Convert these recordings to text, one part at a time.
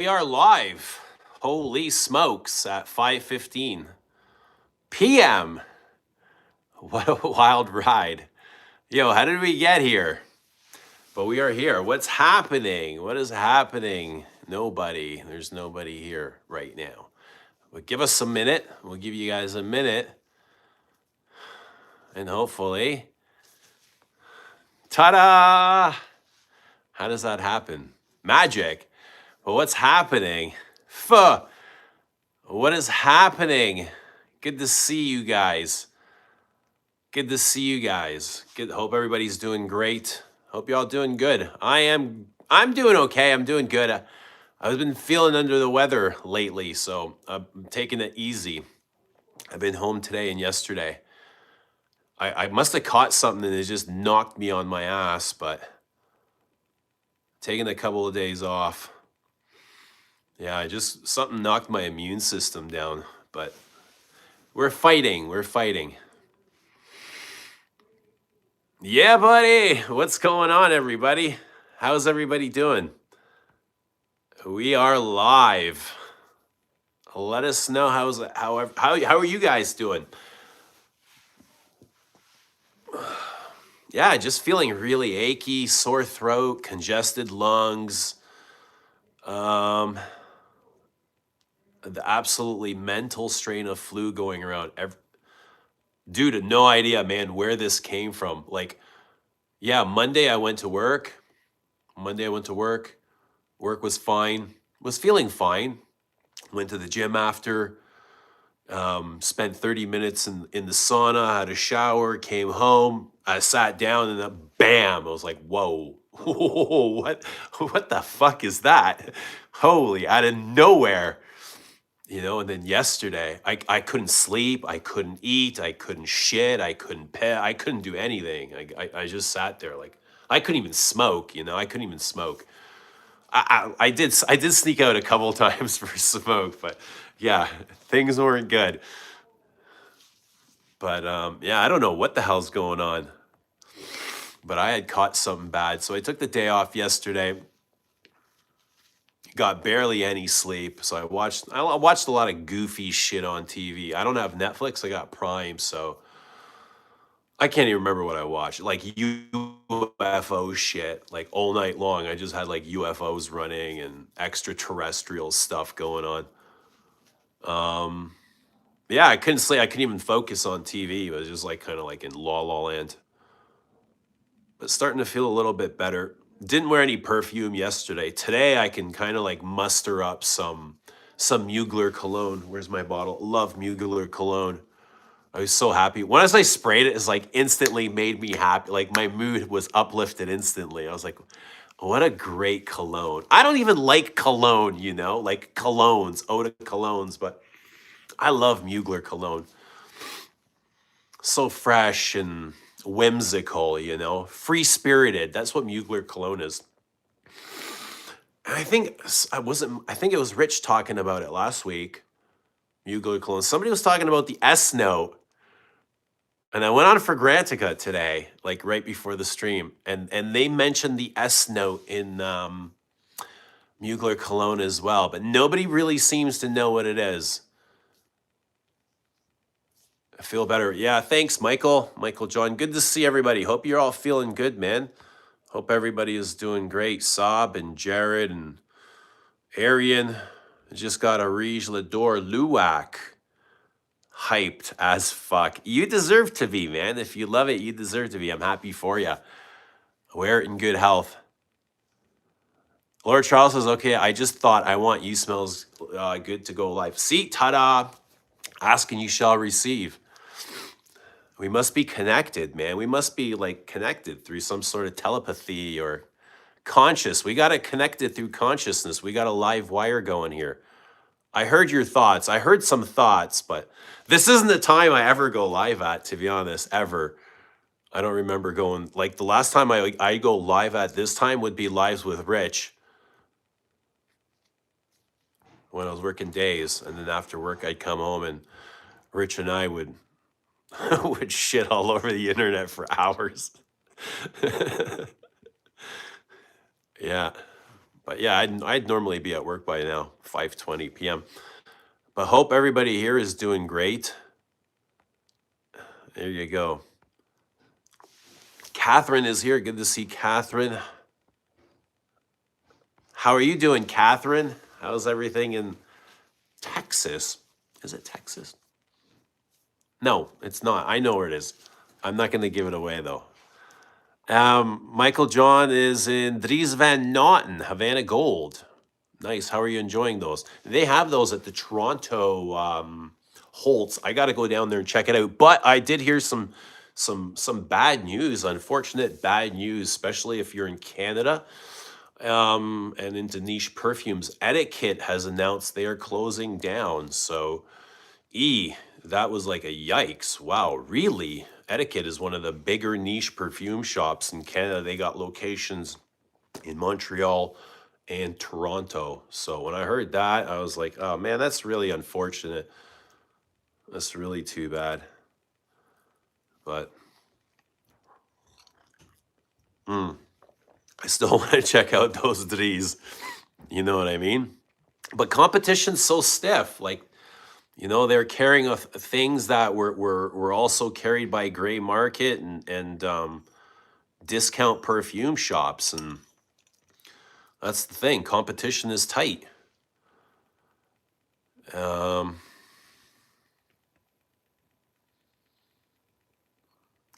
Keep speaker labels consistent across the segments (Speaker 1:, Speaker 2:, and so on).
Speaker 1: We are live. Holy smokes at 5:15 p.m. What a wild ride. Yo, how did we get here? But we are here. What's happening? What is happening? Nobody. There's nobody here right now. But give us a minute. We'll give you guys a minute. And hopefully, ta-da! How does that happen? Magic. But what's happening? Fuh. What is happening? Good to see you guys. Good to see you guys. Good. Hope everybody's doing great. Hope y'all doing good. I'm doing okay. I'm doing good. I've been feeling under the weather lately, so I'm taking it easy. I've been home today and yesterday. I must have caught something that just knocked me on my ass, but taking a couple of days off. Yeah, something knocked my immune system down, but we're fighting. We're fighting. Yeah, buddy. What's going on, everybody? How's everybody doing? We are live. Let us know how are you guys doing? Yeah, just feeling really achy, sore throat, congested lungs. The absolutely mental strain of flu going around. Dude, no idea, man, where this came from. Like, yeah, Monday I went to work. Work was fine. Was feeling fine. Went to the gym after. Spent 30 minutes in the sauna, had a shower, came home. I sat down and then bam, I was like, whoa, what the fuck is that? Holy, out of nowhere. And then yesterday, I couldn't sleep, I couldn't eat, I couldn't shit, I couldn't pee, I couldn't do anything. I just sat there like, I couldn't even smoke, I couldn't even smoke. I did sneak out a couple of times for smoke, but yeah, things weren't good. But yeah, I don't know what the hell's going on. But I had caught something bad, so I took the day off yesterday. Got barely any sleep, so I watched a lot of goofy shit on TV. I don't have Netflix, I got Prime, so I can't even remember what I watched. Like UFO shit, like all night long. I just had like UFOs running and extraterrestrial stuff going on. Yeah, I couldn't sleep. I couldn't even focus on TV. It was just like kind of like in la la land. But starting to feel a little bit better. Didn't wear any perfume yesterday. Today I can kind of like muster up some Mugler cologne. Where's my bottle? Love Mugler cologne. I was so happy. Once I sprayed it, it's like instantly made me happy. Like my mood was uplifted instantly. I was like, what a great cologne. I don't even like cologne, like colognes, eau de colognes, but I love Mugler cologne. So fresh and whimsical, free spirited. That's what Mugler cologne is. And I think it was Rich talking about it last week. Mugler cologne. Somebody was talking about the S note. And I went on for Grantica today, like right before the stream, and they mentioned the S note in Mugler cologne as well, but nobody really seems to know what it is. I feel better. Yeah, thanks, Michael. Michael John. Good to see everybody. Hope you're all feeling good, man. Hope everybody is doing great. Saab and Jared and Arian. Just got a Rige Lador Luwak. Hyped as fuck. You deserve to be, man. If you love it, you deserve to be. I'm happy for you. Wear it in good health. Lord Charles says, okay, I just thought I want you smells good to go live. See, ta-da. Ask and you shall receive. We must be connected, man. We must be like connected through some sort of telepathy or conscious. We got it connected through consciousness. We got a live wire going here. I heard your thoughts. I heard some thoughts, but this isn't the time I ever go live at, to be honest, ever. I don't remember going, like the last time I go live at this time would be lives with Rich when I was working days. And then after work, I'd come home and Rich and I would would shit all over the internet for hours. Yeah. But yeah, I'd normally be at work by now, 5:20 p.m. But hope everybody here is doing great. There you go. Catherine is here. Good to see Catherine. How are you doing, Catherine? How's everything in Texas? Is it Texas? No, it's not. I know where it is. I'm not going to give it away, though. Michael John is in Dries Van Noten, Havana Gold. Nice. How are you enjoying those? They have those at the Toronto Holtz. I got to go down there and check it out. But I did hear some bad news, unfortunate bad news, especially if you're in Canada and into niche perfumes. Etiquette has announced they are closing down. So, that was like a yikes. Wow, really? Etiquette is one of the bigger niche perfume shops in Canada. They got locations in Montreal and Toronto. So when I heard that, I was like, oh man, that's really unfortunate. That's really too bad. But I still want to check out those Dries. You know what I mean? But competition's so stiff. Like, they're carrying things that were also carried by gray market and discount perfume shops. And that's the thing. Competition is tight.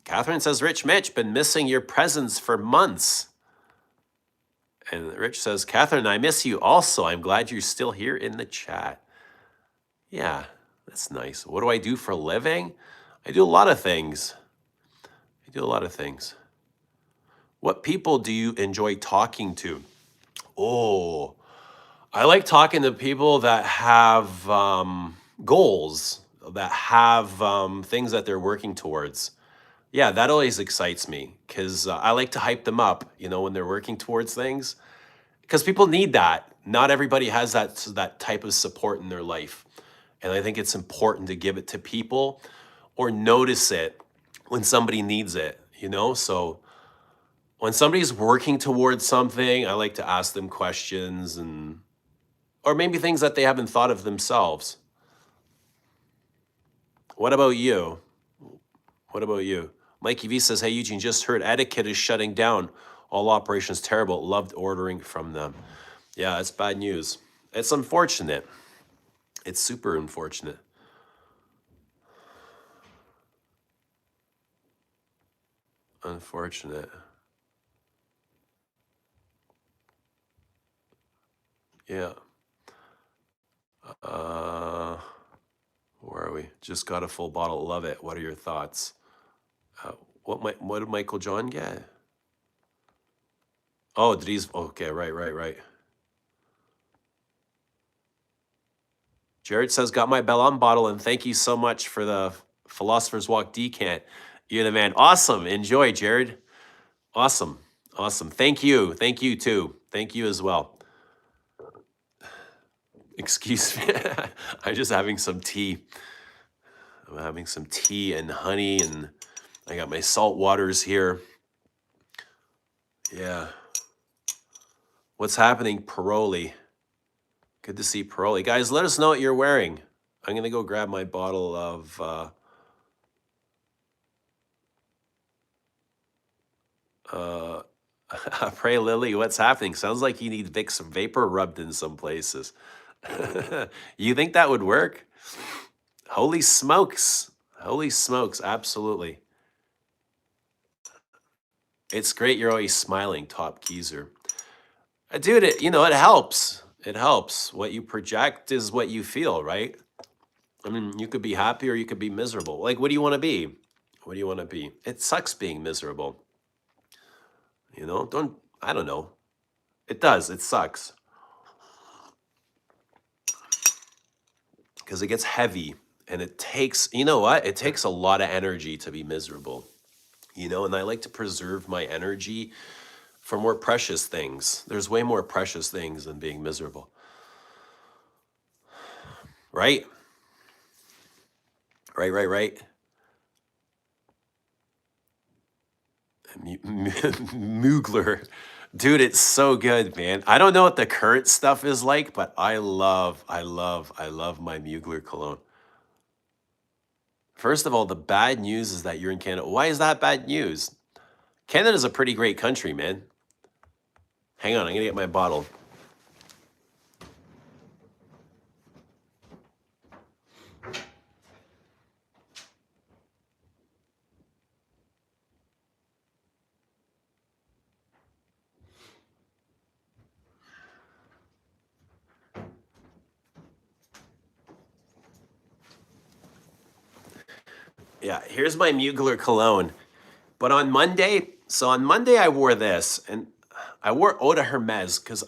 Speaker 1: Catherine says, Rich Mitch, been missing your presence for months. And Rich says, Catherine, I miss you also. I'm glad you're still here in the chat. Yeah, that's nice. What do I do for a living? I do a lot of things. What people do you enjoy talking to? Oh, I like talking to people that have goals, that have things that they're working towards. Yeah, that always excites me because I like to hype them up, when they're working towards things. Because people need that. Not everybody has that type of support in their life. And I think it's important to give it to people or notice it when somebody needs it, So when somebody's working towards something, I like to ask them questions or maybe things that they haven't thought of themselves. What about you? Mikey V says, hey, Eugene, just heard Etiquette is shutting down. All operations terrible. Loved ordering from them. Yeah, it's bad news. It's unfortunate. It's super unfortunate. Unfortunate. Yeah. Where are we? Just got a full bottle. Love it. What are your thoughts? What did Michael John get? Oh, Dries. Okay, right. Jared says, got my Bellon bottle, and thank you so much for the Philosopher's Walk decant. You're the man. Awesome. Enjoy, Jared. Awesome. Thank you. Thank you, too. Thank you as well. Excuse me. I'm just having some tea. I'm having some tea and honey, and I got my salt waters here. Yeah. What's happening, Paroli? Good to see Paroli. Guys, let us know what you're wearing. I'm going to go grab my bottle of Pray Lily, what's happening? Sounds like you need Vicks Vapor rubbed in some places. You think that would work? Holy smokes. Absolutely. It's great you're always smiling, Top Geezer. Dude, it helps. It helps. What you project is what you feel, right? I mean, you could be happy or you could be miserable. Like, what do you want to be? It sucks being miserable. I don't know. It does. It sucks. Because it gets heavy and it takes, It takes a lot of energy to be miserable, and I like to preserve my energy for more precious things. There's way more precious things than being miserable. Right? Right. Mugler. Dude, it's so good, man. I don't know what the current stuff is like, but I love my Mugler cologne. First of all, the bad news is that you're in Canada. Why is that bad news? Canada's a pretty great country, man. Hang on, I'm gonna get my bottle. Yeah, here's my Mugler cologne. But on Monday I wore this, and I wore Eau de Hermes because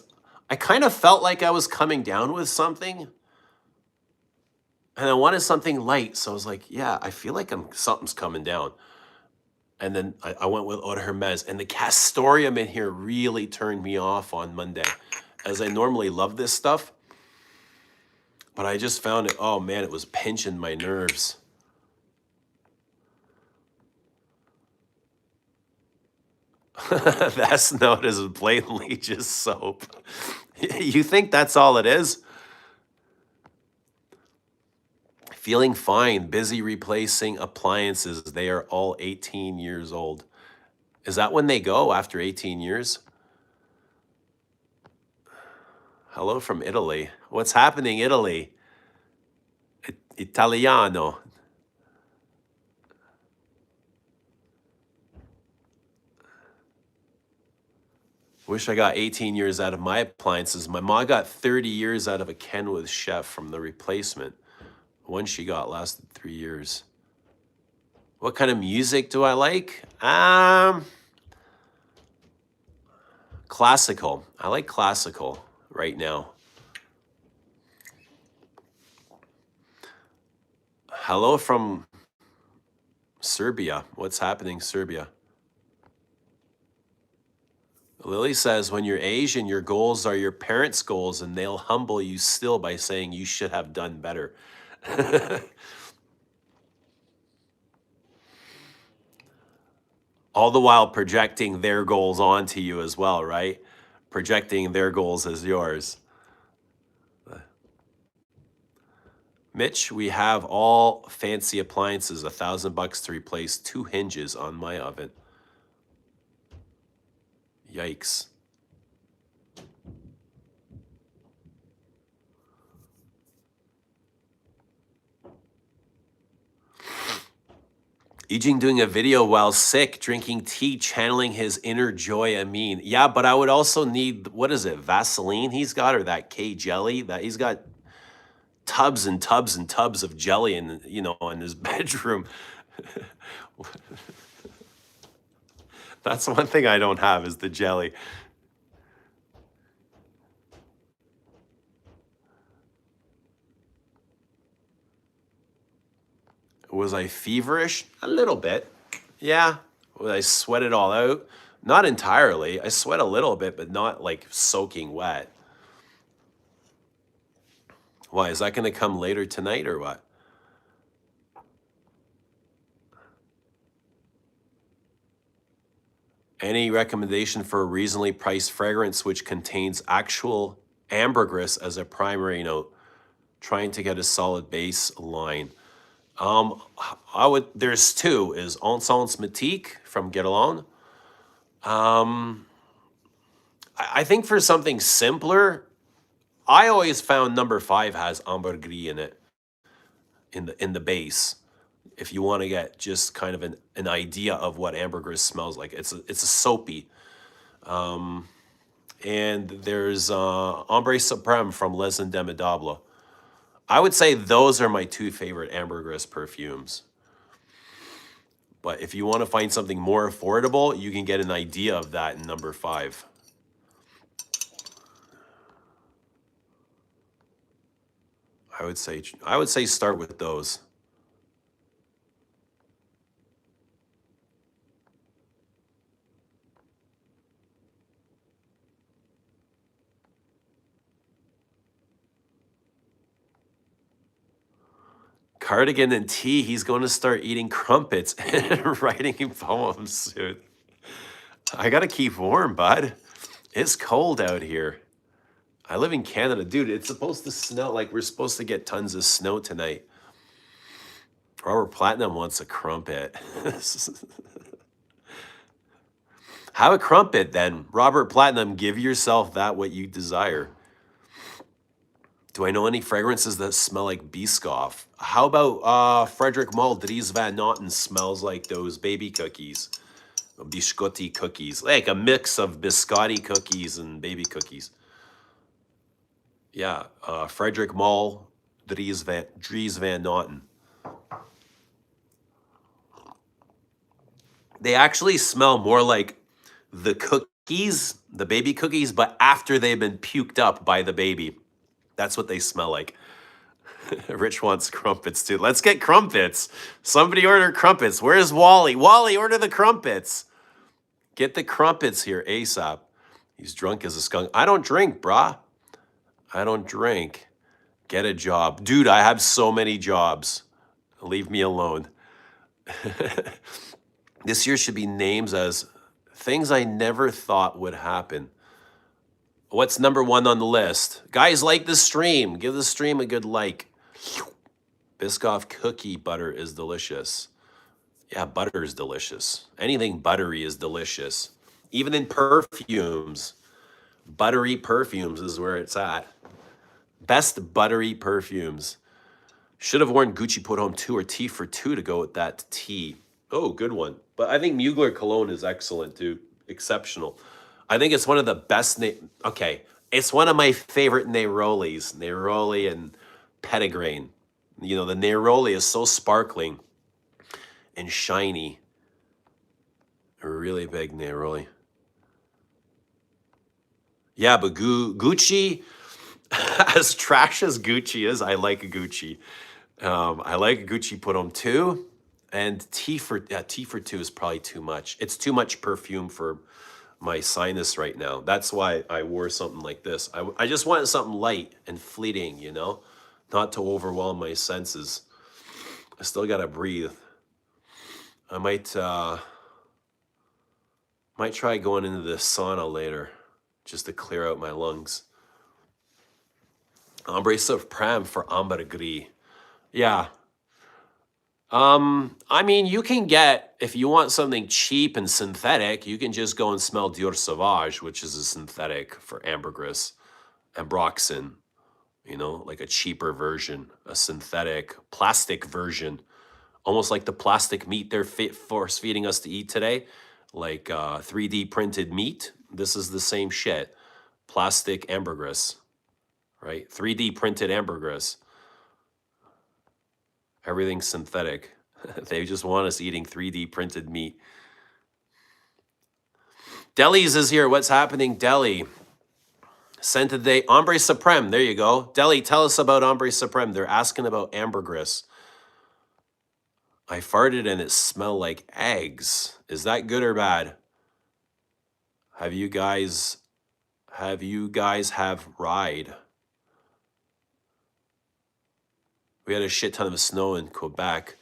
Speaker 1: I kind of felt like I was coming down with something, and I wanted something light. So I was like, yeah, I feel like something's coming down. And then I went with Eau de Hermes, and the Castoreum in here really turned me off on Monday, as I normally love this stuff. But I just found it, oh man, it was pinching my nerves. That's note is blatantly just soap. You think that's all it is? Feeling fine, busy replacing appliances. They are all 18 years old. Is that when they go after 18 years? Hello from Italy. What's happening, Italy? Italiano. Wish I got 18 years out of my appliances. My mom got 30 years out of a Kenwood Chef from the replacement. One she got lasted 3 years. What kind of music do I like? Classical. I like classical right now. Hello from Serbia. What's happening, Serbia? Lily says, when you're Asian, your goals are your parents' goals, and they'll humble you still by saying you should have done better. All the while projecting their goals onto you as well, right? Projecting their goals as yours. Mitch, we have all fancy appliances, $1,000 to replace 2 hinges on my oven. Yikes. Ejing doing a video while sick, drinking tea, channeling his inner Joy Amin. Yeah, but I would also need, what is it, Vaseline he's got, or that K jelly? That he's got tubs and tubs and tubs of jelly in, in his bedroom. That's one thing I don't have is the jelly. Was I feverish? A little bit. Yeah. Was I sweat it all out? Not entirely. I sweat a little bit, but not like soaking wet. Why? Is that going to come later tonight or what? Any recommendation for a reasonably priced fragrance which contains actual ambergris as a primary note? Trying to get a solid base line. There's two, is Encens Métique from Get Along. I think for something simpler, I always found number 5 has Ambergris in it, in the base. If you want to get just kind of an idea of what ambergris smells like, it's a soapy. And there's Ombre Supreme from Les Indemnidables. I would say those are my 2 favorite ambergris perfumes. But if you want to find something more affordable, you can get an idea of that in number 5. I would say start with those. Cardigan and tea, he's going to start eating crumpets and writing poems soon. I got to keep warm, bud. It's cold out here. I live in Canada. Dude, it's supposed to snow. Like, we're supposed to get tons of snow tonight. Robert Platinum wants a crumpet. Have a crumpet then. Robert Platinum, give yourself that what you desire. Do I know any fragrances that smell like Biscoff? How about Frederick Mull, Dries Van Noten smells like those baby cookies. Biscotti cookies. Like a mix of biscotti cookies and baby cookies. Yeah, Frederick Mull, Dries Van Noten. They actually smell more like the cookies, the baby cookies, but after they've been puked up by the baby. That's what they smell like. Rich wants crumpets too. Let's get crumpets. Somebody order crumpets. Where's Wally? Wally, order the crumpets. Get the crumpets here ASAP. He's drunk as a skunk. I don't drink, brah. I don't drink. Get a job. Dude, I have so many jobs. Leave me alone. This year should be names as things I never thought would happen. What's number one on the list? Guys, like the stream. Give the stream a good like. Biscoff cookie butter is delicious. Yeah, butter is delicious. Anything buttery is delicious. Even in perfumes. Buttery perfumes is where it's at. Best buttery perfumes. Should have worn Gucci Put Home 2 or T for 2 to go with that T. Oh, good one. But I think Mugler Cologne is excellent too. Exceptional. I think it's one of the best. Okay, it's one of my favorite Nerolis. Neroli and Petitgrain. You know, the Neroli is so sparkling and shiny. A really big Neroli. Yeah, but Gucci, as trash as Gucci is, I like Gucci. I like Gucci Put 'em 2. And T for 2 is probably too much. It's too much perfume for my sinus right now. That's why I wore something like this. I just wanted something light and fleeting, you know, not to overwhelm my senses. I still gotta breathe. I might try going into the sauna later just to clear out my lungs. Ambre Supreme for Ambergris. Yeah. I mean, you can get, if you want something cheap and synthetic, you can just go and smell Dior Sauvage, which is a synthetic for Ambergris, Ambroxan, you know, like a cheaper version, a synthetic plastic version, almost like the plastic meat they're force feeding us to eat today, like 3D printed meat. This is the same shit. Plastic Ambergris, right? 3D printed Ambergris. Everything's synthetic. They just want us eating 3D printed meat. Deli's is here. What's happening, Deli? Scent of the day, Ambre Supreme. There you go. Deli, tell us about Ambre Supreme. They're asking about ambergris. I farted and it smelled like eggs. Is that good or bad? Have you guys have ride? We had a shit ton of snow in Quebec.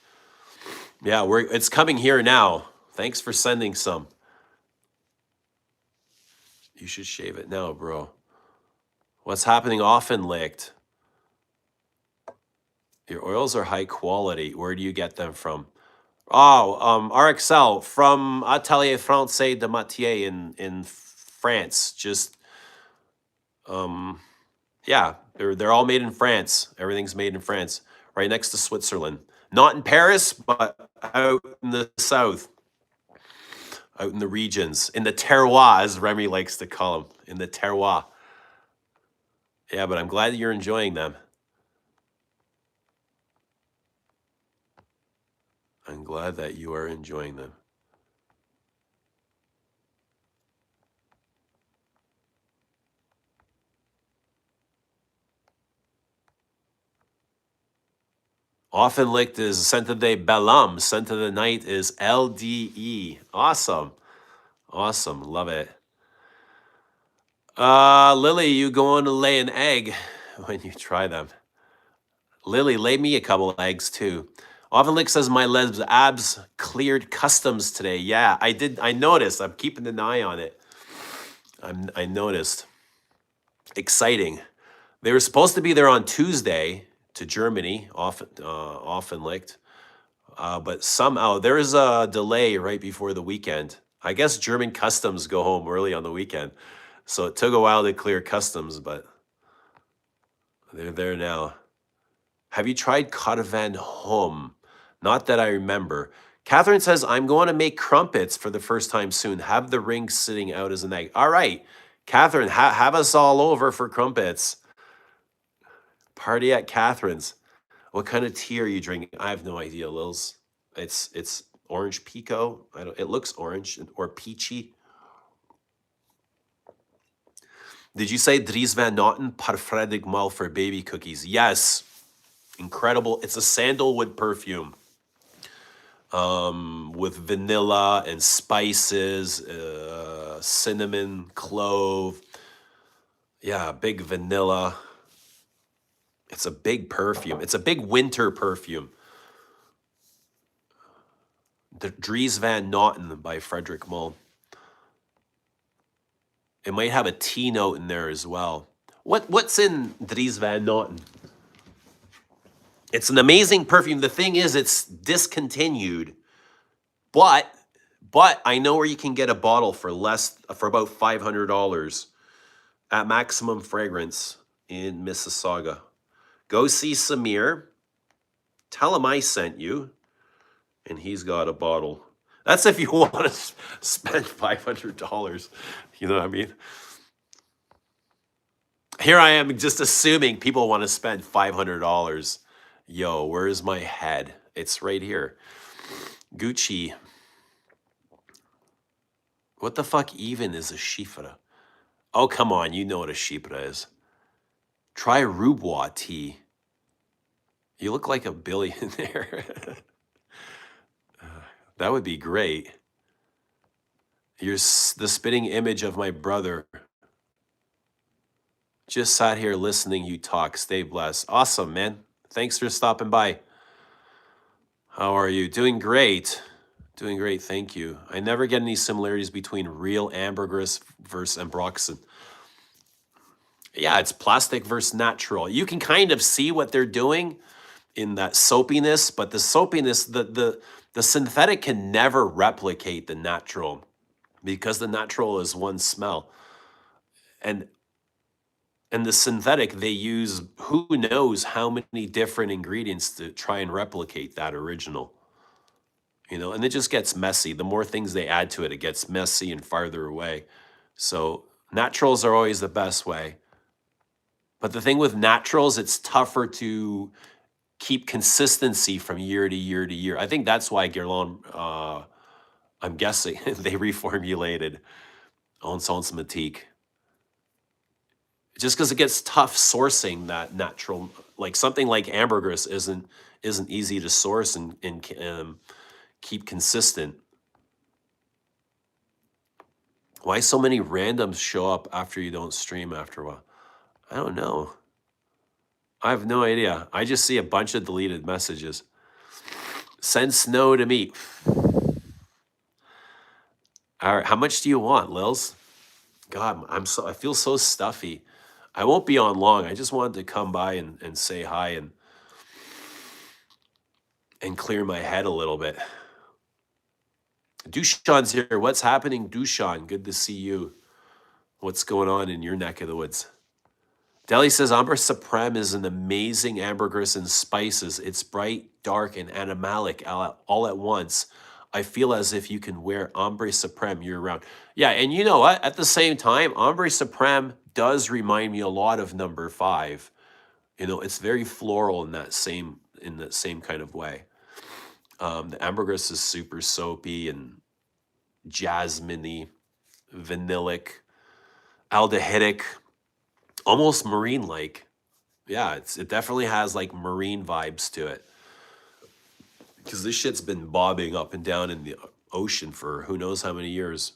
Speaker 1: Yeah, it's coming here now. Thanks for sending some. You should shave it now, bro. What's happening often licked? Your oils are high quality. Where do you get them from? Oh, RXL from Atelier Francais de Matier in France. Just yeah, they're all made in France. Everything's made in France, right next to Switzerland. Not in Paris, but out in the south, out in the regions, in the terroir, as Remy likes to call them, in the terroir. Yeah, but I'm glad that you're enjoying them. I'm glad that you are enjoying them. Often licked is scent of the day Bellam. Scent of the night is LDE. Awesome. Awesome. Love it. Lily, you going to lay an egg when you try them? Lily, lay me a couple of eggs too. Often Lick says my abs cleared customs today. Yeah, I did. I noticed. I'm keeping an eye on it. I noticed. Exciting. They were supposed to be there on Tuesday to Germany, often licked. But somehow there is a delay right before the weekend. I guess German customs go home early on the weekend. So it took a while to clear customs, but they're there now. Have you tried Carvan Home? Not that I remember. Catherine says, I'm going to make crumpets for the first time soon. Have the ring sitting out as an egg. All right. Catherine, have us all over for crumpets. Party at Catherine's. What kind of tea are you drinking? I have no idea, Lils. It's orange pico. I don't. It looks orange or peachy. Did you say Dries Van Noten Parfredig Mal for baby cookies? Yes. Incredible. It's a sandalwood perfume with vanilla and spices, cinnamon, clove. Yeah, big vanilla. It's a big perfume. It's a big winter perfume. The Dries Van Noten by Frederick Mull. It might have a tea note in there as well. What's in Dries Van Noten? It's an amazing perfume. The thing is, it's discontinued, but I know where you can get a bottle for about $500 at Maximum Fragrance in Mississauga. Go see Samir. Tell him I sent you, and he's got a bottle. That's if you want to spend $500. You know what I mean? Here I am just assuming people want to spend $500. Yo, where's my head? It's right here. Gucci. What the fuck even is a Shifra? Oh, come on. You know what a Shifra is. Try Rubois tea. You look like a billionaire. That would be great. You're the spitting image of my brother. Just sat here listening you talk. Stay blessed. Awesome, man. Thanks for stopping by. How are you? Doing great. Doing great, thank you. I never get any similarities between real ambergris versus ambroxan. Yeah, it's plastic versus natural. You can kind of see what they're doing in that soapiness, but the soapiness, the synthetic can never replicate the natural because the natural is one smell. And the synthetic, they use who knows how many different ingredients to try and replicate that original. You know, and it just gets messy. The more things they add to it, it gets messy and farther away. So naturals are always the best way. But the thing with naturals, it's tougher to keep consistency from year to year to year. I think that's why Guerlain, I'm guessing, they reformulated On Sans Matique. Just because it gets tough sourcing that natural, like something like ambergris isn't easy to source and keep consistent. Why so many randoms show up after you don't stream after a while? I don't know. I have no idea. I just see a bunch of deleted messages. Send snow to me. All right, how much do you want, Lils? God, I feel so stuffy. I won't be on long. I just wanted to come by and say hi and clear my head a little bit. Dushan's here. What's happening, Dushan? Good to see you. What's going on in your neck of the woods? Deli says Amber Supreme is an amazing ambergris and spices. It's bright, dark, and animalic all at once. I feel as if you can wear Ambre Supreme year round. Yeah, and you know what? At the same time, Ambre Supreme does remind me a lot of number 5. You know, it's very floral in that same kind of way. The ambergris is super soapy and jasmine-y, vanillic, aldehydic, almost marine-like. Yeah, it definitely has like marine vibes to it. Because this shit's been bobbing up and down in the ocean for who knows how many years.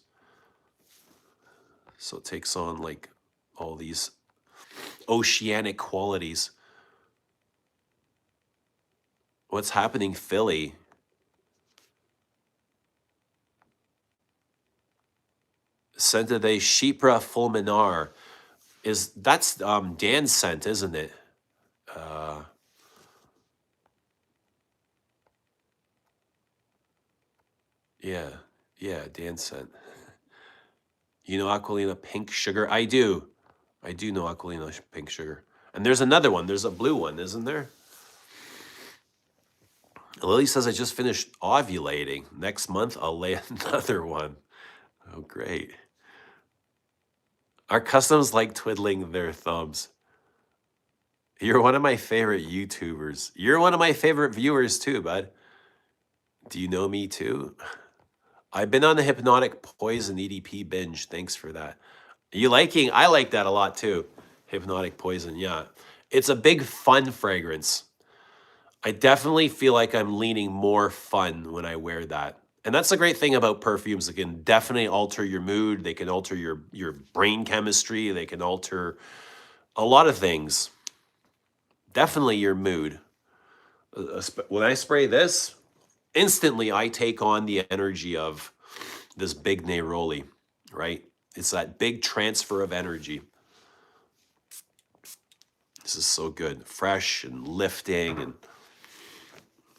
Speaker 1: So it takes on like all these oceanic qualities. What's happening, Philly? Synesthesia Chypre Fulminar. That's Dan's scent, isn't it? Uh, yeah, yeah, Dan's scent. You know Aquilina Pink Sugar? I do. I do know Aquilina Pink Sugar. And there's another one. There's a blue one, isn't there? Lily says, I just finished ovulating. Next month, I'll lay another one. Oh, great. Our customs like twiddling their thumbs. You're one of my favorite YouTubers. You're one of my favorite viewers too, bud. Do you know me too? I've been on the Hypnotic Poison EDP binge. Thanks for that. You liking? I like that a lot too. Hypnotic Poison, yeah. It's a big fun fragrance. I definitely feel like I'm leaning more fun when I wear that. And that's the great thing about perfumes. It can definitely alter your mood. They can alter your brain chemistry. They can alter a lot of things. Definitely your mood. When I spray this, instantly I take on the energy of this big neroli, right? It's that big transfer of energy. This is so good. Fresh and lifting, and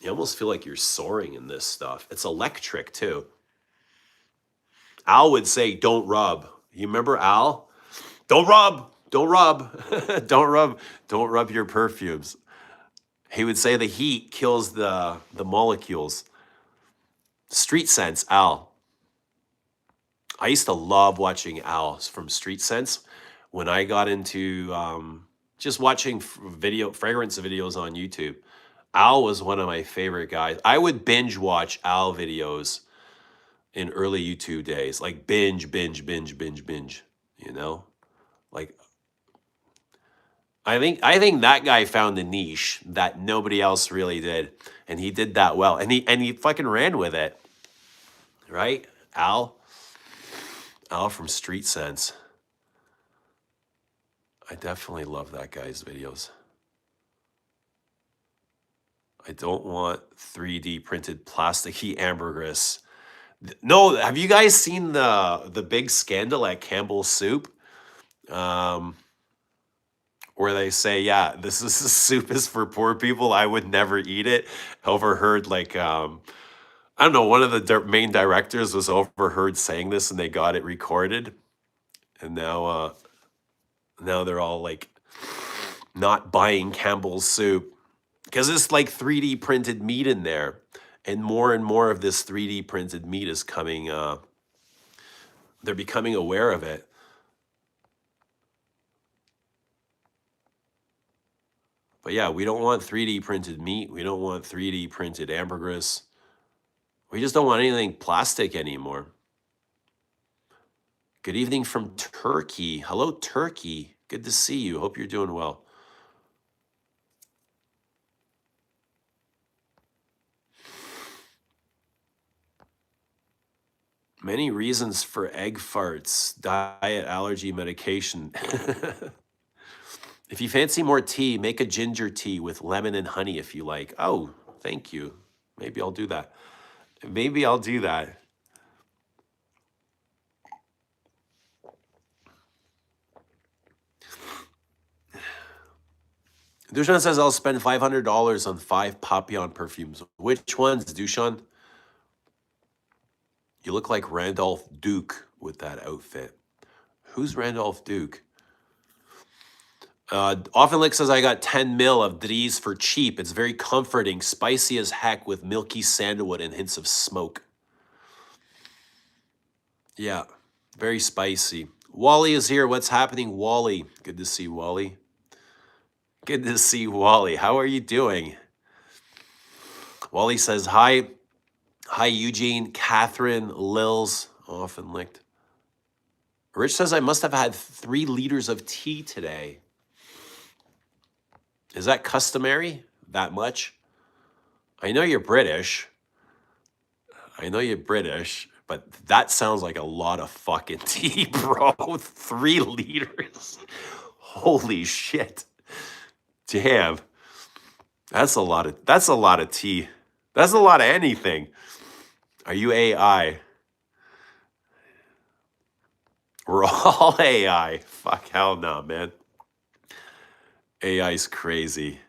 Speaker 1: you almost feel like you're soaring in this stuff. It's electric too. Al would say, don't rub. You remember Al? Don't rub, don't rub, don't rub your perfumes. He would say the heat kills the molecules. Street Sense, Al. I used to love watching Al from Street Sense when I got into just watching fragrance videos on YouTube. Al was one of my favorite guys. I would binge watch Al videos in early YouTube days, like binge, you know? Like I think that guy found a niche that nobody else really did, and he did that well. And he fucking ran with it. Right? Al from Street Sense. I definitely love that guy's videos. I don't want 3D printed plasticky ambergris. No, have you guys seen the big scandal at Campbell's Soup? Where they say, yeah, this soup is for poor people. I would never eat it. Overheard like I don't know, one of the main directors was overheard saying this, and they got it recorded. And now they're all like not buying Campbell's Soup because it's like 3D printed meat in there, and more of this 3D printed meat is coming. They're becoming aware of it. But yeah, we don't want 3D printed meat. We don't want 3D printed ambergris. We just don't want anything plastic anymore. Good evening from Turkey. Hello, Turkey. Good to see you. Hope you're doing well. Many reasons for egg farts, diet, allergy, medication. If you fancy more tea, make a ginger tea with lemon and honey if you like. Oh, thank you. Maybe I'll do that. Maybe I'll do that. Dushan says I'll spend $500 on 5 Papillon perfumes. Which ones, Dushan? You look like Randolph Duke with that outfit. Who's Randolph Duke? Oftenlick says I got 10 mil of Dries for cheap. It's very comforting, spicy as heck with milky sandalwood and hints of smoke. Yeah, very spicy. Wally is here. What's happening, Wally? Good to see Wally. Good to see Wally. How are you doing? Wally says hi. Hi, Eugene, Catherine, Lils, often licked. Rich says I must have had 3 liters of tea today. Is that customary? That much? I know you're British. But that sounds like a lot of fucking tea, bro. 3 liters. Holy shit. Damn. That's a lot of tea. That's a lot of anything. Are you AI? We're all AI. Fuck, hell no, man. AI's crazy.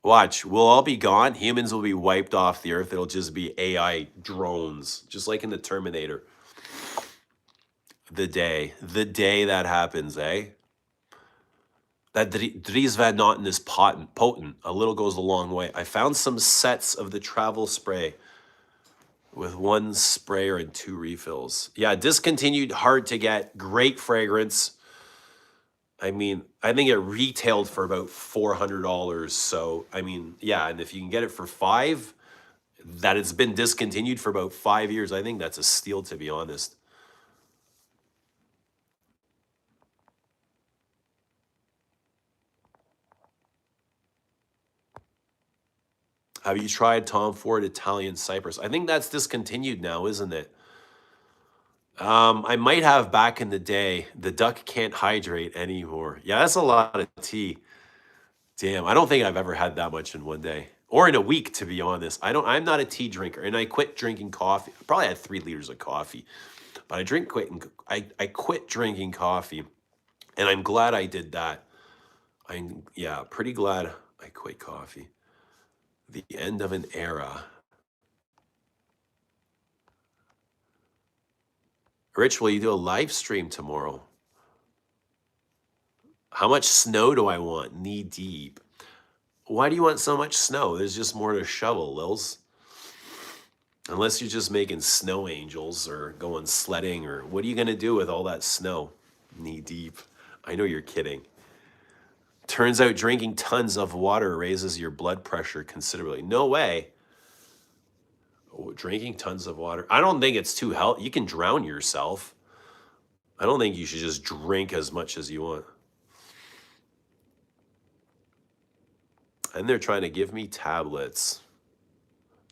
Speaker 1: Watch, we'll all be gone. Humans will be wiped off the earth. It'll just be AI drones, just like in the Terminator. The day that happens, eh? That Dries is potent. A little goes a long way. I found some sets of the travel spray with 1 sprayer and 2 refills. Yeah, discontinued, hard to get, great fragrance. I mean, I think it retailed for about $400. So, I mean, yeah, and if you can get it for 5, that it's been discontinued for about 5 years, I think that's a steal, to be honest. Have you tried Tom Ford Italian Cypress? I think that's discontinued now, isn't it? I might have back in the day. The duck can't hydrate anymore. Yeah, that's a lot of tea. Damn, I don't think I've ever had that much in one day or in a week, to be honest. I'm not a tea drinker, and I quit drinking coffee. I probably had 3 liters of coffee, but I quit drinking coffee, and I'm glad I did that. Yeah, pretty glad I quit coffee. The end of an era. Rich, will you do a live stream tomorrow? How much snow do I want? Knee deep. Why do you want so much snow? There's just more to shovel, Lils. Unless you're just making snow angels or going sledding, or what are you going to do with all that snow? Knee deep. I know you're kidding. Turns out drinking tons of water raises your blood pressure considerably. No way. Oh, drinking tons of water. I don't think it's too healthy. You can drown yourself. I don't think you should just drink as much as you want. And they're trying to give me tablets.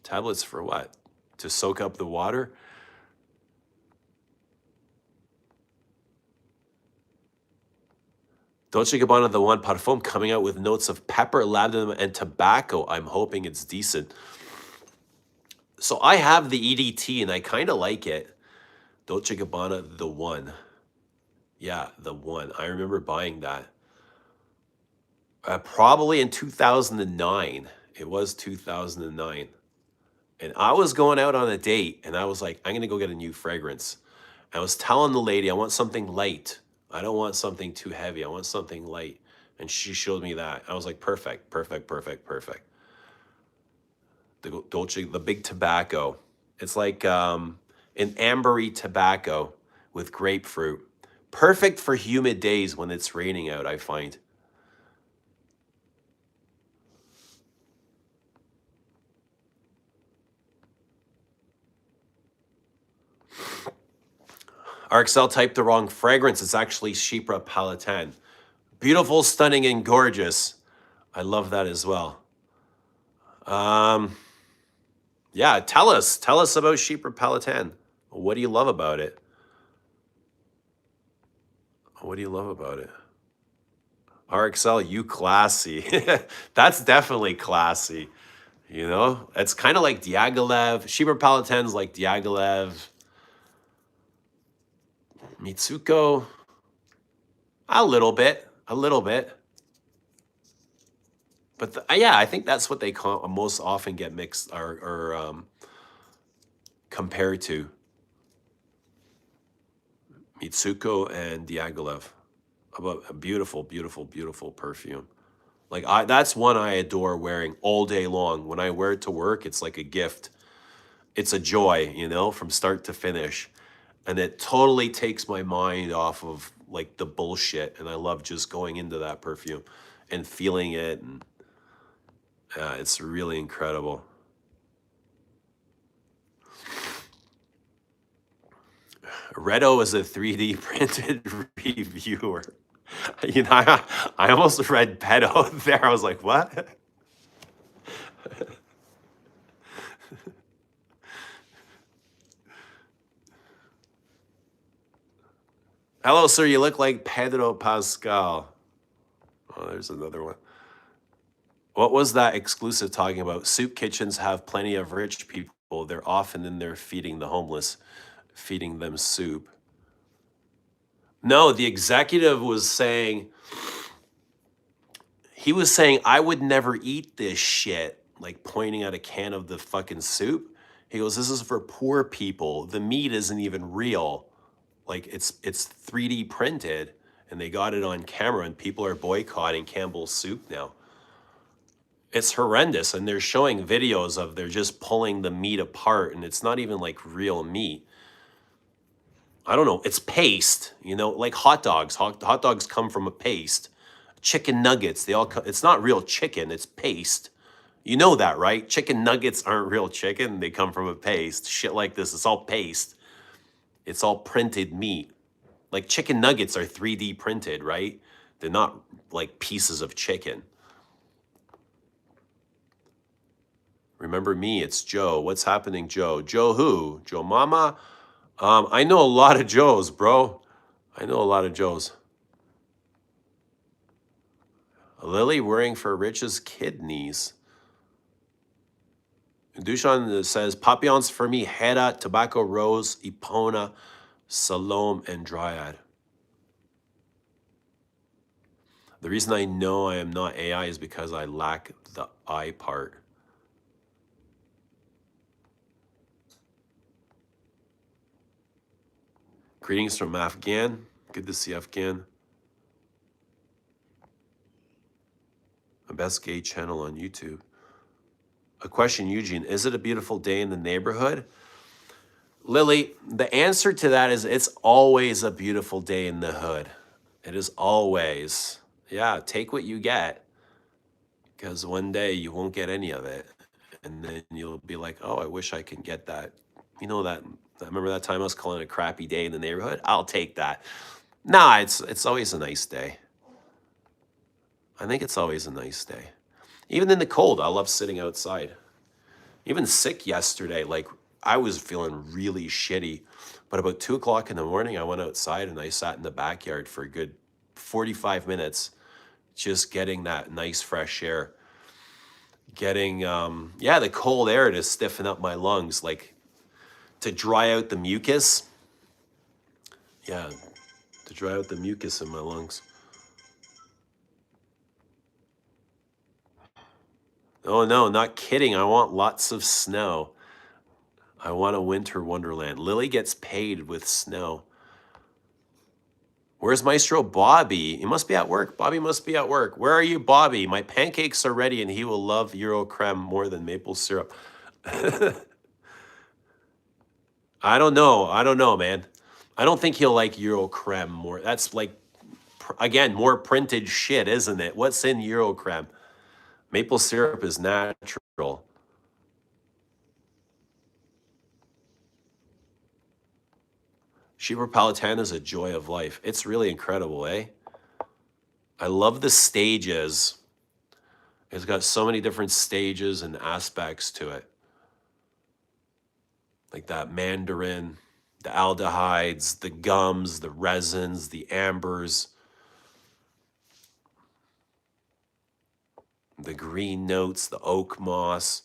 Speaker 1: Tablets for what? To soak up the water? Dolce & Gabbana, the one Parfum, coming out with notes of pepper, lavender, and tobacco. I'm hoping it's decent. So I have the EDT, and I kind of like it. Dolce & Gabbana, the one. Yeah, the one. I remember buying that. Probably in 2009. It was 2009. And I was going out on a date, and I was like, I'm going to go get a new fragrance. I was telling the lady, I want something light. I don't want something too heavy. I want something light. And she showed me that. I was like, perfect, perfect, perfect, perfect. The Dolce, the big tobacco. It's like an ambery tobacco with grapefruit. Perfect for humid days when it's raining out, I find. RXL typed the wrong fragrance. It's actually Chypre Palatine. Beautiful, stunning, and gorgeous. I love that as well. Yeah, tell us about Chypre Palatine. What do you love about it? What do you love about it? RXL, you classy. That's definitely classy. You know, it's kind of like Diaghilev. Chypre Palatine's like Diaghilev. Mitsuko, a little bit. But yeah, I think that's what they most often get mixed or compared to. Mitsuko and Diaghilev. About a beautiful, beautiful, beautiful perfume. Like that's one I adore wearing all day long. When I wear it to work, it's like a gift. It's a joy, you know, from start to finish. And it totally takes my mind off of like the bullshit. And I love just going into that perfume and feeling it. And it's really incredible. Redo is a 3D printed reviewer. You know, I almost read pedo there. I was like, what? Hello, sir. You look like Pedro Pascal. Oh, there's another one. What was that exclusive talking about? Soup kitchens have plenty of rich people. They're often in there feeding the homeless, feeding them soup. No, the executive was saying, he was saying, I would never eat this shit, like pointing at a can of the fucking soup. He goes, this is for poor people. The meat isn't even real. Like it's 3D printed and they got it on camera and people are boycotting Campbell's soup now. It's horrendous. And they're showing videos of they're just pulling the meat apart and it's not even like real meat. I don't know. It's paste, like hot dogs. Hot dogs come from a paste. Chicken nuggets, it's not real chicken, it's paste. You know that, right? Chicken nuggets aren't real chicken. They come from a paste. Shit like this, it's all paste. It's all printed meat. Like chicken nuggets are 3D printed, right? They're not like pieces of chicken. Remember me, it's Joe. What's happening, Joe? Joe who? Joe Mama? I know a lot of Joes, bro. I know a lot of Joes. Lily worrying for Rich's kidneys. Dushan says, Papillons for me, Hera, Tobacco Rose, Epona, Salome, and Dryad. The reason I know I am not AI is because I lack the I part. Greetings from Afghan. Good to see Afghan. My best gay channel on YouTube. A question, Eugene. Is it a beautiful day in the neighborhood? Lily, the answer to that is it's always a beautiful day in the hood. It is always. Yeah, take what you get. Because one day you won't get any of it. And then you'll be like, oh, I wish I could get that. You know that, I remember that time I was calling it a crappy day in the neighborhood? I'll take that. Nah, it's always a nice day. I think it's always a nice day. Even in the cold, I love sitting outside. Even sick yesterday, like I was feeling really shitty. But about 2 o'clock in the morning, I went outside and I sat in the backyard for a good 45 minutes, just getting that nice fresh air. Getting, the cold air to stiffen up my lungs, like to dry out the mucus. Yeah, to dry out the mucus in my lungs. Oh no, not kidding. I want lots of snow. I want a winter wonderland. Lily gets paid with snow. Where's Maestro Bobby? He must be at work. Bobby must be at work. Where are you, Bobby? My pancakes are ready and he will love Euro creme more than maple syrup. I don't know, man. I don't think he'll like Euro creme more. That's like, again, more printed shit, isn't it? What's in Euro creme? Maple syrup is natural. Sheba Palatana is a joy of life. It's really incredible, eh? I love the stages. It's got so many different stages and aspects to it. Like that mandarin, the aldehydes, the gums, the resins, the ambers, the green notes, the oak moss.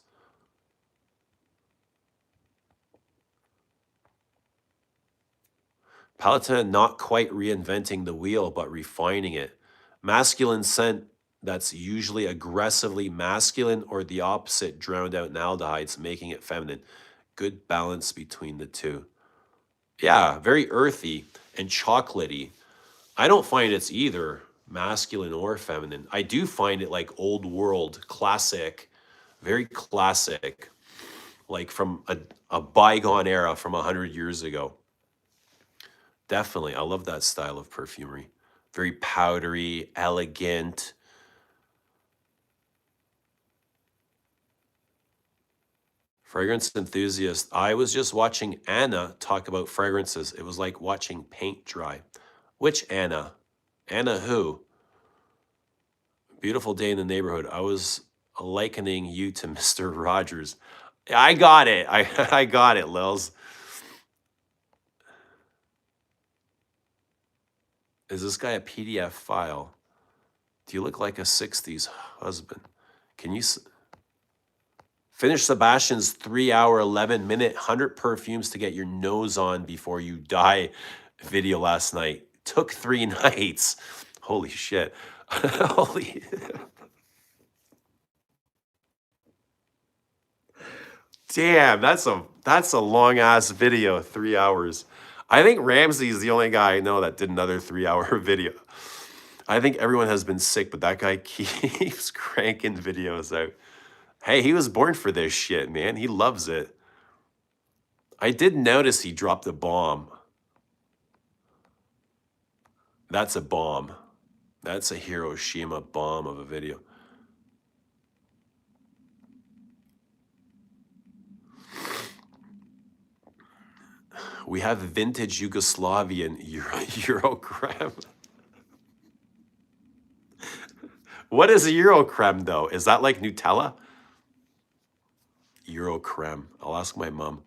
Speaker 1: Palatine not quite reinventing the wheel, but refining it. Masculine scent that's usually aggressively masculine or the opposite, drowned out in aldehydes, making it feminine. Good balance between the two. Yeah, very earthy and chocolatey. I don't find it's either masculine or feminine. I do find it like old world, classic, very classic, like from a bygone era from 100 years ago. Definitely. I love that style of perfumery. Very powdery, elegant. Fragrance enthusiast. I was just watching Anna talk about fragrances. It was like watching paint dry. Which Anna? Anna who? Beautiful day in the neighborhood. I was likening you to Mr. Rogers. I got it. I got it, Lils. Is this guy a PDF file? Do you look like a 60s husband? Can you finish Sebastian's 3-hour, 11-minute, 100 perfumes to get your nose on before you die video last night? Took 3 nights. Holy shit. Holy. Damn, that's a long ass video, 3 hours. I think Ramsey's the only guy I know that did another 3-hour video. I think everyone has been sick, but that guy keeps cranking videos out. Hey, he was born for this shit, man. He loves it. I did notice he dropped a bomb. That's a bomb. That's a Hiroshima bomb of a video. We have vintage Yugoslavian Euro creme. What is a Euro creme, though? Is that like Nutella? Euro creme. I'll ask my mom.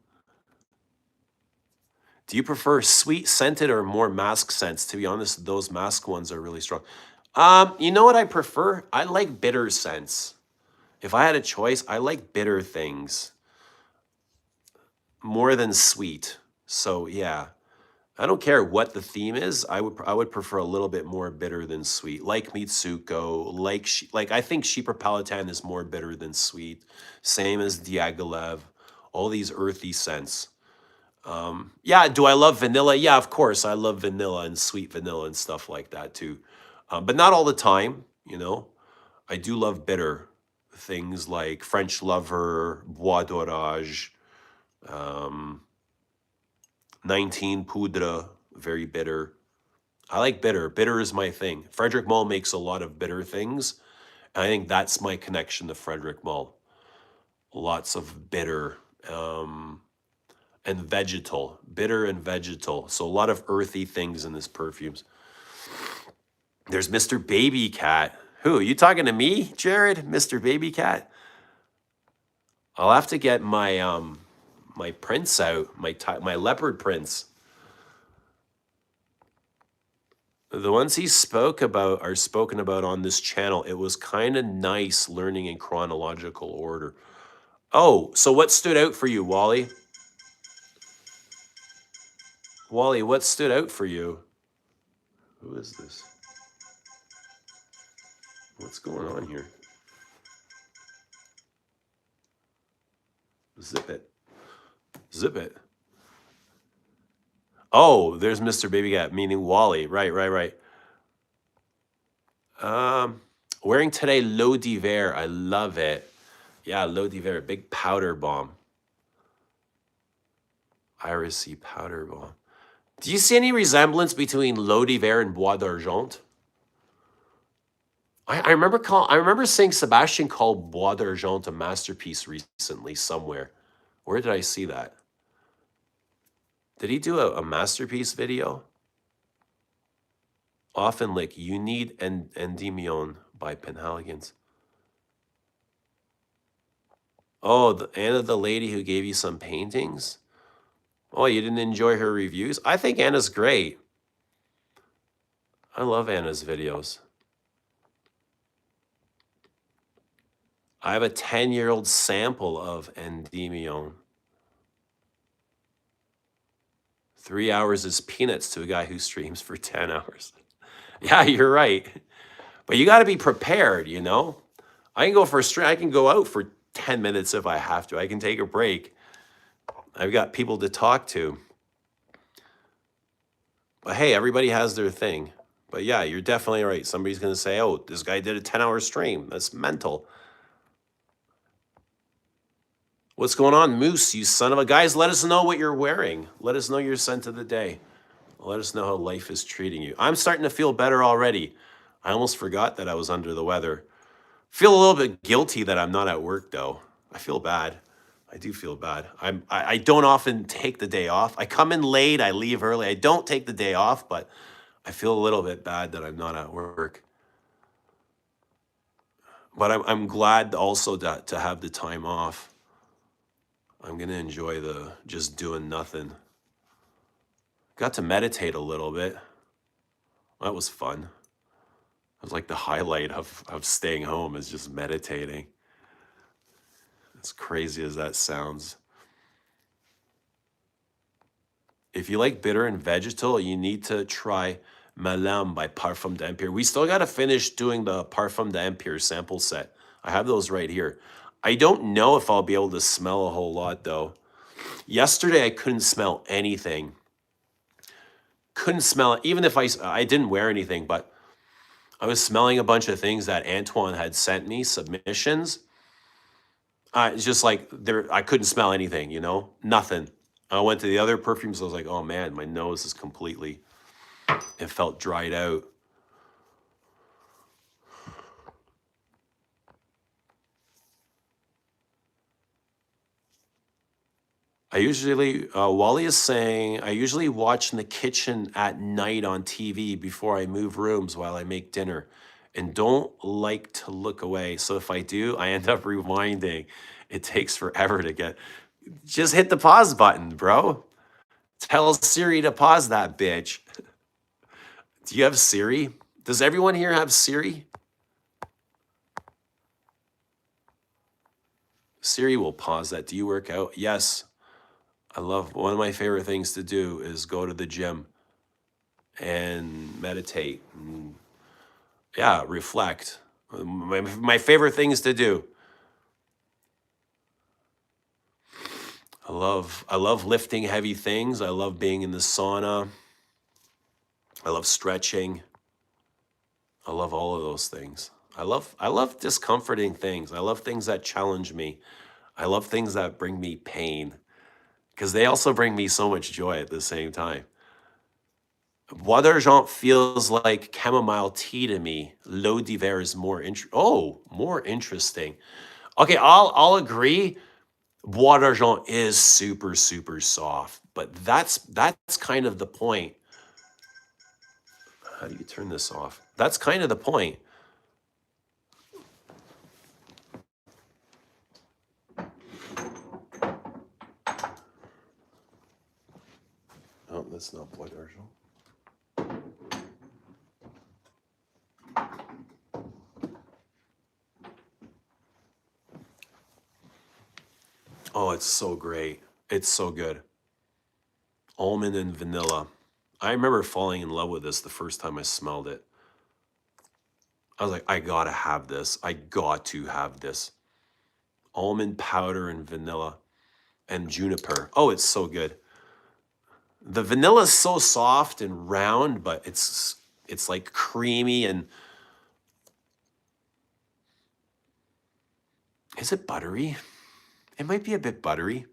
Speaker 1: Do you prefer sweet scented or more mask scents? To be honest, those mask ones are really strong. You know what I prefer? I like bitter scents. If I had a choice, I like bitter things more than sweet. So yeah, I don't care what the theme is. I would prefer a little bit more bitter than sweet. Like Mitsuko, like I think Shipra Palatine is more bitter than sweet. Same as Diaghilev. All these earthy scents. Yeah, do I love vanilla? Yeah, of course. I love vanilla and sweet vanilla and stuff like that too. But not all the time, you know. I do love bitter things like French Lover, Bois d'Orage, 19 Poudre, very bitter. I like bitter. Bitter is my thing. Frederick Mull makes a lot of bitter things. And I think that's my connection to Frederick Mull. Lots of bitter. And vegetal, bitter and vegetal. So a lot of earthy things in this perfumes. There's Mr. Babycat. Who, you talking to me, Jared? Mr. Babycat? I'll have to get my my prints out, my leopard prints. The ones he spoke about are spoken about on this channel. It was kind of nice learning in chronological order. Oh, so what stood out for you, Wally? Wally, what stood out for you? Who is this? What's going on here? Zip it. Zip it. Oh, there's Mr. Babycat, meaning Wally. Right. Wearing today L'Eau d'Hiver. I love it. Yeah, L'Eau d'Hiver, big powder bomb. Irisy powder bomb. Do you see any resemblance between L'Eau d'Hiver and Bois d'Argent? I remember seeing Sebastian call Bois d'Argent a masterpiece recently somewhere. Where did I see that? Did he do a masterpiece video? Often like You Need Endymion by Penhaligon's. Oh, Anna, the lady who gave you some paintings? Oh, you didn't enjoy her reviews? I think Anna's great. I love Anna's videos. I have a 10-year-old sample of Endymion. 3 hours is peanuts to a guy who streams for 10 hours. Yeah, you're right. But you got to be prepared, you know? I can go for a stream. I can go out for 10 minutes if I have to. I can take a break. I've got people to talk to. But hey, everybody has their thing. But yeah, you're definitely right. Somebody's going to say, oh, this guy did a 10-hour stream. That's mental. What's going on, Moose, you son of a... Guys, let us know what you're wearing. Let us know your scent of the day. Let us know how life is treating you. I'm starting to feel better already. I almost forgot that I was under the weather. Feel a little bit guilty that I'm not at work, though. I feel bad. I do feel bad. I don't often take the day off. I come in late. I leave early. I don't take the day off, but I feel a little bit bad that I'm not at work. But I'm glad also to have the time off. I'm going to enjoy the just doing nothing. Got to meditate a little bit. That was fun. It was like the highlight of staying home is just meditating. As crazy as that sounds. If you like bitter and vegetal, you need to try Malem by Parfum d'Empire. We still got to finish doing the Parfum d'Empire sample set. I have those right here. I don't know if I'll be able to smell a whole lot though. Yesterday I couldn't smell anything. Couldn't smell it, even if I didn't wear anything, but I was smelling a bunch of things that Antoine had sent me, submissions. It's just like there, I couldn't smell anything, you know, nothing. I went to the other perfumes. I was like, oh man, my nose is completely, it felt dried out. Wally is saying, I usually watch in the kitchen at night on TV before I move rooms while I make dinner and don't like to look away. So if I do, I end up rewinding. It takes forever to get. Just hit the pause button, bro. Tell Siri to pause that bitch. Do you have Siri? Does everyone here have Siri? Siri will pause that. Do you work out? Yes. I love, one of my favorite things to do is go to the gym and meditate. And, yeah, reflect. My favorite things to do. I love lifting heavy things. I love being in the sauna. I love stretching. I love all of those things. I love discomforting things. I love things that challenge me. I love things that bring me pain because they also bring me so much joy at the same time. Bois d'Argent feels like chamomile tea to me. L'eau d'hiver is more more interesting. Okay, I'll agree. Bois d'Argent is super, super soft, but that's kind of the point. How do you turn this off? That's kind of the point. Oh, that's not Bois d'Argent. Oh, it's so great. It's so good. Almond and vanilla. I remember falling in love with this the first time I smelled it. I was like, I gotta have this. I got to have this. Almond powder and vanilla and juniper. Oh, it's so good. The vanilla is so soft and round, but it's like creamy and is it buttery? It might be a bit buttery.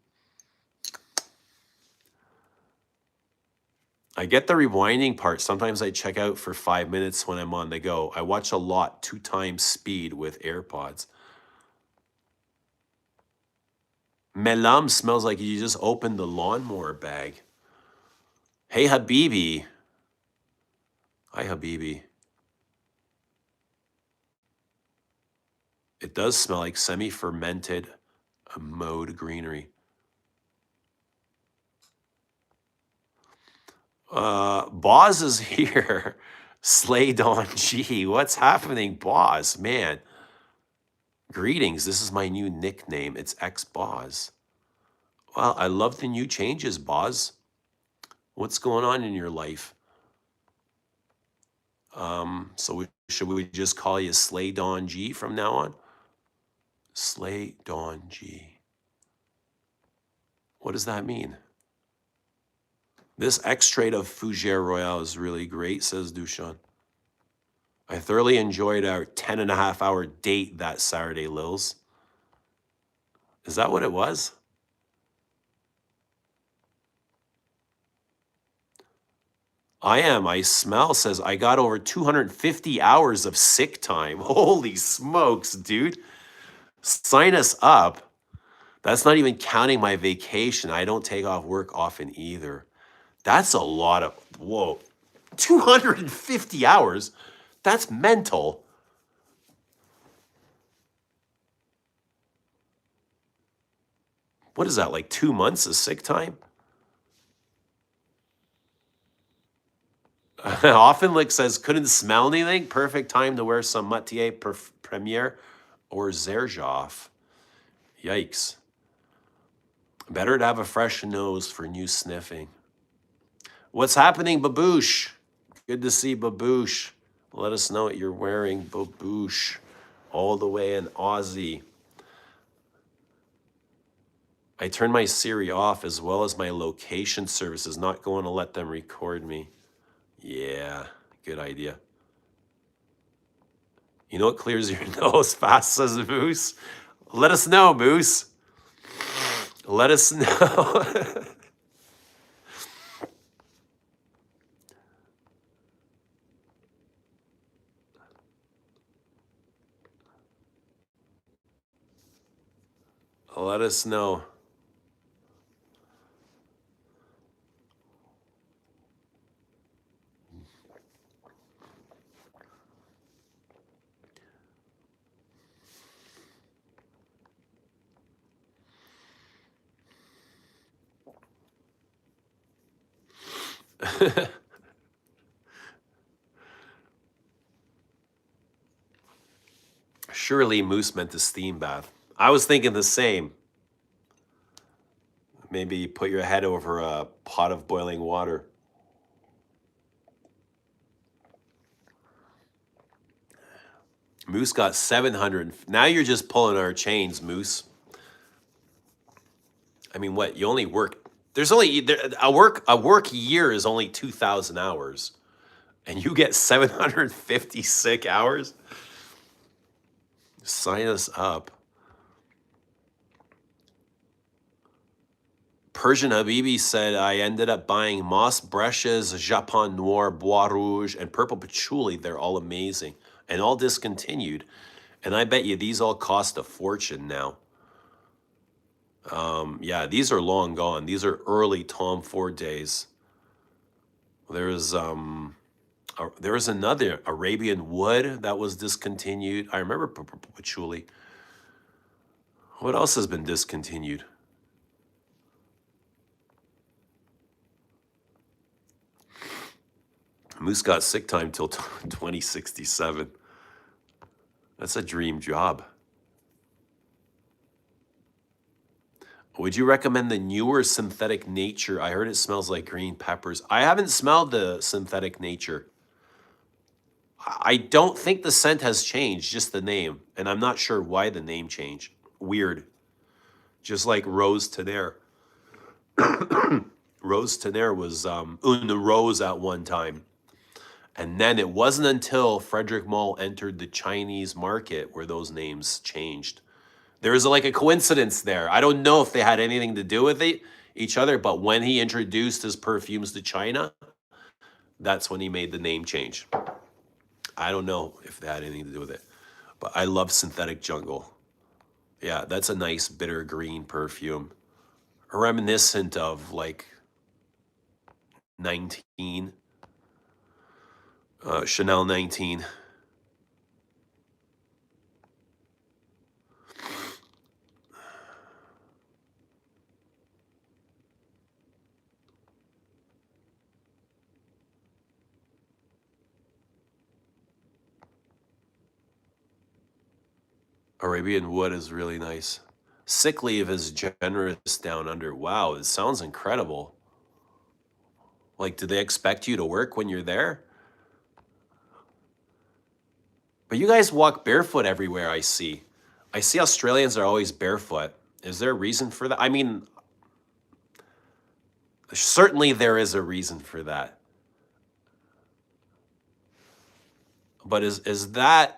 Speaker 1: I get the rewinding part. Sometimes I check out for 5 minutes when I'm on the go. I watch a lot 2 times speed with AirPods. Melam smells like you just opened the lawnmower bag. Hey, Habibi. Hi, Habibi. It does smell like semi-fermented mode greenery. Boz is here. Slay Don G. What's happening, Boz? Man. Greetings. This is my new nickname. It's X Boz. Well, I love the new changes, Boz. What's going on in your life? Should we just call you Slay Don G from now on? Slay Don G. What does that mean? This extrait of Fougère Royale is really great, says Dushan. I thoroughly enjoyed our 10.5-hour date that Saturday, Lils. Is that what it was? I smell, says, I got over 250 hours of sick time. Holy smokes, dude. Sign us up. That's not even counting my vacation. I don't take off work often either. That's a lot of, whoa, 250 hours? That's mental. What is that, like 2 months of sick time? Offenlick says, couldn't smell anything. Perfect time to wear some Matier Premier or Zerjoff. Yikes. Better to have a fresh nose for new sniffing. What's happening, Baboosh? Good to see Baboosh. Let us know what you're wearing, Baboosh. All the way in Aussie. I turned my Siri off as well as my location services. Not going to let them record me. Yeah, good idea. You know what clears your nose fast, says Moose? Let us know, Moose. Let us know. Let us know. Surely Moose meant the steam bath. I was thinking the same. Maybe put your head over a pot of boiling water. Moose got 700. Now you're just pulling our chains, Moose. I mean, what? You only work. There's only a work year is only 2,000 hours, and you get 750 sick hours. Sign us up. Persian Habibi said, I ended up buying moss brushes, Japon Noir, Bois Rouge, and purple patchouli. They're all amazing and all discontinued. And I bet you these all cost a fortune now. Yeah, these are long gone. These are early Tom Ford days. There was another Arabian Wood that was discontinued. I remember patchouli. What else has been discontinued? Moose got sick time till 2067. That's a dream job. Would you recommend the newer Synthetic Nature? I heard it smells like green peppers. I haven't smelled the Synthetic Nature. I don't think the scent has changed, just the name. And I'm not sure why the name changed. Weird. Just like Rose Tenaire. Rose Tenaire was Une Rose at one time. And then it wasn't until Frederick Mall entered the Chinese market where those names changed. There was like a coincidence there. I don't know if they had anything to do with each other, but when he introduced his perfumes to China, that's when he made the name change. I don't know if they had anything to do with it, but I love Synthetic Jungle. Yeah, that's a nice bitter green perfume. Reminiscent of like 19, Chanel 19. Arabian Wood is really nice. Sick Leave is generous down under. Wow, it sounds incredible. Like, do they expect you to work when you're there? But you guys walk barefoot everywhere, I see. I see Australians are always barefoot. Is there a reason for that? I mean, certainly there is a reason for that. But is that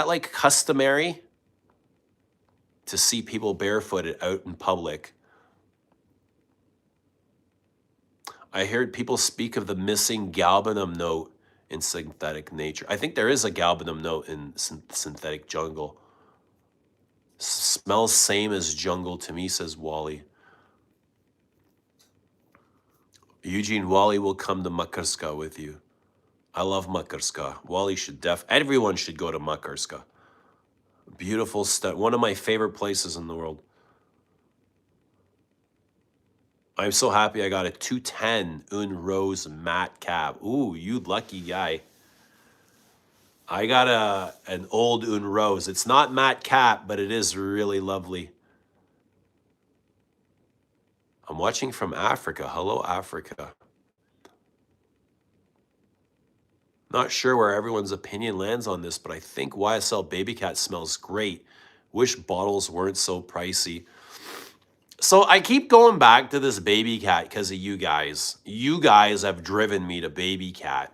Speaker 1: like customary to see people barefooted out in public? I heard people speak of the missing galbanum note in Synthetic Nature. I think there is a galbanum note in Synthetic Jungle. Smells same as jungle to me, says Wally. Eugene, Wally will come to Makarska with you. I love Makarska. Wally should everyone should go to Makarska. Beautiful stuff. One of my favorite places in the world. I'm so happy I got a 210 Une Rose matte cap. Ooh, you lucky guy. I got an old Une Rose. It's not matte cap, but it is really lovely. I'm watching from Africa. Hello, Africa. Not sure where everyone's opinion lands on this, but I think YSL Babycat smells great. Wish bottles weren't so pricey. So I keep going back to this Babycat because of you guys. You guys have driven me to Babycat.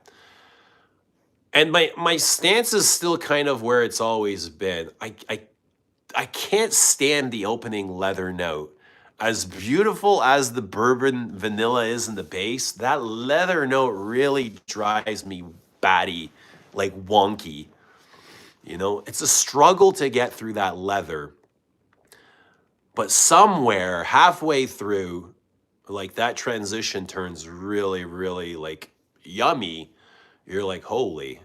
Speaker 1: And my stance is still kind of where it's always been. I can't stand the opening leather note. As beautiful as the bourbon vanilla is in the base, that leather note really drives me batty, like wonky. You know, it's a struggle to get through that leather. But somewhere halfway through, like that transition turns really, really like yummy. You're like, holy,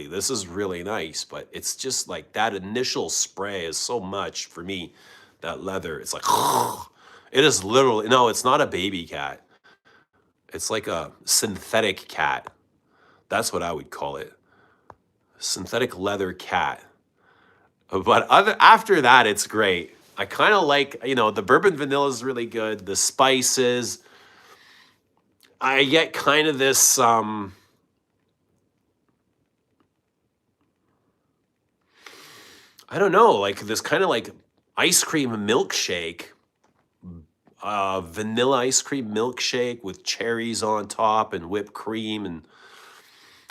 Speaker 1: this is really nice. But it's just like that initial spray is so much for me. That leather, it's like, it is literally, no, it's not a baby cat. It's like a synthetic cat. That's what I would call it. Synthetic leather cat. But after that, it's great. I kind of like, the bourbon vanilla is really good. The spices. I get kind of this, I don't know, like this kind of like ice cream milkshake, vanilla ice cream milkshake with cherries on top and whipped cream and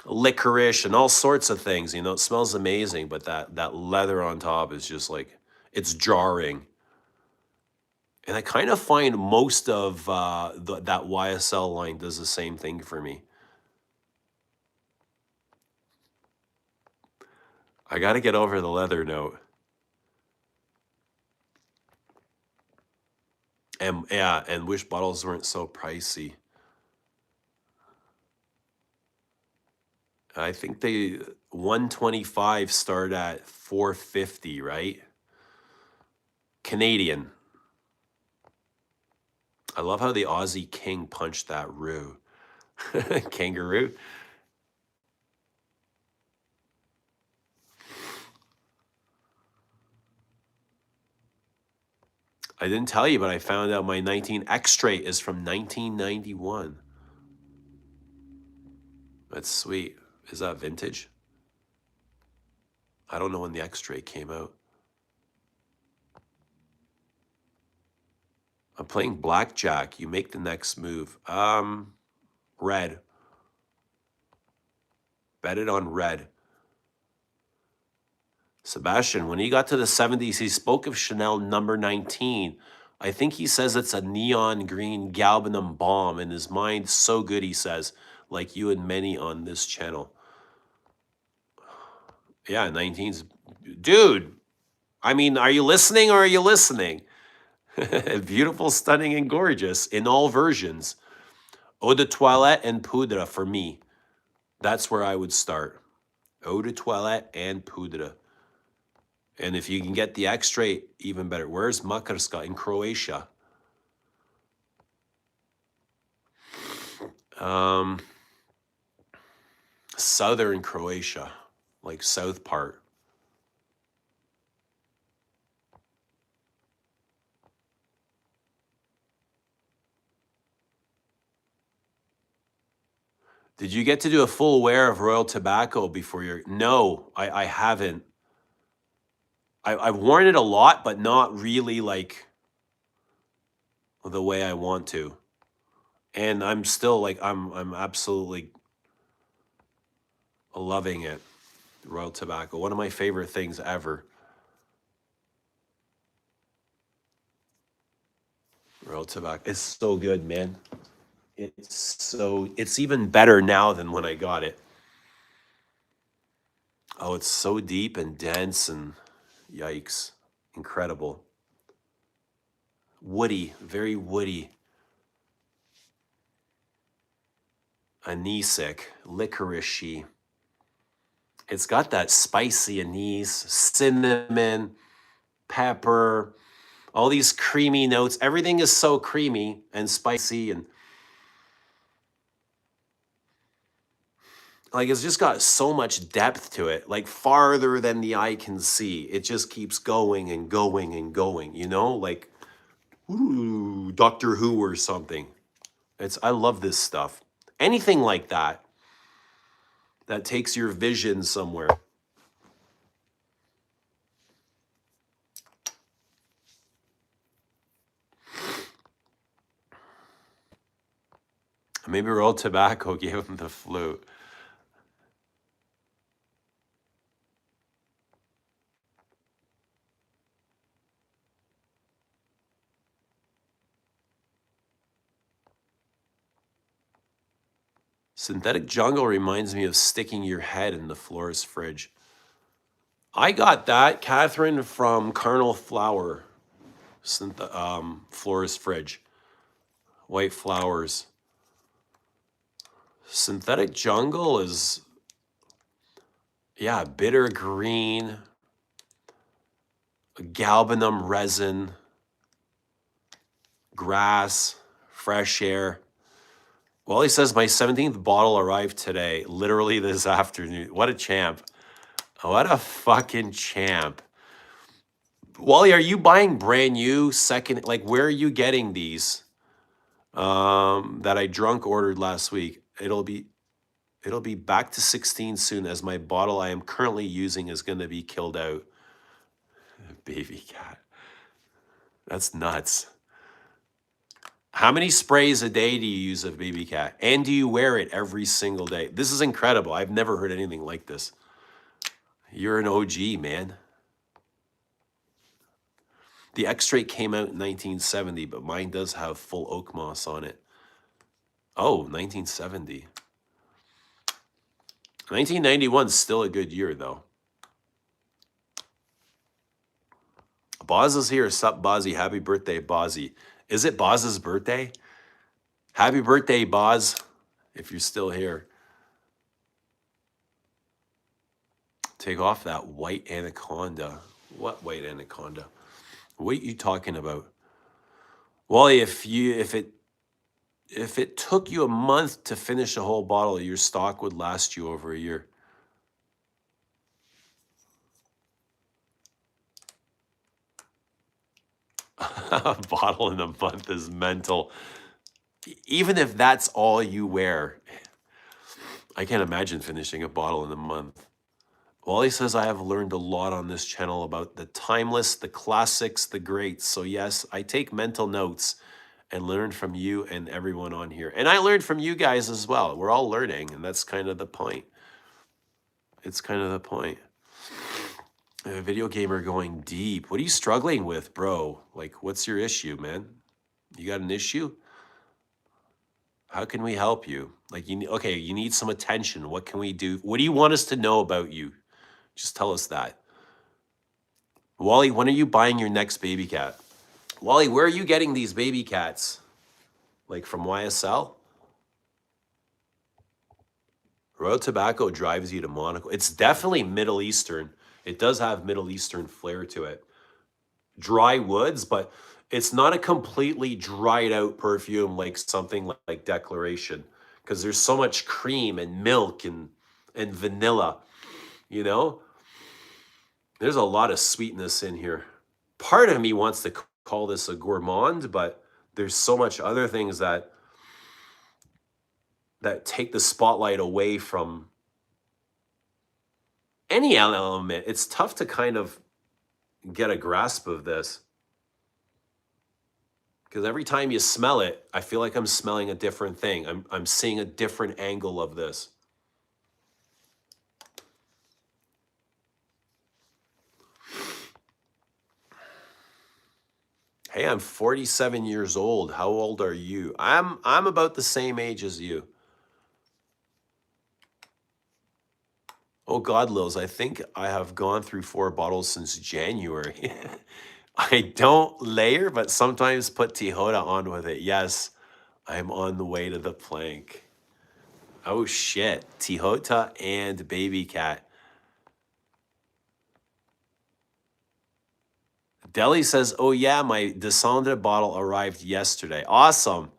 Speaker 1: licorice and all sorts of things. It smells amazing, but that leather on top is just like, it's jarring. And I kind of find most of that YSL line does the same thing for me. I got to get over the leather note. And yeah, and wish bottles weren't so pricey. I think they 125 start at 450, right? Canadian. I love how the Aussie King punched that roo. Kangaroo. I didn't tell you, but I found out my 19 X-Straight is from 1991. That's sweet. Is that vintage? I don't know when the X-Straight came out. I'm playing blackjack. You make the next move. Red. Bet it on red. Sebastian, when he got to the 70s, he spoke of Chanel number 19. I think he says it's a neon green galbanum bomb in his mind. So good, he says, like you and many on this channel. Yeah, 19's. Dude, I mean, are you listening or are you listening? Beautiful, stunning, and gorgeous in all versions. Eau de toilette and poudre for me. That's where I would start. Eau de toilette and poudre. And if you can get the X-Straight, even better. Where's Makarska? In Croatia. Southern Croatia, like south part. Did you get to do a full wear of Royal Tobacco before your... No, I haven't. I've worn it a lot, but not really like the way I want to. And I'm still like, I'm absolutely loving it. Royal Tobacco, one of my favorite things ever. Royal Tobacco, it's so good, man. It's even better now than when I got it. Oh, it's so deep and dense and yikes. Incredible. Woody, very woody. Anisic, licoricey. It's got that spicy anise, cinnamon, pepper, all these creamy notes. Everything is so creamy and spicy, and like it's just got so much depth to it, like farther than the eye can see. It just keeps going and going and going, like ooh, Doctor Who or something. I love this stuff. Anything like that. that takes your vision somewhere. Maybe rolled tobacco gave him the flu. Synthetic jungle reminds me of sticking your head in the florist fridge. I got that, Catherine, from Carnal Flower, florist fridge. White flowers. Synthetic jungle is, yeah, bitter green, galbanum resin, grass, fresh air. Well, he says my 17th bottle arrived today, literally this afternoon. What a champ. What a fucking champ. Wally, are you buying brand new second? Like, where are you getting these? That I drunk ordered last week. It'll be back to 16 soon, as my bottle I am currently using is going to be killed out. Babycat. That's nuts. How many sprays a day do you use of Babycat? And do you wear it every single day? This is incredible. I've never heard anything like this. You're an OG, man. The X-Straight came out in 1970, but mine does have full oak moss on it. Oh, 1970. 1991 is still a good year, though. Boz is here. Sup, Bozzy? Happy birthday, Bozzy. Is it Boz's birthday? Happy birthday, Boz, if you're still here. Take off that white anaconda. What white anaconda? What are you talking about? Wally, if it took you a month to finish a whole bottle, your stock would last you over a year. A bottle in a month is mental. Even if that's all you wear, I can't imagine finishing a bottle in a month. Wally says, I have learned a lot on this channel about the timeless, the classics, the greats. So yes, I take mental notes and learn from you and everyone on here. And I learned from you guys as well. We're all learning, and that's kind of the point. It's kind of the point. A video gamer going deep. What are you struggling with, bro? Like, what's your issue, man? You got an issue? How can we help you? Like, you need some attention. What can we do? What do you want us to know about you? Just tell us that. Wally, when are you buying your next Babycat? Wally, where are you getting these Babycats? Like from YSL? Royal Tobacco drives you to Monaco. It's definitely Middle Eastern. It does have Middle Eastern flair to it. Dry woods, but it's not a completely dried out perfume like something like Declaration, because there's so much cream and milk and vanilla, you know? There's a lot of sweetness in here. Part of me wants to call this a gourmand, but there's so much other things that take the spotlight away from any element. It's tough to kind of get a grasp of this, because every time you smell it, I feel like I'm smelling a different thing. I'm seeing a different angle of this. Hey, I'm 47 years old. How old are you? I'm about the same age as you. Oh God, Lils, I think I have gone through 4 bottles since January. I don't layer, but sometimes put Tejada on with it. Yes, I'm on the way to the plank. Oh shit, Tejada and Babycat. Deli says, oh yeah, my Descendant bottle arrived yesterday. Awesome.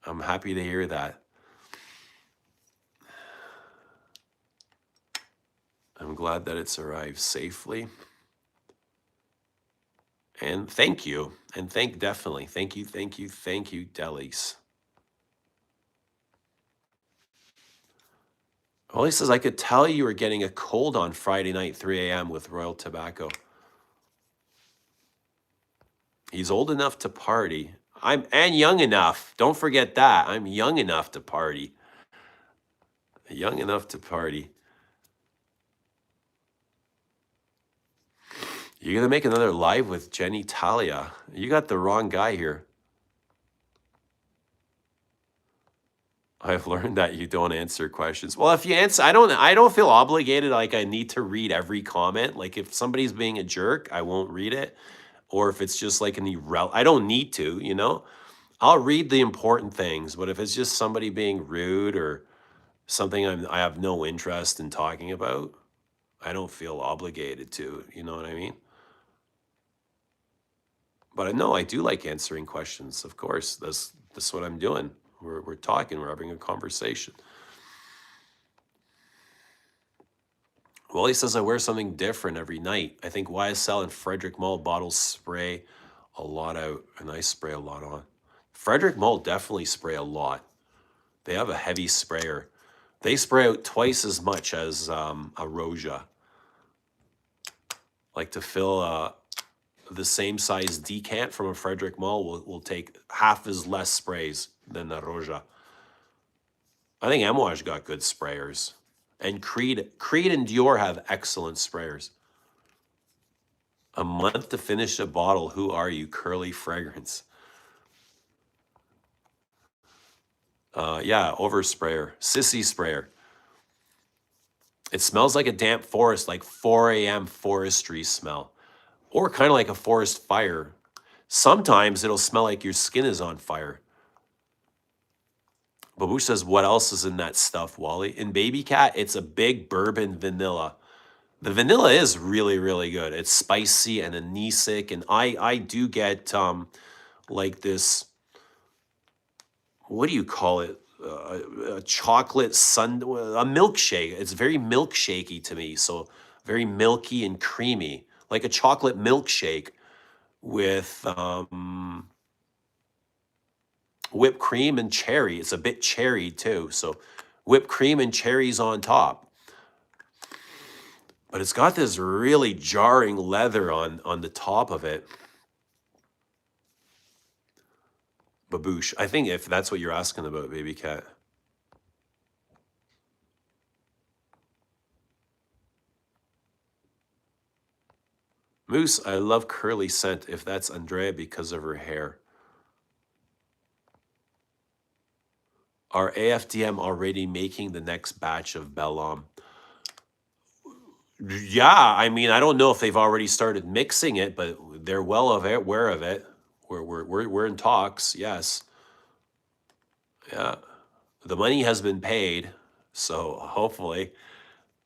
Speaker 1: I'm happy to hear that. I'm glad that it's arrived safely. And thank you. And definitely. Thank you, Delis. Well, he says, I could tell you were getting a cold on Friday night, 3 a.m. with Royal Tobacco. He's old enough to party. And young enough. Don't forget that. I'm young enough to party. Young enough to party. You're going to make another live with Jenny Talia. You got the wrong guy here. I've learned that you don't answer questions. Well, if you answer, I don't feel obligated like I need to read every comment. Like if somebody's being a jerk, I won't read it. Or if it's just like I don't need to, you know? I'll read the important things, but if it's just somebody being rude or something I have no interest in talking about, I don't feel obligated to, you know what I mean? But no, I do like answering questions, of course. That's what I'm doing. We're talking, we're having a conversation. Well, he says I wear something different every night. I think YSL and Frederick Mall bottles spray a lot out, and I spray a lot on. Frederick Mall definitely spray a lot. They have a heavy sprayer. They spray out twice as much as a Roja. Like to fill the same size decant from a Frederick Mall will take half as less sprays than a Roja. I think Amouage got good sprayers. And Creed and Dior have excellent sprayers. A month to finish a bottle. Who are you? Curly fragrance. Yeah, oversprayer. Sissy sprayer. It smells like a damp forest, like 4 a.m. forestry smell. Or kind of like a forest fire. Sometimes it'll smell like your skin is on fire. Babouche says, what else is in that stuff, Wally? In Babycat, it's a big bourbon vanilla. The vanilla is really, really good. It's spicy and anisic, and I do get like this, what do you call it? A chocolate a milkshake. It's very milkshakey to me, so very milky and creamy, like a chocolate milkshake with whipped cream and cherry. It's a bit cherry too, so whipped cream and cherries on top. But it's got this really jarring leather on the top of it. Babouche. I think if that's what you're asking about, Babycat. Moose, I love curly scent if that's Andrea because of her hair. Are AFDM already making the next batch of Bellum? Yeah, I mean, I don't know if they've already started mixing it, but they're well aware of it. We're in talks, yes. Yeah. The money has been paid, so hopefully.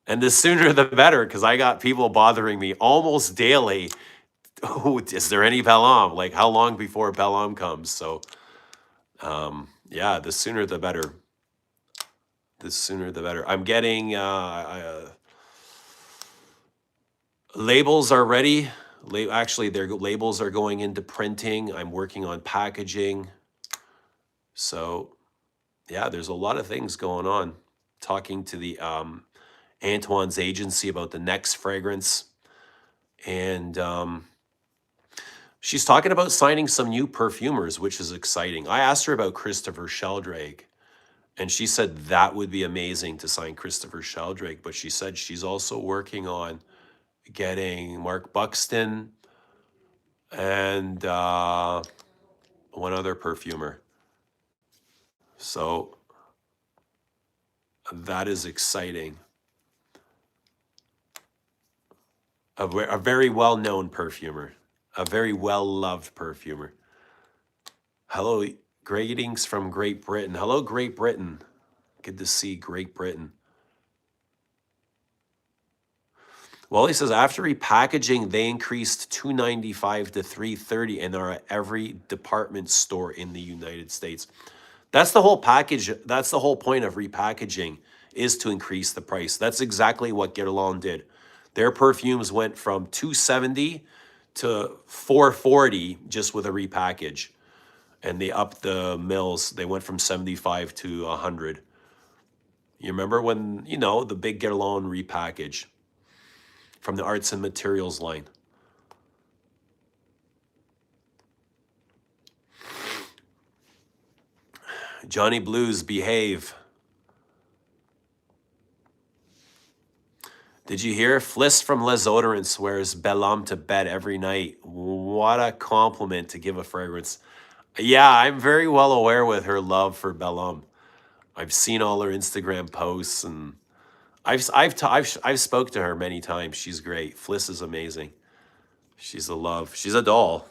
Speaker 1: And the sooner the better, because I got people bothering me almost daily. Oh, is there any Bellum? Like, how long before Bellum comes? So, yeah, the sooner the better. The sooner the better. I'm getting labels are ready. Actually, their labels are going into printing. I'm working on packaging. So, yeah, there's a lot of things going on. Talking to the Antoine's agency about the next fragrance. And she's talking about signing some new perfumers, which is exciting. I asked her about Christopher Sheldrake, and she said that would be amazing to sign Christopher Sheldrake. But she said she's also working on getting Mark Buxton and one other perfumer. So that is exciting. A very well-known perfumer. A very well-loved perfumer. Hello, greetings from Great Britain. Hello, Great Britain. Good to see Great Britain. Well, he says after repackaging, they increased $2.95 to $3.30 and are at every department store in the United States. That's the whole package. That's the whole point of repackaging, is to increase the price. That's exactly what Guerlain did. Their perfumes went from $270 to $440 just with a repackage. And they upped the mills. They went from 75 to 100. You remember when, you know, the big Guerlain repackage from the arts and materials line. Johnny Blues, behave. Did you hear? Fliss from Les Odorants wears Bel Homme to bed every night. What a compliment to give a fragrance. Yeah, I'm very well aware with her love for Bel Homme. I've seen all her Instagram posts, and I've spoke to her many times. She's great. Fliss is amazing. She's a love. She's a doll.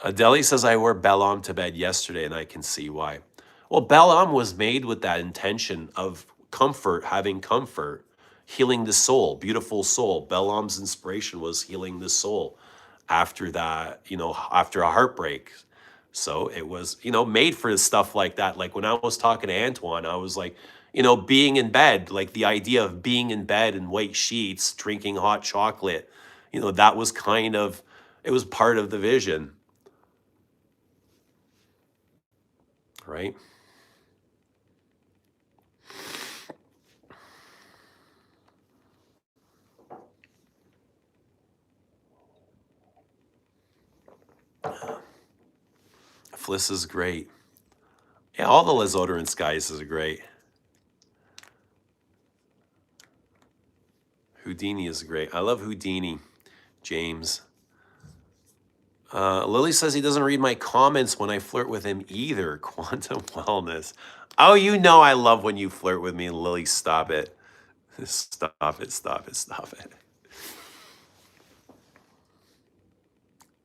Speaker 1: Adeli says I wore Bel Homme to bed yesterday, and I can see why. Well, Bel Homme was made with that intention of comfort, having comfort, healing the soul, beautiful soul. Bel Homme's inspiration was healing the soul after that, you know, after a heartbreak. So it was, you know, made for stuff like that. Like when I was talking to Antoine, I was like, you know, being in bed, like the idea of being in bed in white sheets, drinking hot chocolate, you know, that was kind of, it was part of the vision, right? Fliss is great. Yeah, all the Les Odorants guys is great. Houdini is great. I love Houdini, James. Lily says he doesn't read my comments when I flirt with him either. Quantum wellness. Oh, you know I love when you flirt with me, Lily. Stop it. Stop it, stop it, stop it.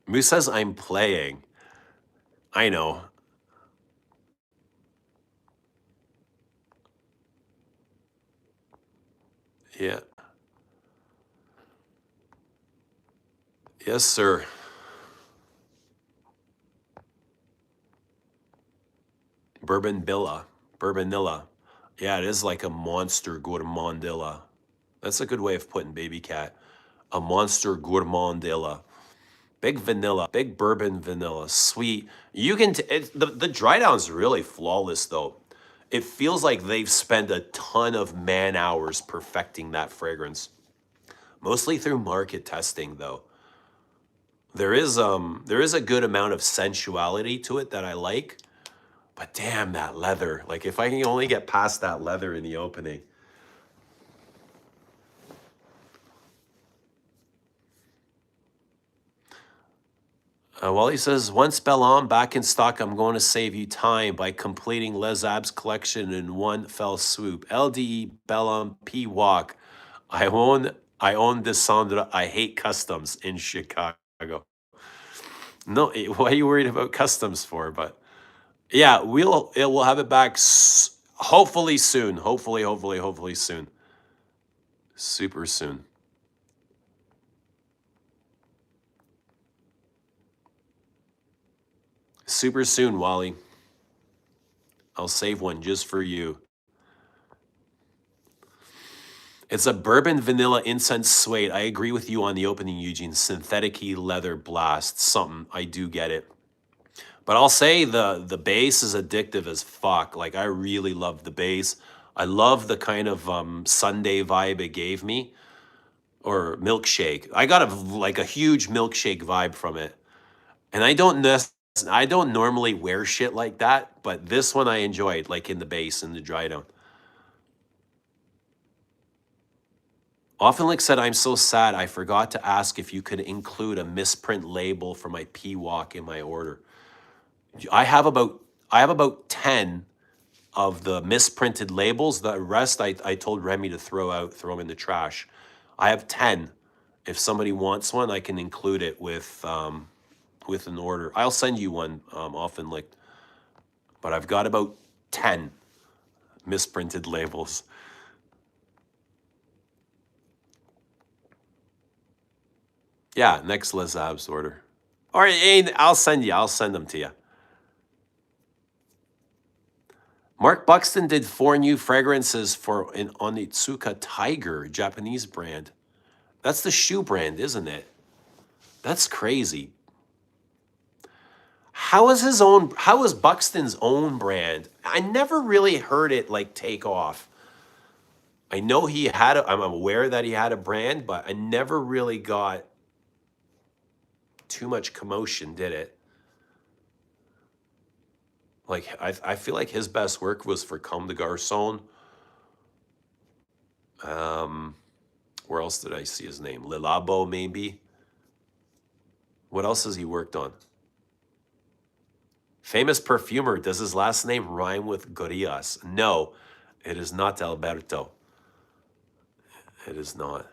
Speaker 1: Moose says I'm playing. I know. Yeah. Yes, sir. Bourbonilla. Bourbonilla. Yeah, it is like a monster gourmandilla. That's a good way of putting Babycat. A monster gourmandilla. Big vanilla, big bourbon vanilla, sweet. You can, the dry down's really flawless though. It feels like they've spent a ton of man hours perfecting that fragrance. Mostly through market testing though. There is a good amount of sensuality to it that I like. But damn that leather. Like if I can only get past that leather in the opening. Wally says, once Bel Homme back in stock, I'm going to save you time by completing Les Abs collection in one fell swoop. LDE Bel Homme P Walk. I own Descendre. I hate customs in Chicago. No, what are you worried about customs for? But yeah, we'll have it back hopefully soon. Hopefully soon. Super soon. Super soon, Wally. I'll save one just for you. It's a bourbon vanilla incense suede. I agree with you on the opening, Eugene. Synthetic-y leather blast. Something. I do get it. But I'll say the base is addictive as fuck. Like I really love the base. I love the kind of Sunday vibe it gave me. Or milkshake. I got a huge milkshake vibe from it. And I don't normally wear shit like that, but this one I enjoyed, like in the base and the dry down. Often said, I'm so sad I forgot to ask if you could include a misprint label for my P-Walk in my order. I have about 10 of the misprinted labels. The rest I told Remy to throw them in the trash. I have 10. If somebody wants one, I can include it with an order. I'll send you one often licked. But I've got about 10 misprinted labels. Yeah, next Les Abs order. Or I'll send them to you. Mark Buxton did 4 new fragrances for an Onitsuka Tiger, Japanese brand. That's the shoe brand, isn't it? That's crazy. How is Buxton's own brand? I never really heard it like take off. I know I'm aware that he had a brand, but I never really got too much commotion, did it? Like I feel like his best work was for Comme des Garçons. Um, where else did I see his name? Le Labo, maybe. What else has he worked on? Famous perfumer. Does his last name rhyme with Gorillas? No, it is not Alberto. It is not.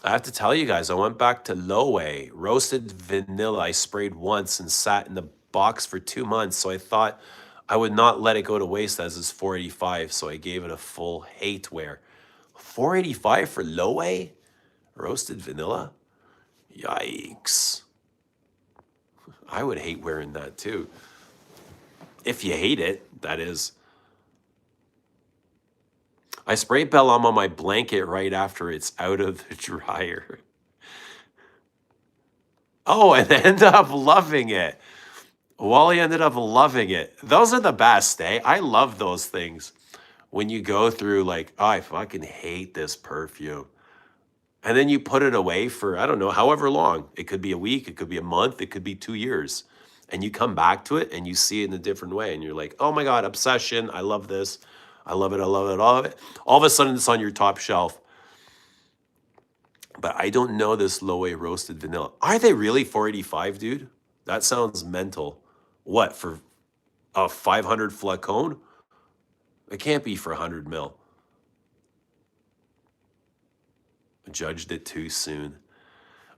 Speaker 1: I have to tell you guys, I went back to Lowe. Roasted vanilla I sprayed once and sat in the box for 2 months. So I thought I would not let it go to waste as it's 485. So I gave it a full hate wear. 485 for Lowe? Roasted vanilla? Yikes. I would hate wearing that too. If you hate it, that is. I spray Belle Homme on my blanket right after it's out of the dryer. Oh, and end up loving it. Wally ended up loving it. Those are the best, eh? I love those things. When you go through like, oh, I fucking hate this perfume. And then you put it away for, I don't know, however long. It could be a week, it could be a month, it could be 2 years. And you come back to it and you see it in a different way. And you're like, oh my God, obsession. I love this. I love it. I love it. I love it. All of a sudden it's on your top shelf. But I don't know this Lowe roasted vanilla. Are they really 485, dude? That sounds mental. What, for a 500 flacon? It can't be for 100 mil. I judged it too soon.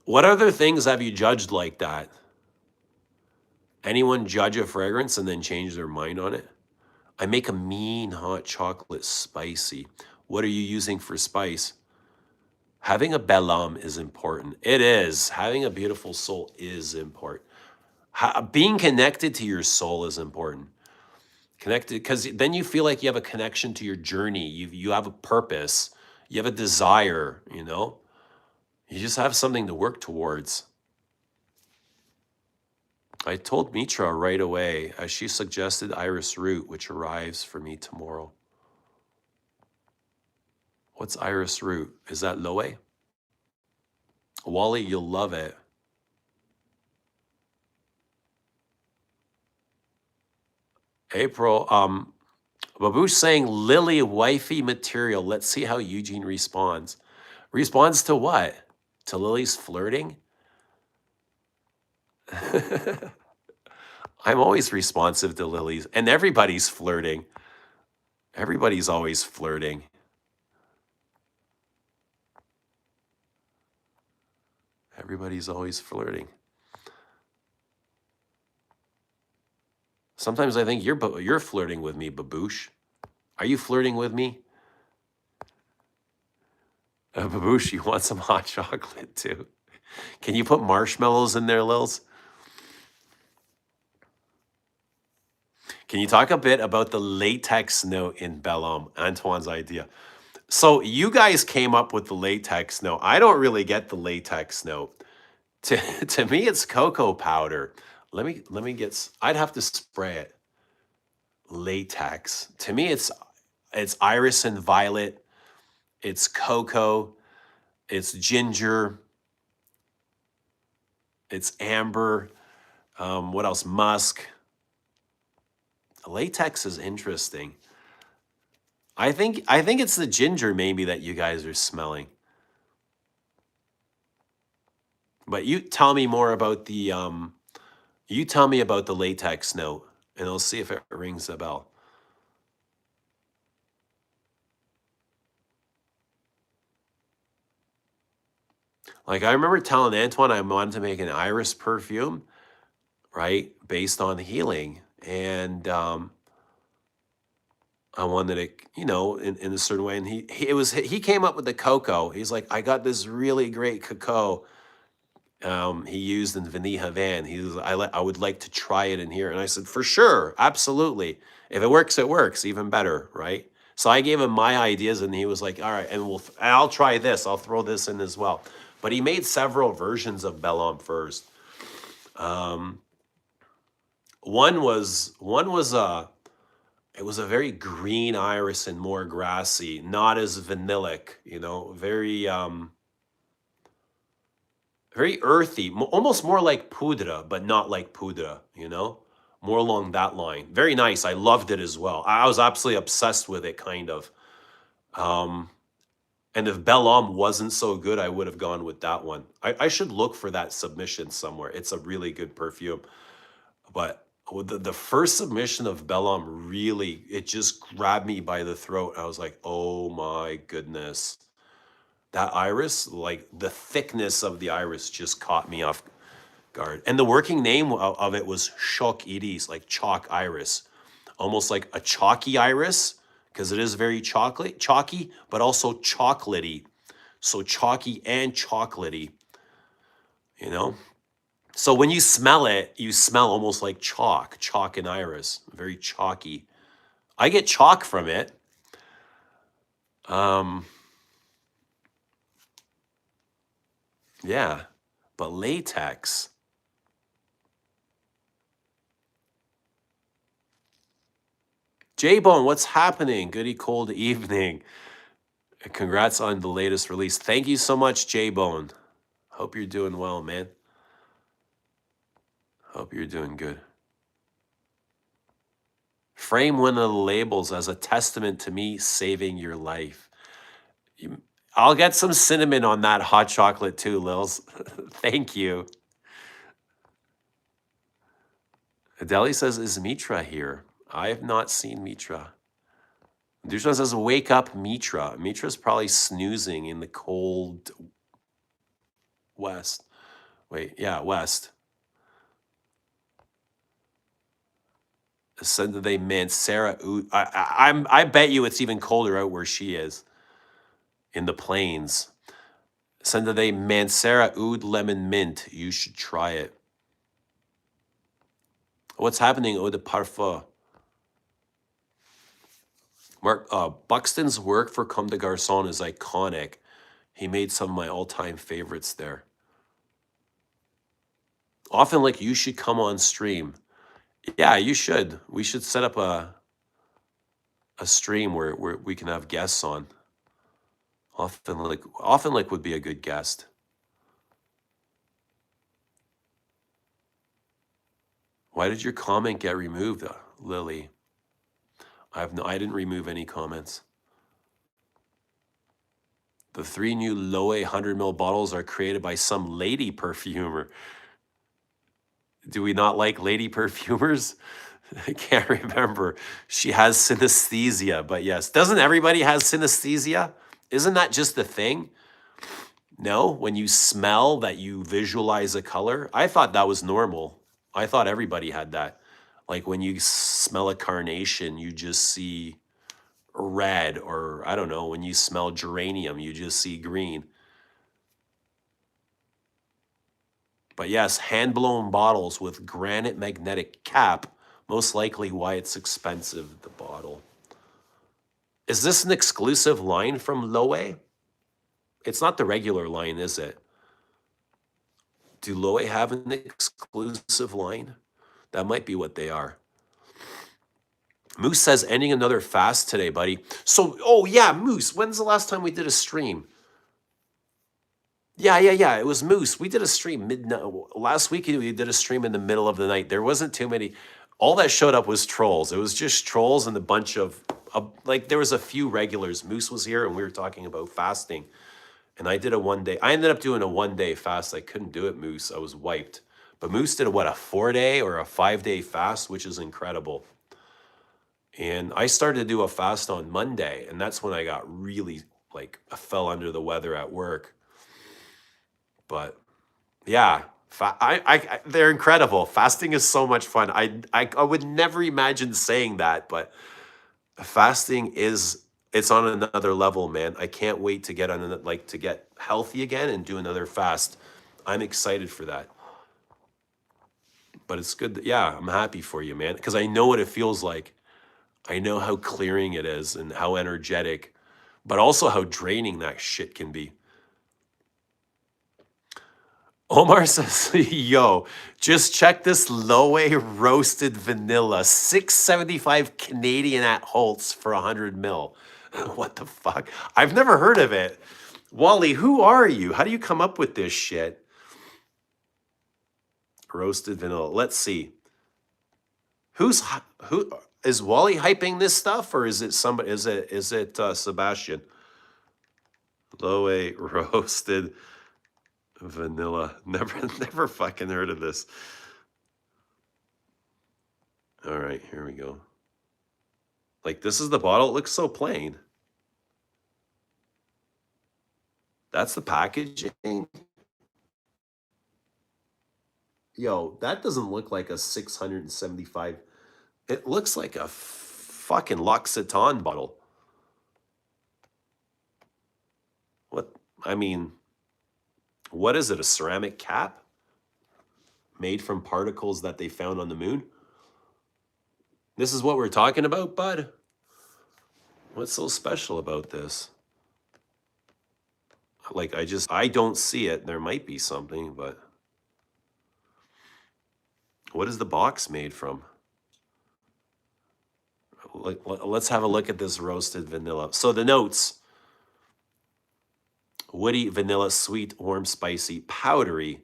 Speaker 1: What other things have you judged like that? Anyone judge a fragrance and then change their mind on it? I make a mean hot chocolate spicy. What are you using for spice? Having a bel homme is important. It is. Having a beautiful soul is important. Being connected to your soul is important. Connected, because then you feel like you have a connection to your journey. You have a purpose. You have a desire, you know? You just have something to work towards. I told Mitra right away, as she suggested Iris Root, which arrives for me tomorrow. What's Iris Root? Is that Lowe? Wally, you'll love it. April, Babush saying Lily wifey material. Let's see how Eugene responds. Responds to what? To Lily's flirting? I'm always responsive to Lily's, and everybody's flirting. Everybody's always flirting. Everybody's always flirting. Sometimes I think you're flirting with me, Baboosh. Are you flirting with me? Baboosh, you want some hot chocolate too? Can you put marshmallows in there, Lils? Can you talk a bit about the latex note in Bel Homme, Antoine's idea? So you guys came up with the latex note. I don't really get the latex note. To me, it's cocoa powder. Let me get. I'd have to spray it. Latex. To me, it's iris and violet. It's cocoa. It's ginger. It's amber. What else? Musk. Latex is interesting. I think it's the ginger maybe that you guys are smelling. But you tell me more about the latex note, and I'll see if it rings a bell. Like I remember telling Antoine I wanted to make an iris perfume, right, based on healing, and I wanted it, you know, in a certain way. And he came up with the cocoa. He's like, I got this really great cocoa. He used in Vanille Havan. I would like to try it in here. And I said, for sure, absolutely. If it works, it works, even better, right? So I gave him my ideas, and he was like, "All right, and I'll try this. I'll throw this in as well." But he made several versions of Bel Homme first. Um, one was it was a very green iris and more grassy, not as vanillic, very earthy, almost more like Poudre, but not like Poudre. More along that line. Very nice. I loved it as well. I was absolutely obsessed with it, kind of. Um, and if Bel Homme wasn't so good, I would have gone with that one. I should look for that submission somewhere. It's a really good perfume. But with the first submission of Bel Homme, really, it just grabbed me by the throat. I was like, oh my goodness. That iris, like the thickness of the iris just caught me off guard. And the working name of it was Choc Iris, like chalk iris, almost like a chalky iris, because it is very chalky, but also chocolatey. So chalky and chocolatey, you know? So when you smell it, you smell almost like chalk and iris, very chalky. I get chalk from it. Yeah, but latex. J-Bone, what's happening? Goody cold evening. Congrats on the latest release. Thank you so much, J-Bone. Hope you're doing well, man. Hope you're doing good. Frame one of the labels as a testament to me saving your life. I'll get some cinnamon on that hot chocolate too, Lils. Thank you. Adeli says, is Mitra here? I have not seen Mitra. Dushman says, wake up, Mitra. Mitra's probably snoozing in the cold west. Wait, yeah, west. Said that they meant Sarah. I bet you it's even colder out where she is, in the plains. Said that they Mancera Oud Lemon Mint. You should try it. What's happening, Eau de Parfum? Mark Buxton's work for Comme des Garçons is iconic. He made some of my all-time favorites there. Often, like, you should come on stream. Yeah, you should. We should set up a stream where we can have guests on. Often like would be a good guest. Why did your comment get removed, Lily? I didn't remove any comments. The 3 new Loe 100ml bottles are created by some lady perfumer. Do we not like lady perfumers? I can't remember. She has synesthesia, but yes. Doesn't everybody have synesthesia? Isn't that just the thing? No? When you smell that you visualize a color? I thought that was normal. I thought everybody had that. Like when you smell a carnation, you just see red, or I don't know, when you smell geranium, you just see green. But yes, hand-blown bottles with granite magnetic cap, most likely why it's expensive, the bottle. Is this an exclusive line from Loe? It's not the regular line, is it? Do Loe have an exclusive line? That might be what they are. Moose says, ending another fast today, buddy. So, oh yeah, Moose, when's the last time we did a stream? Yeah, it was Moose. We did a stream midnight. Last week we did a stream in the middle of the night. There wasn't too many. All that showed up was trolls. It was just trolls and a bunch of, like, there was a few regulars. Moose was here and we were talking about fasting. And I did a 1 day. I ended up doing a 1 day fast. I couldn't do it, Moose. I was wiped. But Moose did a 4-day or a 5-day fast, which is incredible. And I started to do a fast on Monday, and that's when I got really, like, I fell under the weather at work. But yeah, they're incredible. Fasting is so much fun. I would never imagine saying that, but fasting it's on another level, man. I can't wait to get to get healthy again and do another fast. I'm excited for that. But it's good. Yeah, I'm happy for you, man, because I know what it feels like. I know how clearing it is and how energetic, but also how draining that shit can be. Omar says, yo, just check this Lowe roasted vanilla, 675 Canadian at Holtz for 100 mil. What the fuck? I've never heard of it. Wally, who are you? How do you come up with this shit? Roasted vanilla. Let's see. Who is Wally hyping this stuff, or is it somebody? Is it Sebastian? Lowe roasted vanilla. Never fucking heard of this. All right, here we go. Like, this is the bottle. It looks so plain. That's the packaging. Yo, that doesn't look like a 675. It looks like a fucking L'Occitane bottle. What? I mean, what is it? A ceramic cap? Made from particles that they found on the moon? This is what we're talking about, bud? What's so special about this? Like, I don't see it. There might be something, but what is the box made from? Let's have a look at this roasted vanilla. So the notes: woody, vanilla, sweet, warm, spicy, powdery.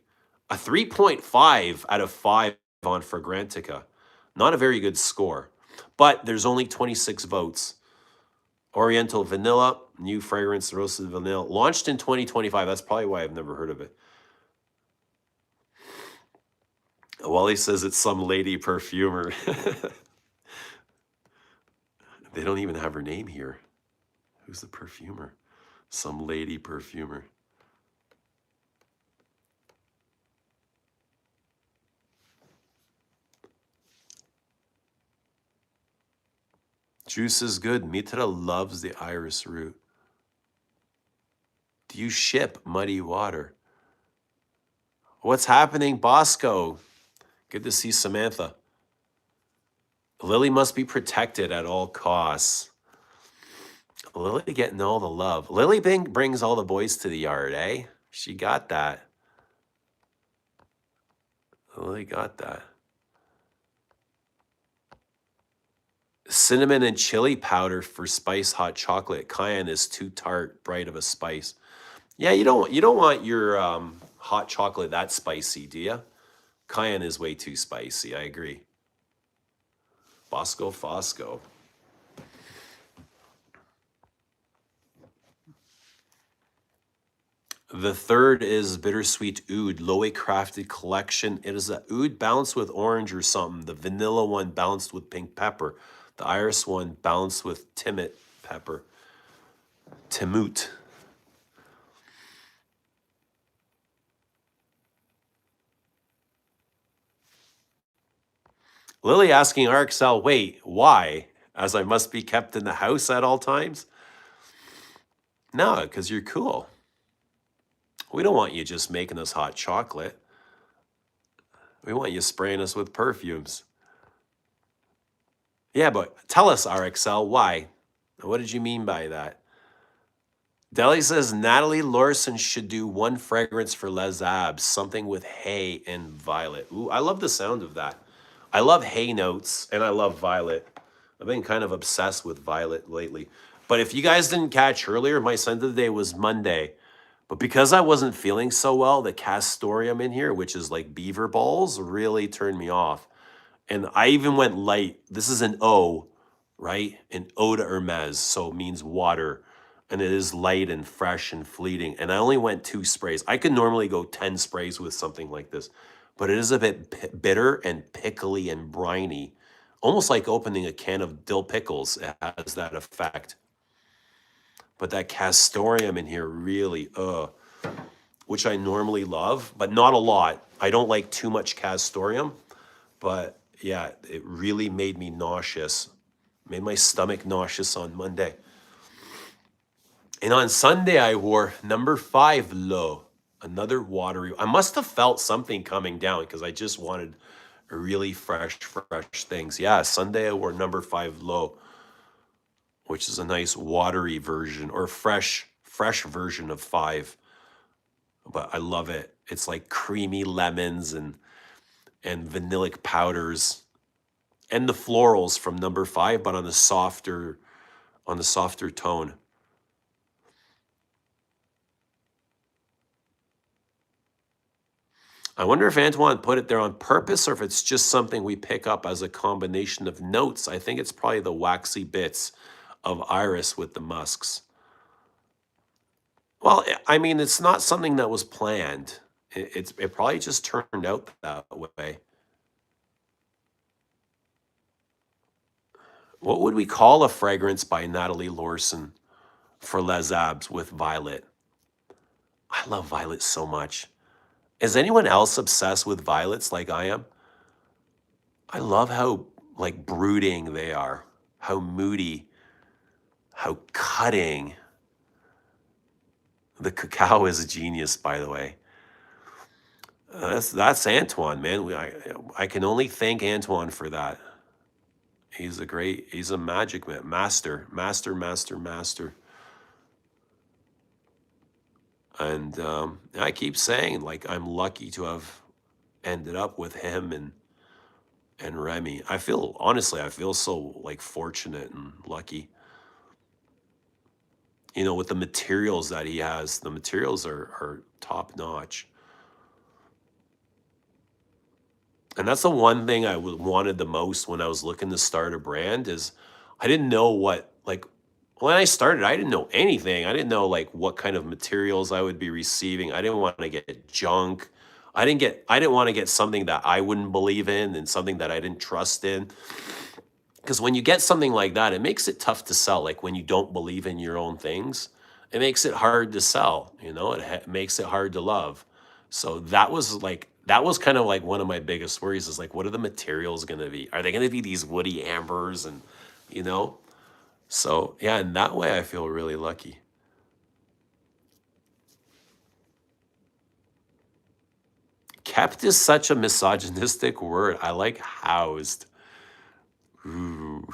Speaker 1: A 3.5 out of 5 on Fragrantica. Not a very good score, but there's only 26 votes. Oriental vanilla, new fragrance, roasted vanilla, launched in 2025. That's probably why I've never heard of it. Wally says it's some lady perfumer. They don't even have her name here. Who's the perfumer? Some lady perfumer. Juice is good. Mitra loves the iris root. Do you ship muddy water? What's happening, Bosco? Good to see Samantha. Lily must be protected at all costs. Lily getting all the love. Lily brings all the boys to the yard, eh? She got that. Lily got that. Cinnamon and chili powder for spice hot chocolate. Cayenne is too tart, bright of a spice. Yeah, you don't want your hot chocolate that spicy, do you? Cayenne is way too spicy. I agree. Bosco Fosco. The third is Bittersweet Oud, Lowe Crafted Collection. It is a oud balanced with orange or something. The vanilla one balanced with pink pepper. The iris one balanced with Timut pepper. Timut. Lily asking RXL, wait, why? As I must be kept in the house at all times? No, because you're cool. We don't want you just making us hot chocolate. We want you spraying us with perfumes. Yeah, but tell us, RXL, why? What did you mean by that? Deli says Natalie Lorson should do one fragrance for Les Abs, something with hay and violet. Ooh, I love the sound of that. I love hay notes and I love violet. I've been kind of obsessed with violet lately. But if you guys didn't catch earlier, my scent of the day was Monday. But because I wasn't feeling so well, the castoreum in here, which is like beaver balls, really turned me off. And I even went light. This is an O, right? An eau de Hermes, so it means water. And it is light and fresh and fleeting. And I only went 2 sprays. I could normally go 10 sprays with something like this. But it is a bit bitter and pickly and briny. Almost like opening a can of dill pickles. It has that effect. But that castoreum in here really, which I normally love, but not a lot. I don't like too much castoreum. But yeah, it really made me nauseous. Made my stomach nauseous on Monday. And on Sunday, I wore number 5 Low, another watery. I must have felt something coming down because I just wanted really fresh things. Yeah, Sunday I wore number 5 low, which is a nice watery version or fresh version of 5. But I love it. It's like creamy lemons and vanillic powders and the florals from number 5, but on the softer tone. I wonder if Antoine put it there on purpose or if it's just something we pick up as a combination of notes. I think it's probably the waxy bits of iris with the musks. Well, I mean, it's not something that was planned. It probably just turned out that way. What would we call a fragrance by Natalie Lorson for Les Abs with violet? I love violet so much. Is anyone else obsessed with violets like I am? I love how like brooding they are, how moody, how cutting. The cacao is a genius, by the way. That's Antoine, man. I can only thank Antoine for that. He's a magic man, master. And I keep saying, like, I'm lucky to have ended up with him and Remy. Honestly, I feel so like fortunate and lucky. You know, with the materials that he has, the materials are top notch. And that's the one thing I wanted the most when I was looking to start a brand is I didn't know what like when I started, I didn't know anything. I didn't know like what kind of materials I would be receiving. I didn't want to get junk. I didn't want to get something that I wouldn't believe in and something that I didn't trust in. Because when you get something like that, it makes it tough to sell. Like when you don't believe in your own things, it makes it hard to sell. You know, it makes it hard to love. So that was kind of like one of my biggest worries is like, what are the materials going to be? Are they going to be these woody ambers and, you know? So yeah, in that way, I feel really lucky. Kept is such a misogynistic word. I like housed. Ooh.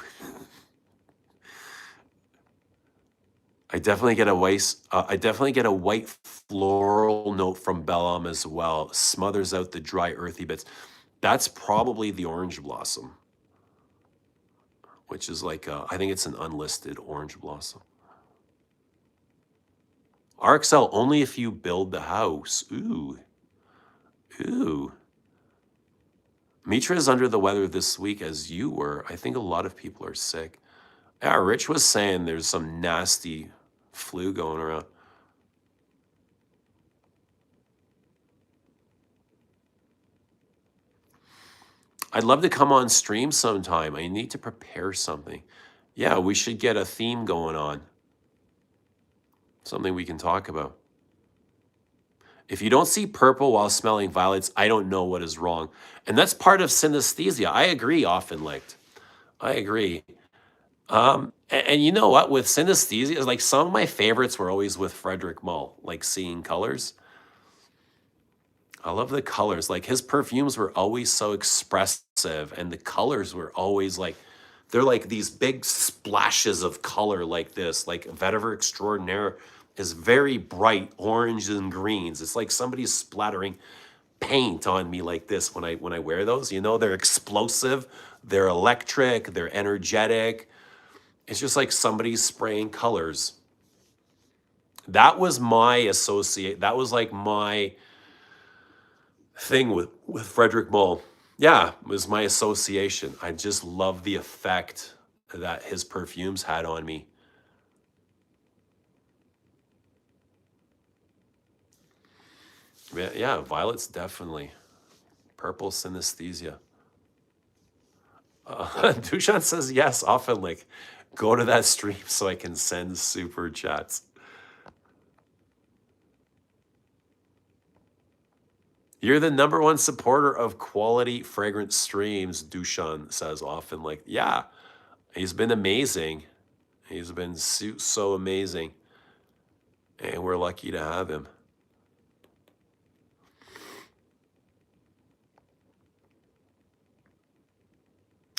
Speaker 1: I definitely get a white floral note from Bellum as well. Smothers out the dry earthy bits. That's probably the orange blossom, which is like I think it's an unlisted orange blossom. RXL only if you build the house. Ooh, ooh. Mitra is under the weather this week as you were. I think a lot of people are sick. Yeah, Rich was saying there's some nasty flu going around. I'd love to come on stream sometime. I need to prepare something. Yeah, we should get a theme going on. Something we can talk about. If you don't see purple while smelling violets, I don't know what is wrong. And that's part of synesthesia. I agree, often liked. I agree. And you know what? With synesthesia, like some of my favorites were always with Frederick Mull, like seeing colors. I love the colors. Like his perfumes were always so expressive, and the colors were always like they're like these big splashes of color like this. Like Vetiver Extraordinaire is very bright orange and greens. It's like somebody's splattering paint on me like this when I wear those. You know, they're explosive, they're electric, they're energetic. It's just like somebody's spraying colors. That was my associate. That was like my thing with Frederick Mull. Yeah, it was my association. I just love the effect that his perfumes had on me. Yeah, violets definitely. Purple synesthesia. Dushan says yes, often like go to that stream so I can send super chats. You're the number one supporter of quality fragrance streams, Dushan says often. Like, yeah, he's been amazing. He's been so amazing. And we're lucky to have him.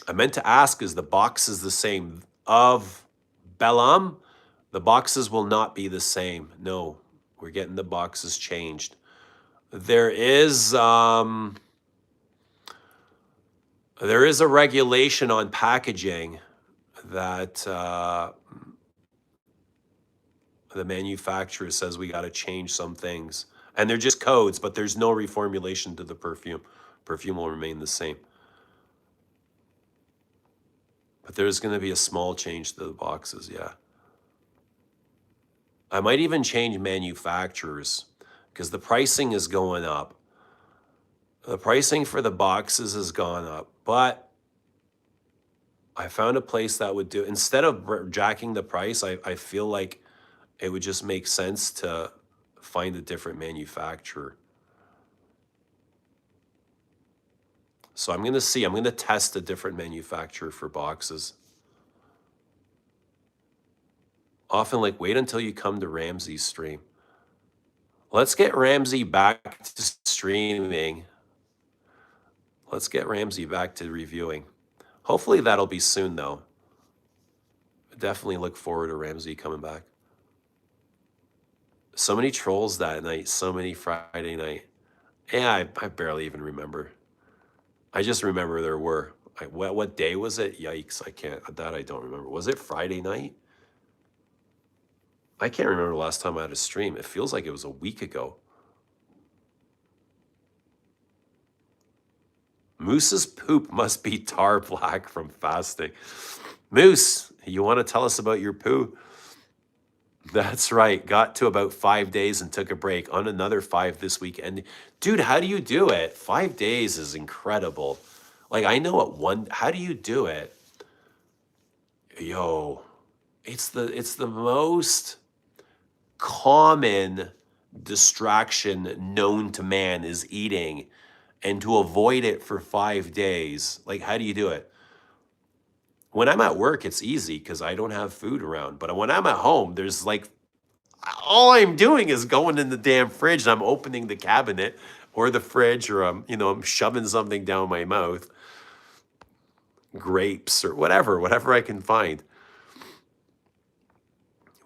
Speaker 1: I meant to ask, is the boxes the same? Of Bellam, the boxes will not be the same. No, we're getting the boxes changed. There is a regulation on packaging that the manufacturer says we got to change some things. And they're just codes, but there's no reformulation to the perfume. Perfume will remain the same. But there's going to be a small change to the boxes, yeah. I might even change manufacturers because the pricing is going up. The pricing for the boxes has gone up, but I found a place that would do, instead of jacking the price, I feel like it would just make sense to find a different manufacturer. So I'm going to see, I'm going to test a different manufacturer for boxes. Often like, wait until you come to Ramsey's stream. Let's get Ramsey back to streaming. Let's get Ramsey back to reviewing. Hopefully that'll be soon though. Definitely look forward to Ramsey coming back. So many trolls that night, so many Friday night. Yeah, I barely even remember. I just remember there were. What day was it? Yikes, I don't remember. Was it Friday night? I can't remember the last time I had a stream. It feels like it was a week ago. Moose's poop must be tar black from fasting. Moose, you want to tell us about your poo? That's right. Got to about 5 days and took a break. On another 5 this weekend. Dude, how do you do it? 5 days is incredible. Like, I know how do you do it? Yo, it's the most common distraction known to man is eating, and to avoid it for 5 days. Like, how do you do it? When I'm at work, it's easy because I don't have food around. But when I'm at home, there's like, all I'm doing is going in the damn fridge and I'm opening the cabinet or the fridge, or I'm shoving something down my mouth, grapes or whatever I can find.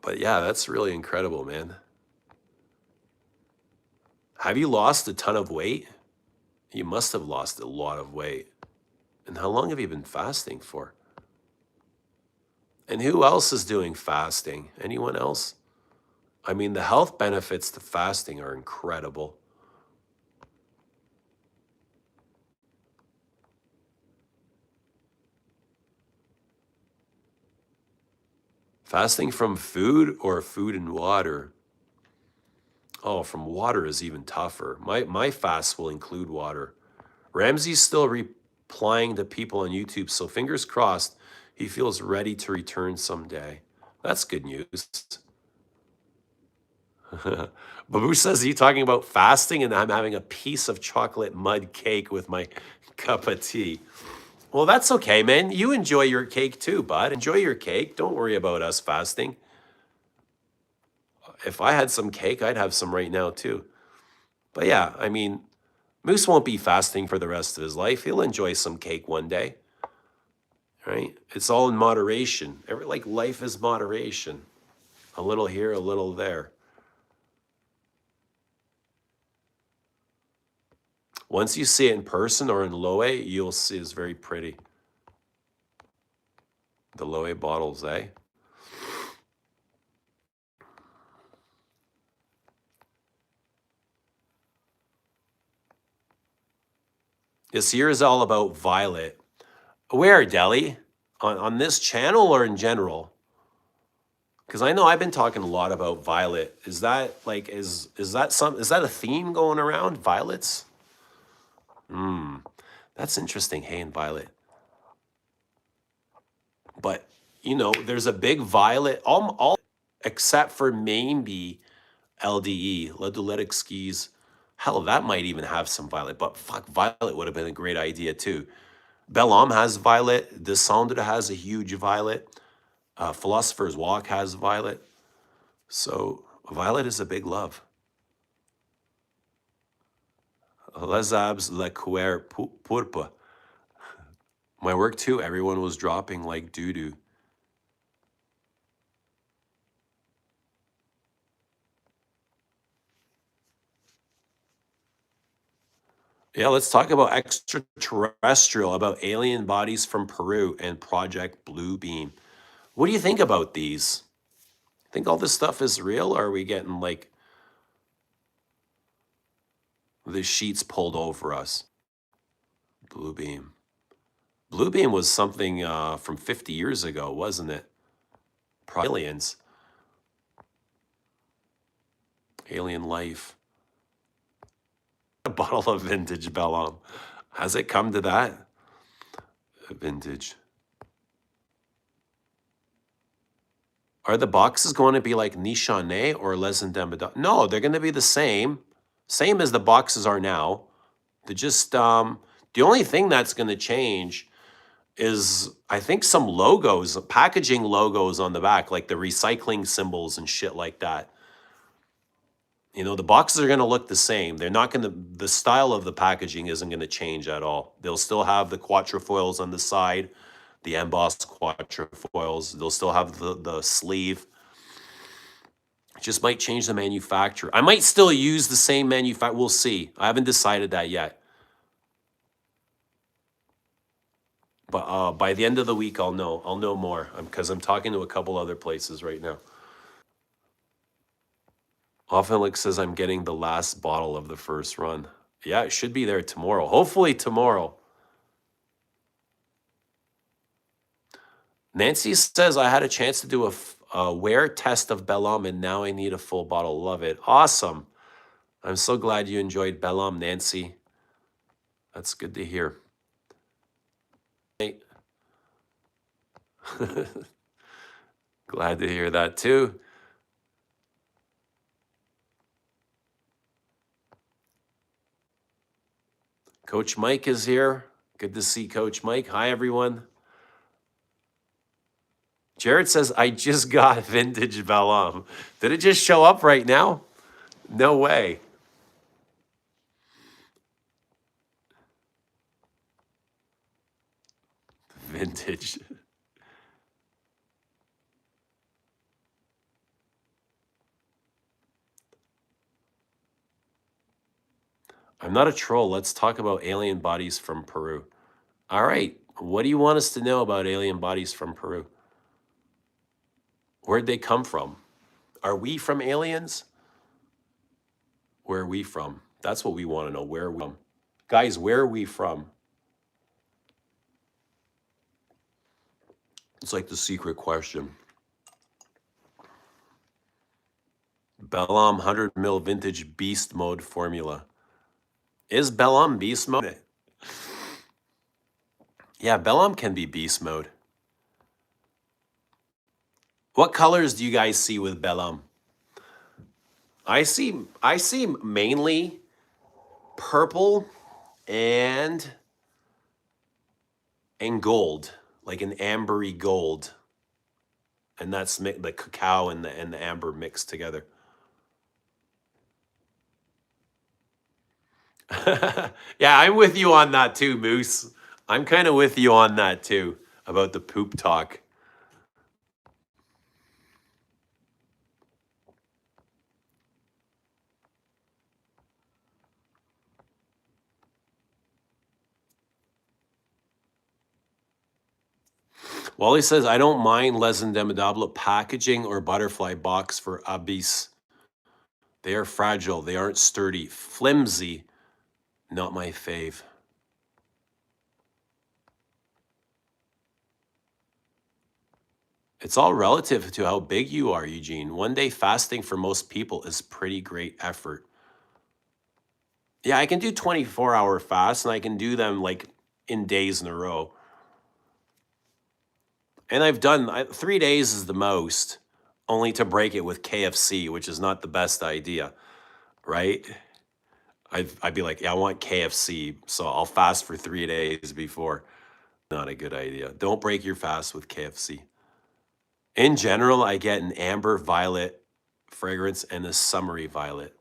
Speaker 1: But yeah, that's really incredible, man. Have you lost a ton of weight? You must have lost a lot of weight. And how long have you been fasting for? And who else is doing fasting? Anyone else? I mean, the health benefits to fasting are incredible. Fasting from food or food and water? Oh, from water is even tougher. My fast will include water. Ramsey's still replying to people on YouTube, so fingers crossed he feels ready to return someday. That's good news. Babu says, are you talking about fasting? And I'm having a piece of chocolate mud cake with my cup of tea. Well, that's okay, man. You enjoy your cake too, bud. Enjoy your cake. Don't worry about us fasting. If I had some cake, I'd have some right now too. But yeah, I mean, Moose won't be fasting for the rest of his life. He'll enjoy some cake one day, right? It's all in moderation. Like, life is moderation. A little here, a little there. Once you see it in person or in Loe, you'll see it's very pretty. The Loe bottles, eh? This year is all about violet. Where, Deli? On this channel or in general? Because I know I've been talking a lot about violet. Is that like, is that a theme going around? Violets? That's interesting. Hey, and violet. But there's a big violet, all except for maybe LDE, Leduletic skis. Hell, that might even have some violet, but fuck, violet would have been a great idea too. Bellam has violet. Descendre has a huge violet. Philosopher's Walk has violet. So violet is a big love. Les abs, le coeur pourpre. My work too, everyone was dropping like doo-doo. Yeah, let's talk about extraterrestrial, about alien bodies from Peru and Project Blue Beam. What do you think about these? Think all this stuff is real, or are we getting like the sheets pulled over us? Blue Beam. Blue Beam was something from 50 years ago, wasn't it? Aliens. Alien life. A bottle of vintage Bellum. Has it come to that? Vintage. Are the boxes going to be like Nishane or Les Indemnités? No, they're going to be the same. Same as the boxes are now. They're just, the only thing that's going to change is, I think, some logos, packaging logos on the back, like the recycling symbols and shit like that. You know, the boxes are going to look the same. They're not going to, the style of the packaging isn't going to change at all. They'll still have the quatrefoils on the side, the embossed quatrefoils. They'll still have the sleeve. It just might change the manufacturer. I might still use the same manufacturer. We'll see. I haven't decided that yet. But by the end of the week, I'll know. I'll know more because I'm talking to a couple other places right now. Oftenlick says I'm getting the last bottle of the first run. Yeah, it should be there tomorrow. Hopefully tomorrow. Nancy says I had a chance to do a wear test of Bellum and now I need a full bottle. Love it. Awesome. I'm so glad you enjoyed Bellum, Nancy. That's good to hear. Glad to hear that too. Coach Mike is here. Good to see Coach Mike. Hi, everyone. Jared says, I just got vintage Bellum. Did it just show up right now? No way. Vintage. I'm not a troll. Let's talk about alien bodies from Peru. All right. What do you want us to know about alien bodies from Peru? Where'd they come from? Are we from aliens? Where are we from? That's what we want to know. Where are we from? Guys, where are we from? It's like the secret question. Bellum 100 mil vintage beast mode formula. Is Bellum beast mode? Yeah, Bellum can be beast mode. What colors do you guys see with Bellum? I see mainly purple and gold, like an ambery gold. And that's the cacao and the amber mixed together. Yeah, I'm with you on that too, Moose. I'm kind of with you on that too, about the poop talk. Wally says, I don't mind Les Indemnités packaging or butterfly box for Abyss. They are fragile. They aren't sturdy. Flimsy. Not my fave. It's all relative to how big you are, Eugene. One day fasting for most people is pretty great effort. Yeah, I can do 24-hour fasts, and I can do them like in days in a row. And I've done 3 days is the most, only to break it with KFC, which is not the best idea, right? I'd be like, yeah, I want KFC, so I'll fast for 3 days before. Not a good idea. Don't break your fast with KFC. In general, I get an amber violet fragrance and a summery violet.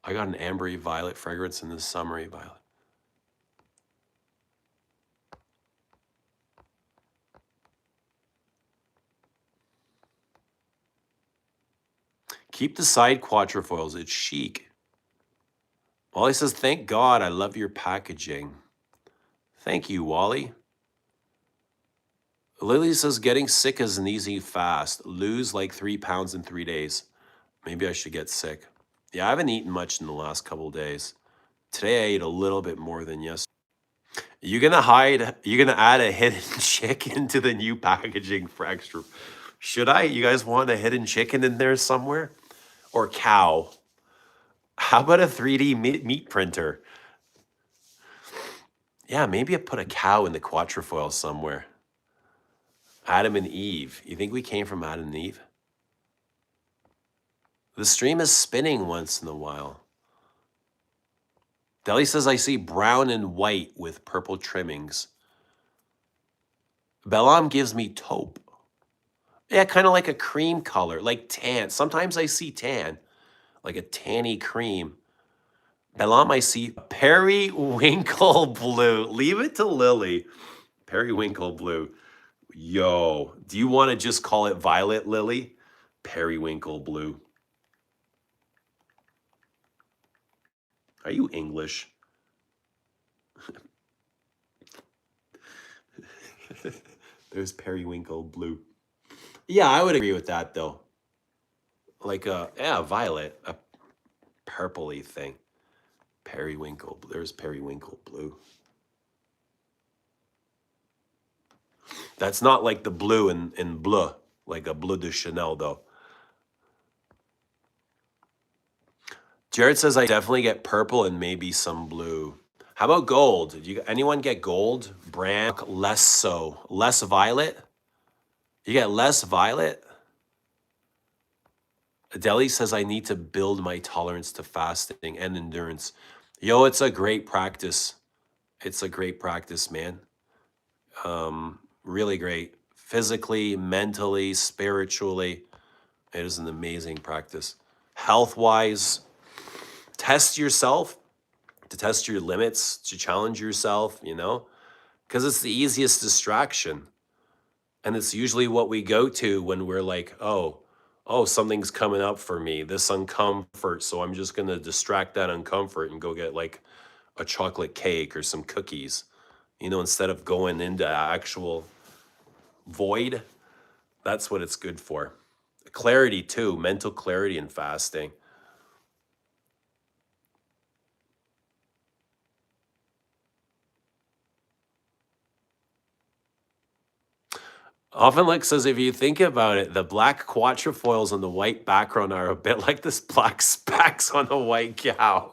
Speaker 1: I got an ambery violet fragrance and a summery violet. Keep the side quatrefoils. It's chic. Wally says, thank God, I love your packaging. Thank you, Wally. Lily says, getting sick is an easy fast. Lose like 3 pounds in 3 days. Maybe I should get sick. Yeah, I haven't eaten much in the last couple of days. Today I ate a little bit more than yesterday. You're gonna add a hidden chicken to the new packaging for extra. Should I? You guys want a hidden chicken in there somewhere? Or cow? How about a 3D meat printer? Yeah, maybe I put a cow in the quatrefoil somewhere. Adam and Eve. You think we came from Adam and Eve? The stream is spinning once in a while. Deli says, I see brown and white with purple trimmings. Bellam gives me taupe. Yeah, kind of like a cream color, like tan. Sometimes I see tan, like a tanny cream. Bellam, I see periwinkle blue. Leave it to Lily. Periwinkle blue. Yo, do you want to just call it violet, Lily? Periwinkle blue. Are you English? There's periwinkle blue. Yeah, I would agree with that though. Like violet, a purpley thing. Periwinkle. There's periwinkle blue. That's not like the blue in bleu, like a bleu de Chanel though. Jared says I definitely get purple and maybe some blue. How about gold? Did you anyone get gold? Brand less so. Less violet? You get less violet? Adeli says I need to build my tolerance to fasting and endurance. Yo, it's a great practice. It's a great practice, man. Really great. Physically, mentally, spiritually. It is an amazing practice. Health-wise, test yourself, to test your limits, to challenge yourself, you know, because it's the easiest distraction. And it's usually what we go to when we're like, oh, something's coming up for me, this uncomfort. So I'm just going to distract that uncomfort and go get like a chocolate cake or some cookies, you know, instead of going into actual void. That's what it's good for. Clarity too, mental clarity in fasting. Often like says, if you think about it, the black quatrefoils on the white background are a bit like this black specks on a white cow.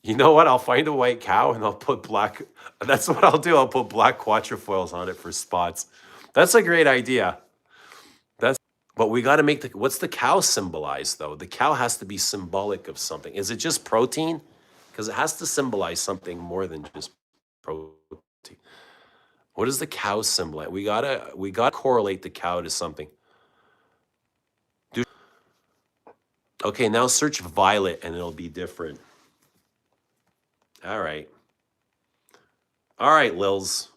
Speaker 1: You know what? I'll find a white cow and I'll put black. That's what I'll do. I'll put black quatrefoils on it for spots. That's a great idea. But we got to make what's the cow symbolize though? The cow has to be symbolic of something. Is it just protein? Because it has to symbolize something more than just protein. What does the cow symbolize? We gotta correlate the cow to something. Okay, now search violet and it'll be different. All right. All right, Lils.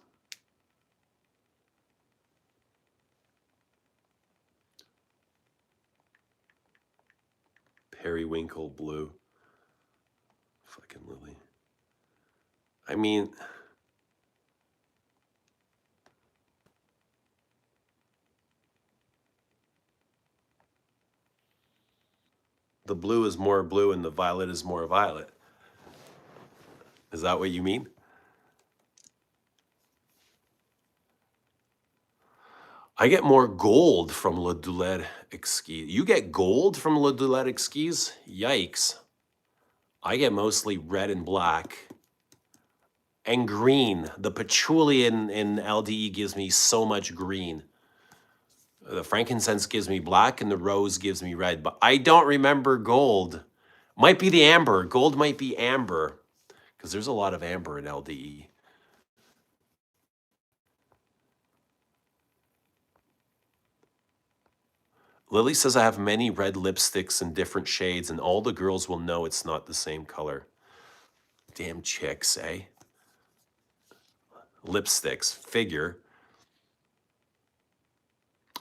Speaker 1: Periwinkle blue. Fucking Lily. I mean, the blue is more blue and the violet is more violet. Is that what you mean? I get more gold from Le Doulette Exquise. You get gold from Le Doulette Exquise? Yikes. I get mostly red and black. And green. The patchouli in LDE gives me so much green. The frankincense gives me black and the rose gives me red. But I don't remember gold. Might be the amber. Gold might be amber. Because there's a lot of amber in LDE. Lily says I have many red lipsticks in different shades and all the girls will know it's not the same color. Damn chicks, eh? Lipsticks, figure.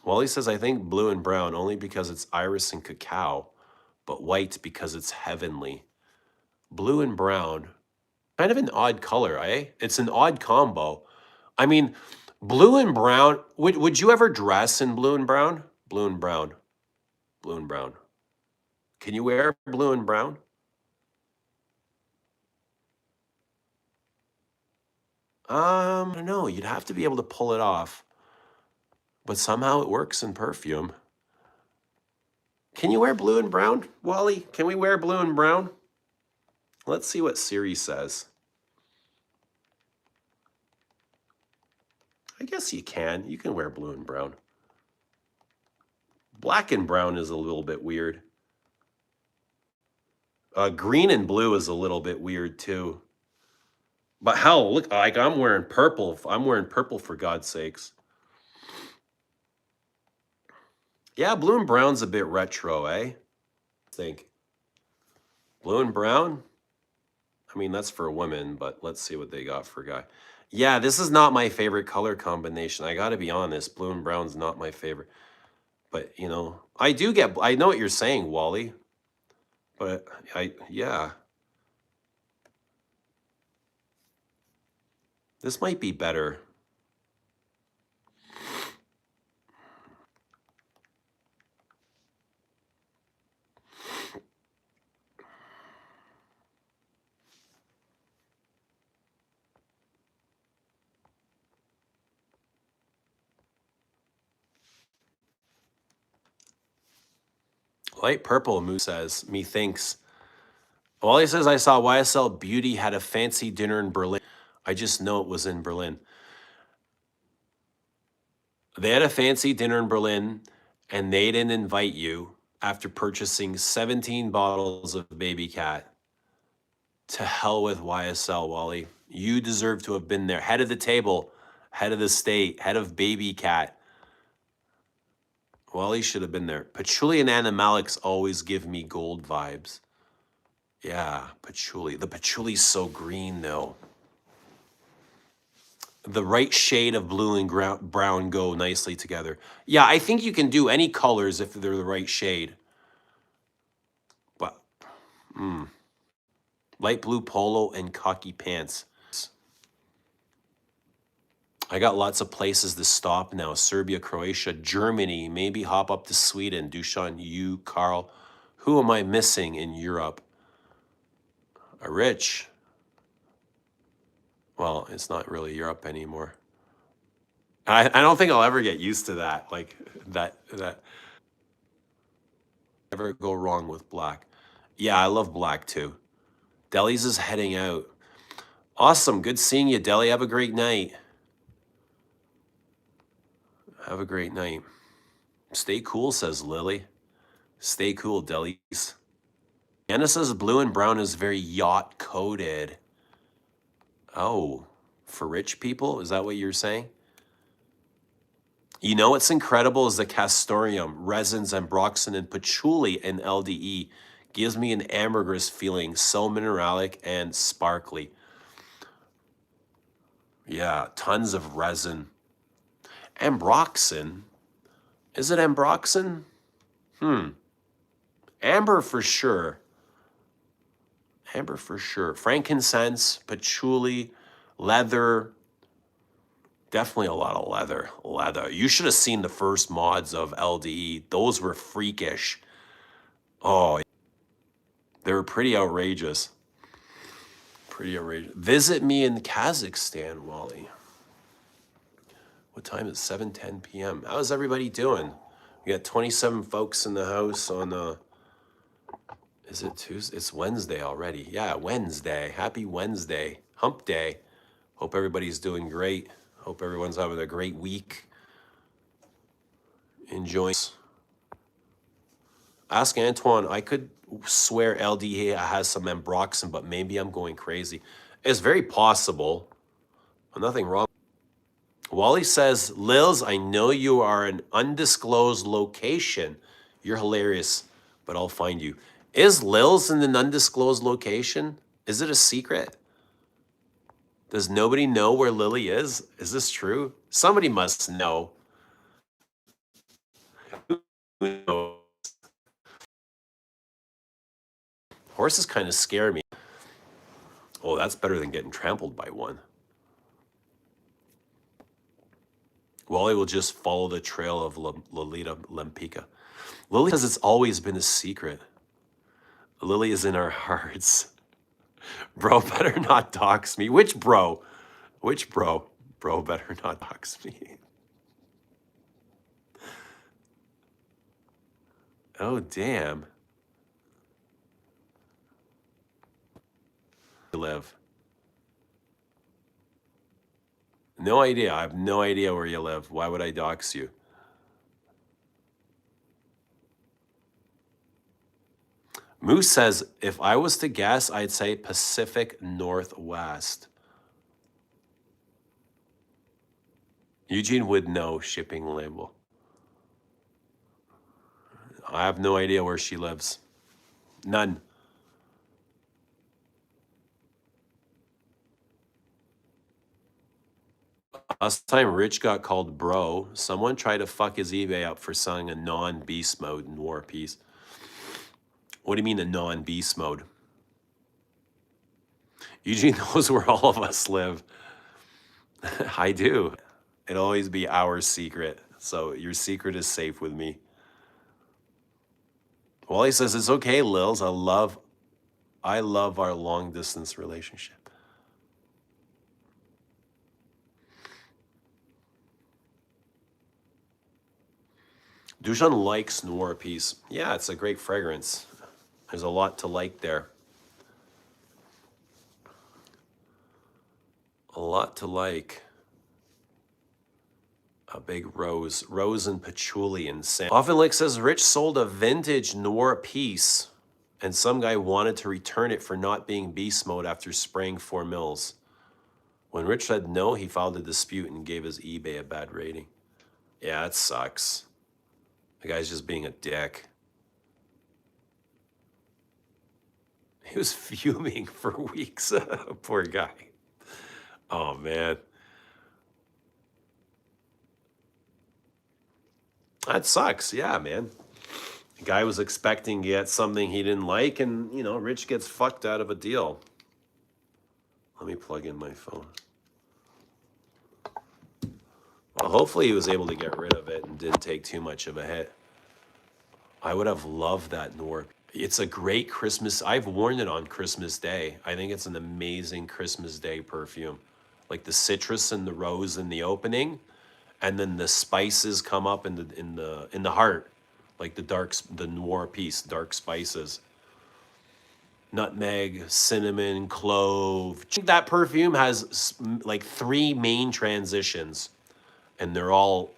Speaker 1: Wally says, I think blue and brown only because it's iris and cacao, but white because it's heavenly. Blue and brown, kind of an odd color, eh? It's an odd combo. I mean, blue and brown, would you ever dress in blue and brown? Blue and brown, blue and brown. Can you wear blue and brown? I don't know. You'd have to be able to pull it off, but somehow it works in perfume. Can you wear blue and brown, Wally? Can we wear blue and brown? Let's see what Siri says. I guess you can. You can wear blue and brown. Black and brown is a little bit weird. Green and blue is a little bit weird too. But hell, look, like I'm wearing purple. I'm wearing purple for God's sakes. Yeah, blue and brown's a bit retro, eh? Think. Blue and brown? I mean, that's for women, but let's see what they got for a guy. Yeah, this is not my favorite color combination. I got to be honest. Blue and brown's not my favorite. But, you know, I know what you're saying, Wally. But yeah. This might be better. Light purple, Moose says, methinks. Well, he says, I saw YSL Beauty had a fancy dinner in Berlin. I just know it was in Berlin. They had a fancy dinner in Berlin, and they didn't invite you after purchasing 17 bottles of Babycat. To hell with YSL, Wally. You deserve to have been there. Head of the table, head of the state, head of Babycat. Wally should have been there. Patchouli and animalics always give me gold vibes. Yeah, patchouli. The patchouli's so green, though. The right shade of blue and brown go nicely together. Yeah, I think you can do any colors if they're the right shade. But, light blue polo and khaki pants. I got lots of places to stop now. Serbia, Croatia, Germany, maybe hop up to Sweden. Dushan, you, Carl. Who am I missing in Europe? Rich. Well, it's not really Europe anymore. I don't think I'll ever get used to that. Like that never go wrong with black. Yeah, I love black too. Deli's is heading out. Awesome. Good seeing you, Deli. Have a great night. Have a great night. Stay cool, says Lily. Stay cool, Delis. Anna says blue and brown is very yacht coated. Oh, for rich people? Is that what you're saying? You know what's incredible is the castoreum, resins, ambroxan, and patchouli in LDE gives me an ambergris feeling, so mineralic and sparkly. Yeah, tons of resin. Ambroxan? Is it ambroxan? Amber for sure. Amber for sure. Frankincense, patchouli, leather. Definitely a lot of leather. Leather. You should have seen the first mods of LDE. Those were freakish. Oh, they were pretty outrageous. Pretty outrageous. Visit me in Kazakhstan, Wally. What time is it? 7:10 p.m. How's everybody doing? We got 27 folks in the house on is it Tuesday? It's Wednesday already. Yeah, Wednesday. Happy Wednesday. Hump day. Hope everybody's doing great. Hope everyone's having a great week. Enjoy. Ask Antoine. I could swear LDA has some ambroxan, but maybe I'm going crazy. It's very possible. Nothing wrong. Wally says, Lils, I know you are an undisclosed location. You're hilarious, but I'll find you. Is Lils in an undisclosed location? Is it a secret? Does nobody know where Lily is? Is this true? Somebody must know. knows? Horses kind of scare me. Oh, that's better than getting trampled by one. Wally will just follow the trail of Lolita Lempica. Lily says it's always been a secret. Lily is in our hearts. Bro better not dox me. Which bro? Which bro? Bro better not dox me. Oh, damn. You live. No idea. I have no idea where you live. Why would I dox you? Moose says, if I was to guess, I'd say Pacific Northwest. Eugene would know shipping label. I have no idea where she lives. None. Last time Rich got called bro, someone tried to fuck his eBay up for selling a non-beast mode in War Piece. What do you mean a non-beast mode? Eugene knows where all of us live. I do. It'll always be our secret. So your secret is safe with me. Wally says, it's okay, Lils. I love our long distance relationship. Dusan likes Noir Piece. Yeah, it's a great fragrance. There's a lot to like there. A lot to like. A big rose. Rose and patchouli and sand. Oftenlick says, Rich sold a vintage Noir Piece and some guy wanted to return it for not being beast mode after spraying 4 mils. When Rich said no, he filed a dispute and gave his eBay a bad rating. Yeah, it sucks. The guy's just being a dick. He was fuming for weeks. Poor guy. Oh, man. That sucks. Yeah, man. The guy was expecting to get something he didn't like, and, you know, Rich gets fucked out of a deal. Let me plug in my phone. Well, hopefully he was able to get rid of it and didn't take too much of a hit. I would have loved that Noir. It's a great Christmas. I've worn it on Christmas Day. I think it's an amazing Christmas Day perfume. Like the citrus and the rose in the opening, and then the spices come up in the heart, like the Noir Piece, dark spices. Nutmeg, cinnamon, clove. That perfume has like 3 main transitions, and they're all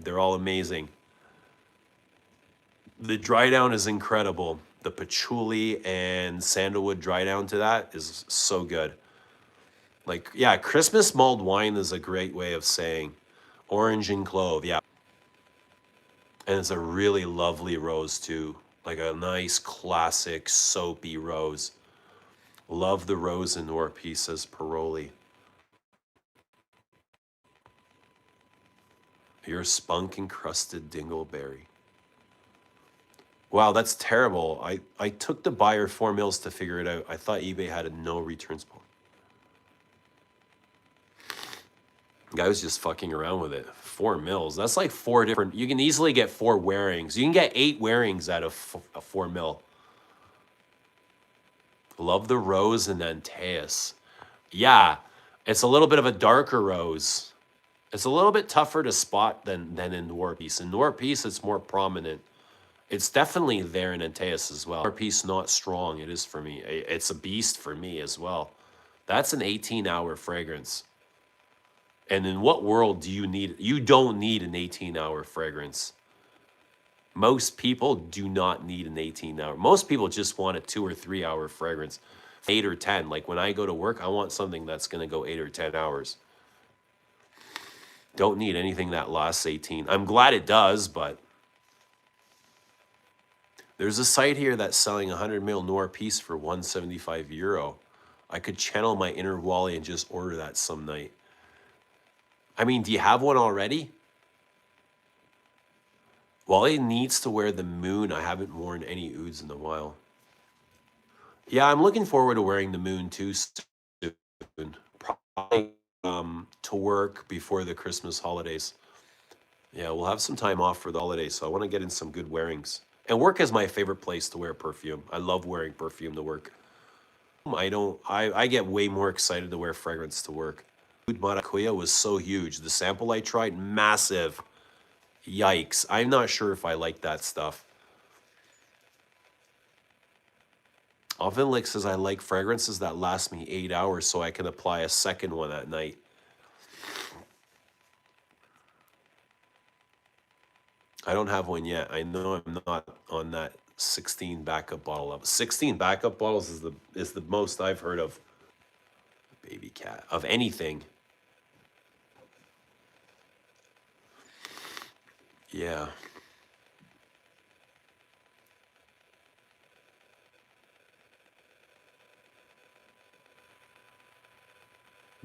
Speaker 1: amazing. The dry down is incredible. The patchouli and sandalwood dry down to that is so good. Like, yeah, Christmas mulled wine is a great way of saying orange and clove, yeah. And it's a really lovely rose too. Like a nice classic soapy rose. Love the rose in Noir Piece, says Paroli. You're a spunk encrusted dingleberry. Wow, that's terrible. I took the buyer 4 mils to figure it out. I thought eBay had a no returns policy. Guy was just fucking around with it. 4 mils. That's like 4 different. You can easily get 4 wearings. You can get 8 wearings out of a 4 mil. Love the rose and Antaeus. Yeah, it's a little bit of a darker rose. It's a little bit tougher to spot than in Noir Piece. In Noir Piece, it's more prominent. It's definitely there in Antaeus as well. Noir Piece, not strong. It is for me. It's a beast for me as well. That's an 18-hour fragrance. And in what world do you need? You don't need an 18-hour fragrance. Most people do not need an 18-hour. Most people just want a 2 or 3 hour fragrance. 8 or 10. Like when I go to work, I want something that's going to go 8 or 10 hours. Don't need anything that lasts 18. I'm glad it does, but there's a site here that's selling 100 ml Noir Piece for €175. I could channel my inner Wally and just order that some night. I mean, do you have one already? Wally needs to wear the Moon. I haven't worn any ouds in a while. Yeah, I'm looking forward to wearing the Moon too soon. Probably to work before the Christmas holidays. Yeah, we'll have some time off for the holidays, so I want to get in some good wearings. And work is my favorite place to wear perfume. I love wearing perfume to work. I get way more excited to wear fragrance to work. Oud Maracuya was so huge. The sample I tried, massive. Yikes. I'm not sure if I like that stuff. Ovenlick says I like fragrances that last me 8 hours so I can apply a second one at night. I don't have one yet. I know I'm not on that 16 backup bottle level. 16 backup bottles is the most I've heard of. Babycat. Of anything. Yeah.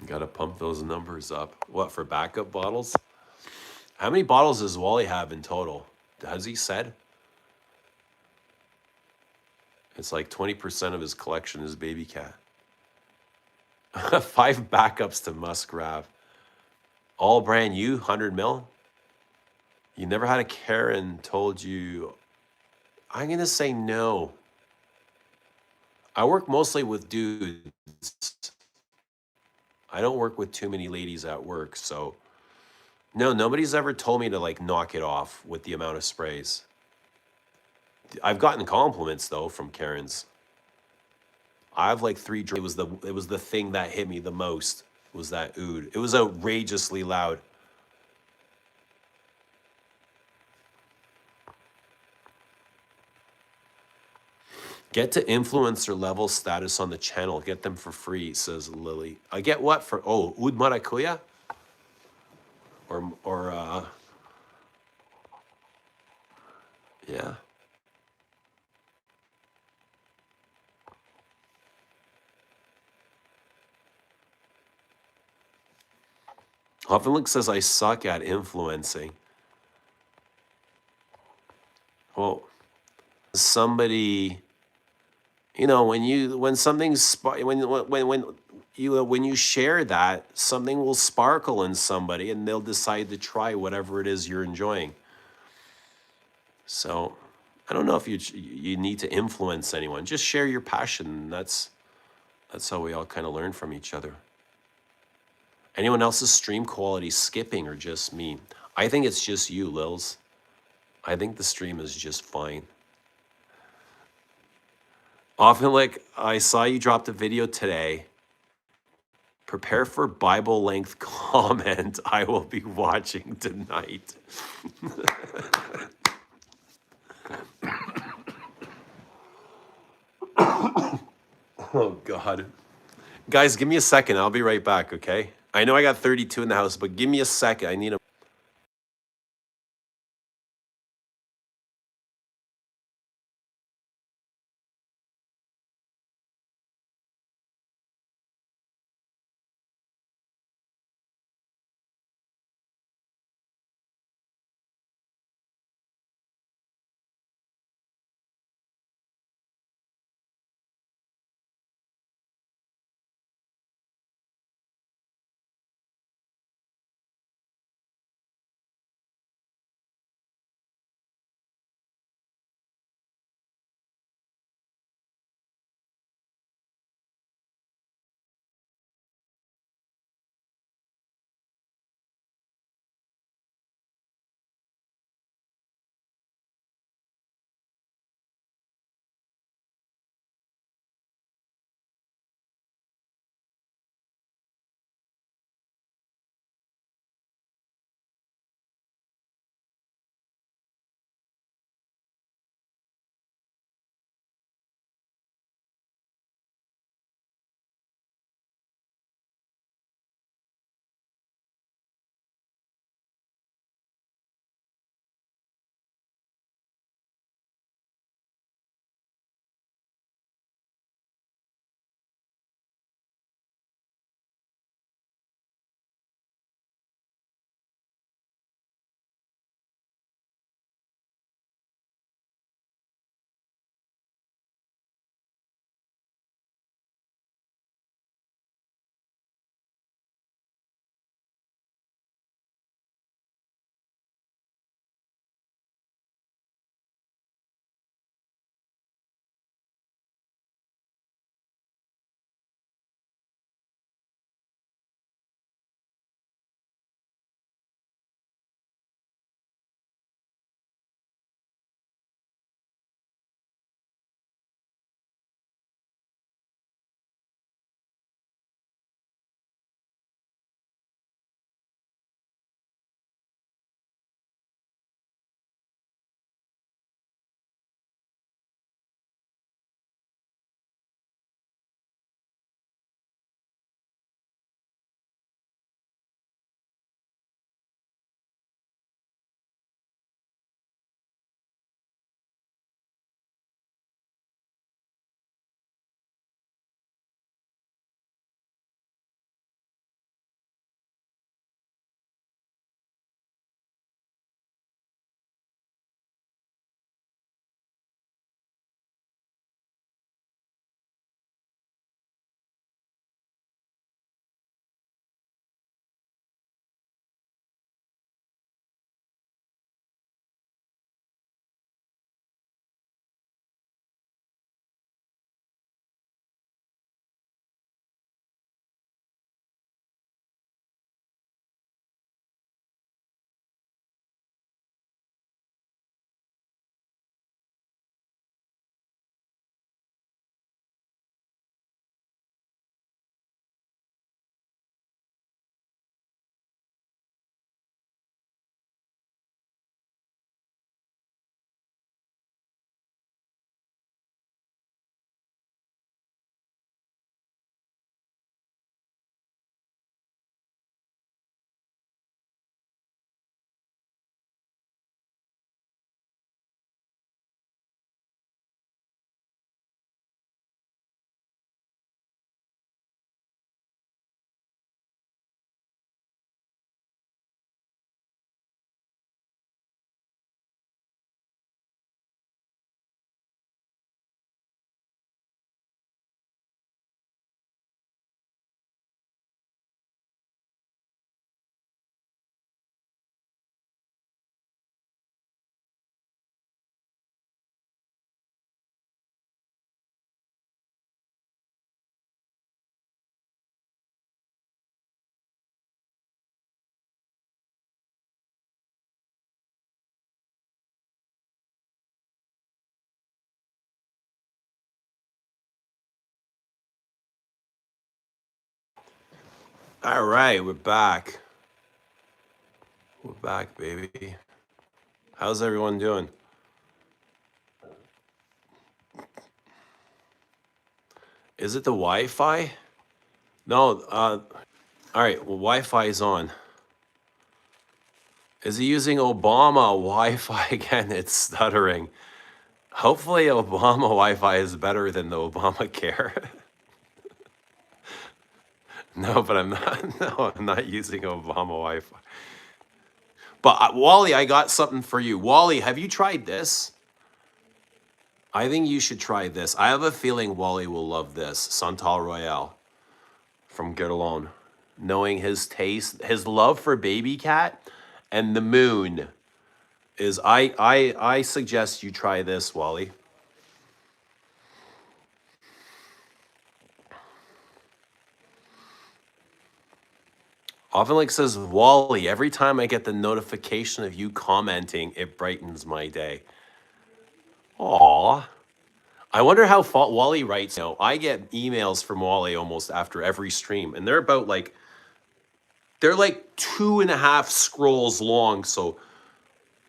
Speaker 1: Gotta pump those numbers up. What, for backup bottles? How many bottles does Wally have in total? Has he said? It's like 20% of his collection is Babycat. 5 backups to Musgrave. All brand new, 100 mil? You never had a Karen told you, I'm gonna say no. I work mostly with dudes. I don't work with too many ladies at work, so no, nobody's ever told me to like knock it off with the amount of sprays. I've gotten compliments though from Karens. I have like 3 drinks. It was the thing that hit me the most was that oud. It was outrageously loud. Get to influencer level status on the channel. Get them for free, says Lily. I get what for? Oh, oud maracuya? Or yeah. Hoffenlick says I suck at influencing. Well, somebody, you know, when something's when you share that, something will sparkle in somebody, and they'll decide to try whatever it is you're enjoying. So, I don't know if you need to influence anyone. Just share your passion. That's how we all kind of learn from each other. Anyone else's stream quality skipping or just me? I think it's just you, Lils. I think the stream is just fine. Often, like, I saw you dropped a video today. Prepare for Bible length comment. I will be watching tonight. Oh, God. Guys, give me a second. I'll be right back, okay? I know I got 32 in the house, but give me a second. I need a All right, we're back. We're back, baby. How's everyone doing? Is it the Wi-Fi? No, all right, well, Wi-Fi is on. Is he using Obama Wi-Fi again? It's stuttering. Hopefully Obama Wi-Fi is better than the Obamacare. No, but I'm not. No, I'm not using Obama Wi-Fi. But Wally, I got something for you. Wally, have you tried this? I think you should try this. I have a feeling Wally will love this. Santal Royale from Get Alone. Knowing his taste, his love for Babycat and the moon is I suggest you try this, Wally. Often like says, Wally, every time I get the notification of you commenting, it brightens my day. Aw. I wonder how Wally writes. I get emails from Wally almost after every stream, and they're about like, they're like 2.5 scrolls long. So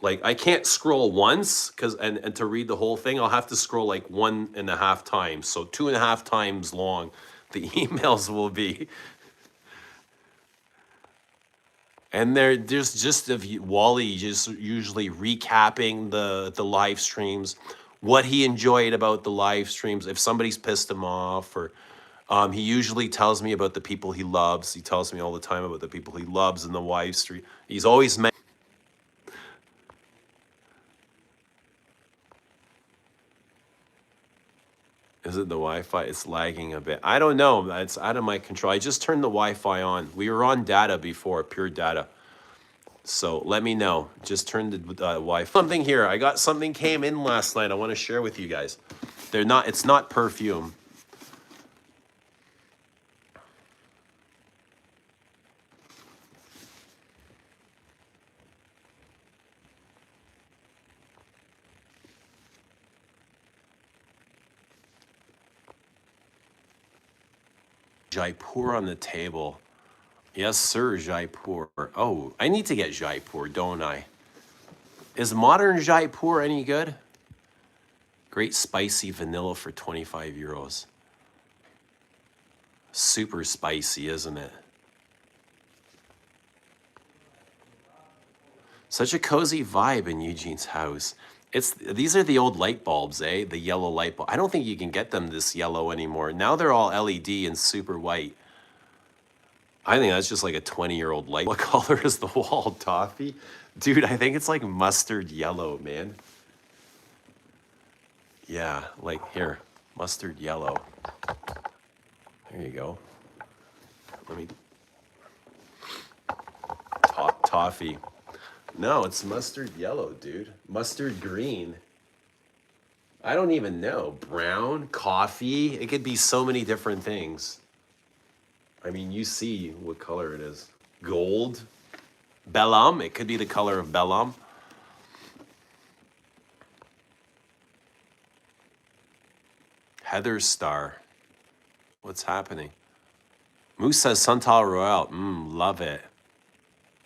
Speaker 1: like I can't scroll once and to read the whole thing, I'll have to scroll like 1.5 times. So 2.5 times long, the emails will be. And there's just of Wally just usually recapping the live streams, what he enjoyed about the live streams, if somebody's pissed him off, or he usually tells me about the people he loves. He tells me all the time about the people he loves in the live stream. He's always Is it the Wi-Fi? It's lagging a bit. I don't know. It's out of my control. I just turned the Wi-Fi on. We were on data before, pure data. So let me know. Just turn the Wi-Fi. Something here. I got something came in last night. I want to share with you guys. It's not perfume. Jaipur on the table. Yes, sir, Jaipur. Oh, I need to get Jaipur, don't I? Is modern Jaipur any good? Great spicy vanilla for 25 euros. Super spicy, isn't it? Such a cozy vibe in Eugene's house. These are the old light bulbs, eh? The yellow light bulb. I don't think you can get them this yellow anymore. Now they're all LED and super white. I think that's just like a 20-year-old light. What color is the wall, Toffee? Dude, I think it's like mustard yellow, man. Yeah, like here, mustard yellow. There you go. Let me... Toffee. No, it's mustard yellow, dude. Mustard green. I don't even know. Brown, coffee. It could be so many different things. I mean, you see what color it is. Gold. Bellum. It could be the color of Bellum. Heather Star. What's happening? Moose says Santal Royale. Love it.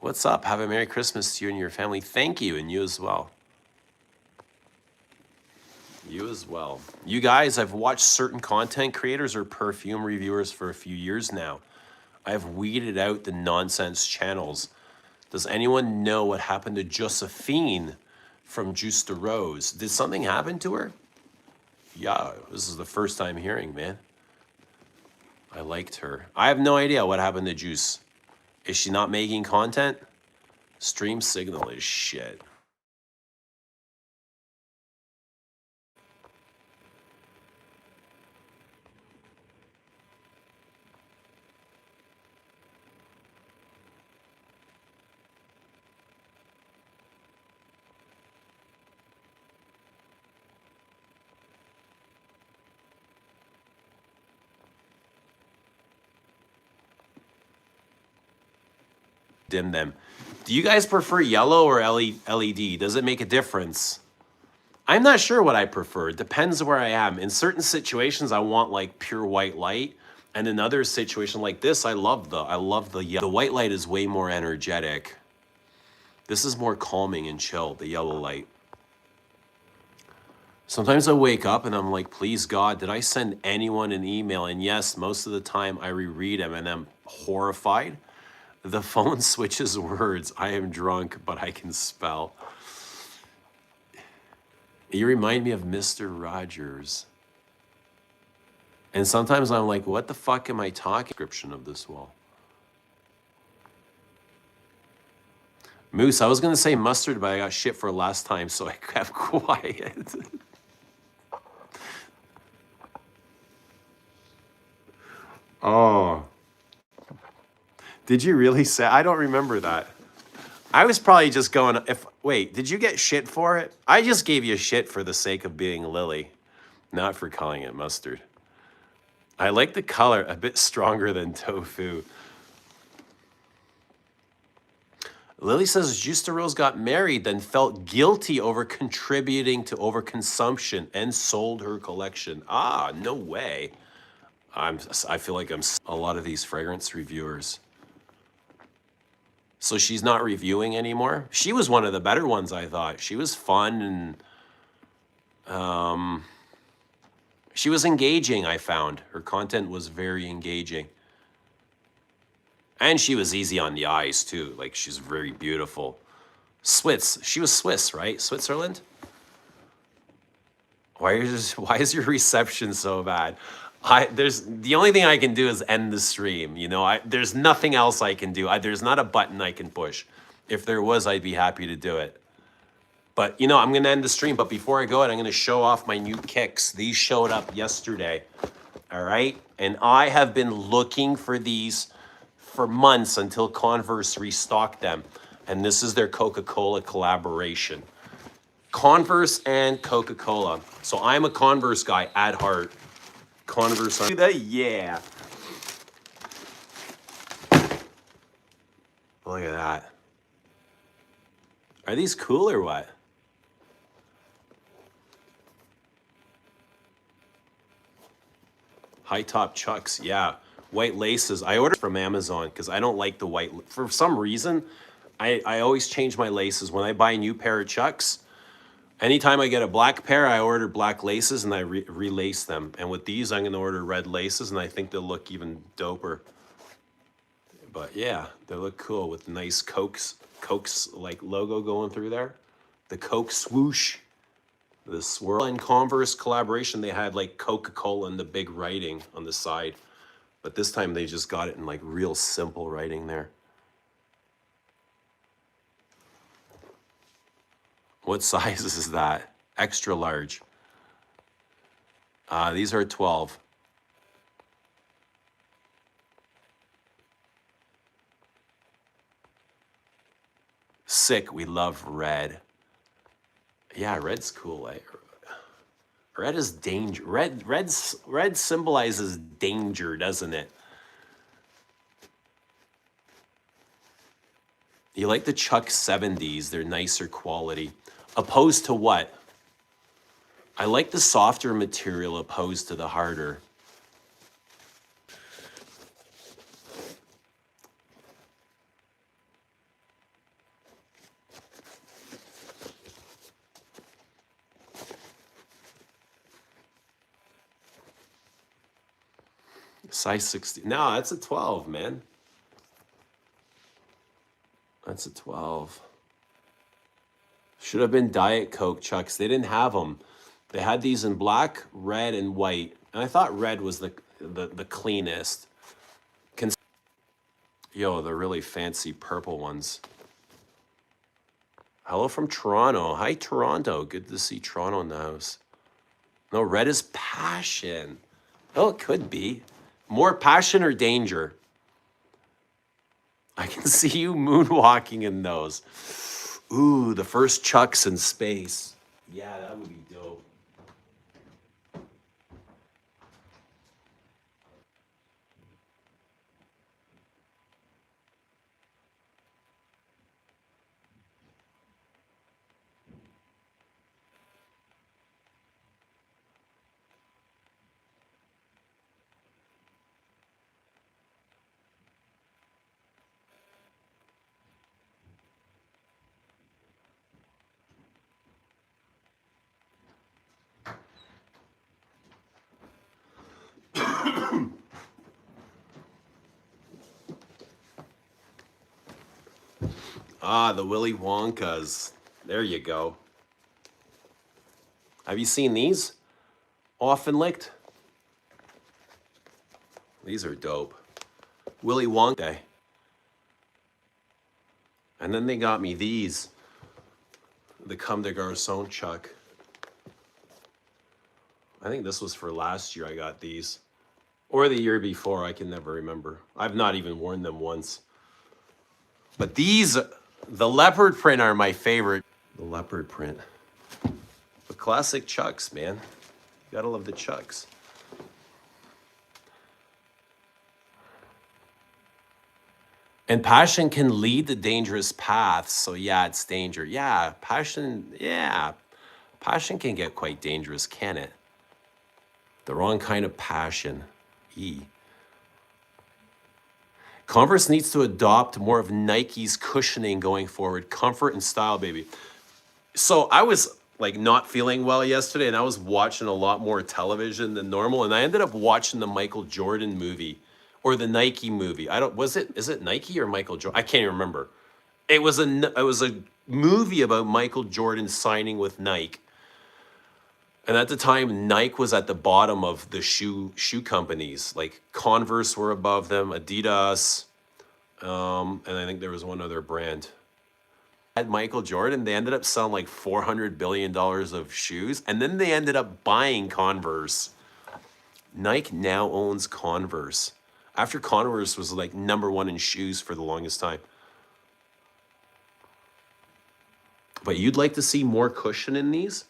Speaker 1: What's up? Have a Merry Christmas to you and your family. Thank you, and you as well. You as well. You guys, I've watched certain content creators or perfume reviewers for a few years now. I've weeded out the nonsense channels. Does anyone know what happened to Josephine from Juice de Rose? Did something happen to her? Yeah, this is the first time hearing, man. I liked her. I have no idea what happened to Juice. Is she not making content? Stream signal is shit. Dim them. Do you guys prefer yellow or LED? Does it make a difference? I'm not sure what I prefer. It depends where I am. In certain situations, I want like pure white light. And another situation like this, the white light is way more energetic. This is more calming and chill, the yellow light. Sometimes I wake up and I'm like, please God, did I send anyone an email? And yes, most of the time I reread them and I'm horrified. The phone switches words. I am drunk, but I can spell. You remind me of Mr. Rogers. And sometimes I'm like, what the fuck am I talking? Description of this wall. Moose, I was gonna say mustard, but I got shit for last time, so I kept quiet. Oh. Did you really say? I don't remember that. I was probably just going, wait, did you get shit for it? I just gave you shit for the sake of being Lily, not for calling it mustard. I like the color, a bit stronger than tofu. Lily says Justa Rose got married, then felt guilty over contributing to overconsumption and sold her collection. Ah, no way. I feel like I'm a lot of these fragrance reviewers. So she's not reviewing anymore. She was one of the better ones, I thought. She was fun and she was engaging, I found. Her content was very engaging. And she was easy on the eyes too. Like, she's very beautiful. She was Swiss, right? Switzerland? Why is your reception so bad? The only thing I can do is end the stream. You know, there's nothing else I can do. There's not a button I can push. If there was, I'd be happy to do it. But you know, I'm gonna end the stream. But before I go, I'm gonna show off my new kicks. These showed up yesterday. All right, and I have been looking for these for months until Converse restocked them. And this is their Coca-Cola collaboration. Converse and Coca-Cola. So I'm a Converse guy at heart. Converse on that, yeah. Look at that. Are these cool or what? High top Chucks, yeah. White laces. I ordered from Amazon because I don't like the white. For some reason, I always change my laces. When I buy a new pair of Chucks, anytime I get a black pair, I order black laces and I relace them. And with these, I'm going to order red laces, and I think they'll look even doper. But yeah, they look cool with nice Coke's like logo going through there. The Coke swoosh. The swirl and Converse collaboration, they had like Coca-Cola and the big writing on the side. But this time they just got it in like real simple writing there. What size is that? Extra large. These are 12. Sick, we love red. Yeah, red's cool. Red is danger. Red symbolizes danger, doesn't it? You like the Chuck 70s. They're nicer quality. Opposed to what? I like the softer material opposed to the harder. Size 60. No, that's a 12, man. That's a 12. Should have been Diet Coke Chucks. They didn't have them. They had these in black, red, and white. And I thought red was the cleanest. Yo, the really fancy purple ones. Hello from Toronto. Hi, Toronto. Good to see Toronto in the house. No, red is passion. Oh, it could be. More passion or danger? I can see you moonwalking in those. Ooh, the first Chucks in space. Yeah, that would be dope. Ah, the Willy Wonkas. There you go. Have you seen these? Often licked? These are dope. Willy Wonka. And then they got me these. The Comme des Garçons Chuck. I think this was for last year I got these. Or the year before, I can never remember. I've not even worn them once. But these, the leopard print are my favorite. The leopard print. The classic Chucks, man. You gotta love the Chucks. And passion can lead to dangerous paths. So yeah, it's danger. Yeah, passion can get quite dangerous, can it? The wrong kind of passion. Converse needs to adopt more of Nike's cushioning going forward. Comfort and style, baby. So I was like not feeling well yesterday, and I was watching a lot more television than normal, and I ended up watching the Michael Jordan movie or the Nike movie. Is it Nike or Michael Jordan? I can't even remember. It was a movie about Michael Jordan signing with Nike. And at the time, Nike was at the bottom of the shoe companies. Like Converse were above them, Adidas, and I think there was one other brand. At Michael Jordan, they ended up selling like $400 billion of shoes, and then they ended up buying Converse. Nike now owns Converse. After Converse was like #1 in shoes for the longest time. But you'd like to see more cushion in these?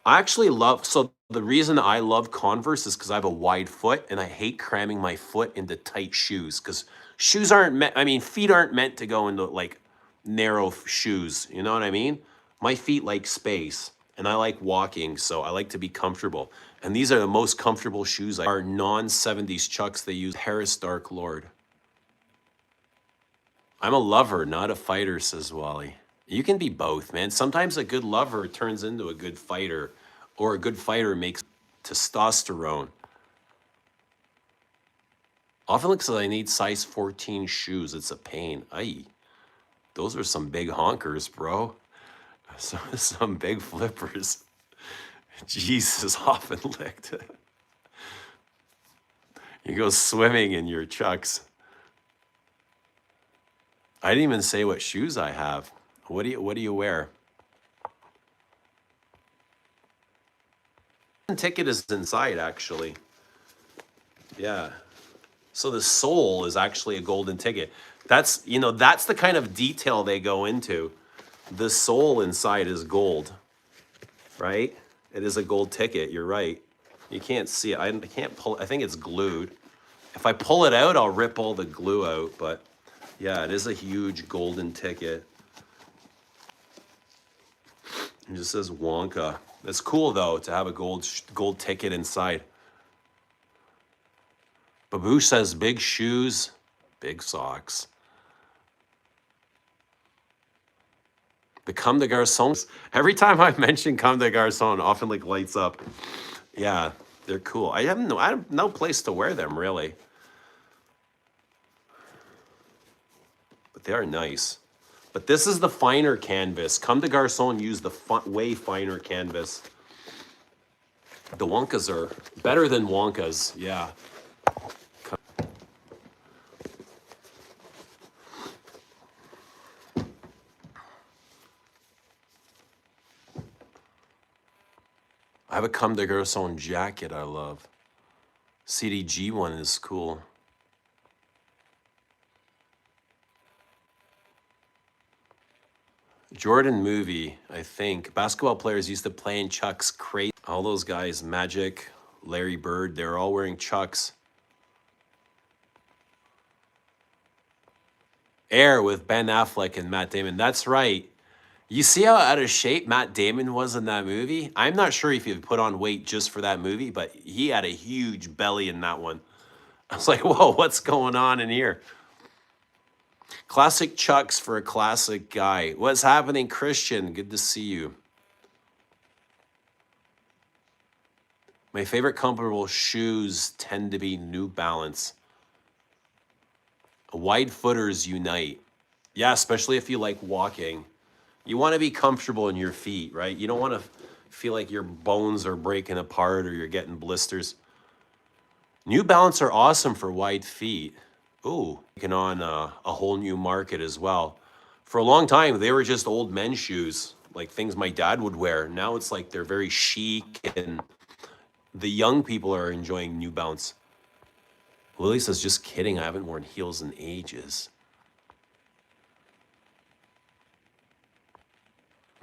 Speaker 1: I actually love, so the reason I love Converse is because I have a wide foot and I hate cramming my foot into tight shoes because shoes aren't meant, feet aren't meant to go into like narrow shoes. You know what I mean? My feet like space and I like walking, so I like to be comfortable. And these are the most comfortable shoes. Are non-70s Chucks they use. Paris Dark Lord. I'm a lover, not a fighter, says Wally. You can be both, man. Sometimes a good lover turns into a good fighter, or a good fighter makes testosterone. Often looks like I need size 14 shoes. It's a pain. Aye. Those are some big honkers, bro. Some big flippers. Jesus, often licked. You go swimming in your Chucks. I didn't even say what shoes I have. What do you wear? Ticket is inside, actually. Yeah. So the sole is actually a golden ticket. That's the kind of detail they go into. The sole inside is gold, right? It is a gold ticket. You're right. You can't see it. I can't pull it. I think it's glued. If I pull it out, I'll rip all the glue out. But yeah, it is a huge golden ticket. It just says Wonka. It's cool though to have a gold ticket inside. Babouche says big shoes, big socks. The Comme des Garçons. Every time I mention Comme des Garçons, often like lights up. Yeah, they're cool. I have no place to wear them really, but they are nice. But this is the finer canvas. Comme des Garçons use the way finer canvas. The Wonkas are better than Wonkas, yeah. I have a Comme des Garçons jacket I love. CDG one is cool. Jordan movie, I think. Basketball players used to play in Chucks. Crazy. All those guys, Magic, Larry Bird, they're all wearing Chucks. Air with Ben Affleck and Matt Damon. That's right. You see how out of shape Matt Damon was in that movie? I'm not sure if he put on weight just for that movie, but he had a huge belly in that one. I was like, whoa, what's going on in here? Classic Chucks for a classic guy. What's happening, Christian? Good to see you. My favorite comfortable shoes tend to be New Balance. Wide footers unite. Yeah, especially if you like walking. You want to be comfortable in your feet, right? You don't want to feel like your bones are breaking apart or you're getting blisters. New Balance are awesome for wide feet. Ooh, taking on a whole new market as well. For a long time, they were just old men's shoes, like things my dad would wear. Now it's like they're very chic and the young people are enjoying New Balance. Lily says, just kidding, I haven't worn heels in ages.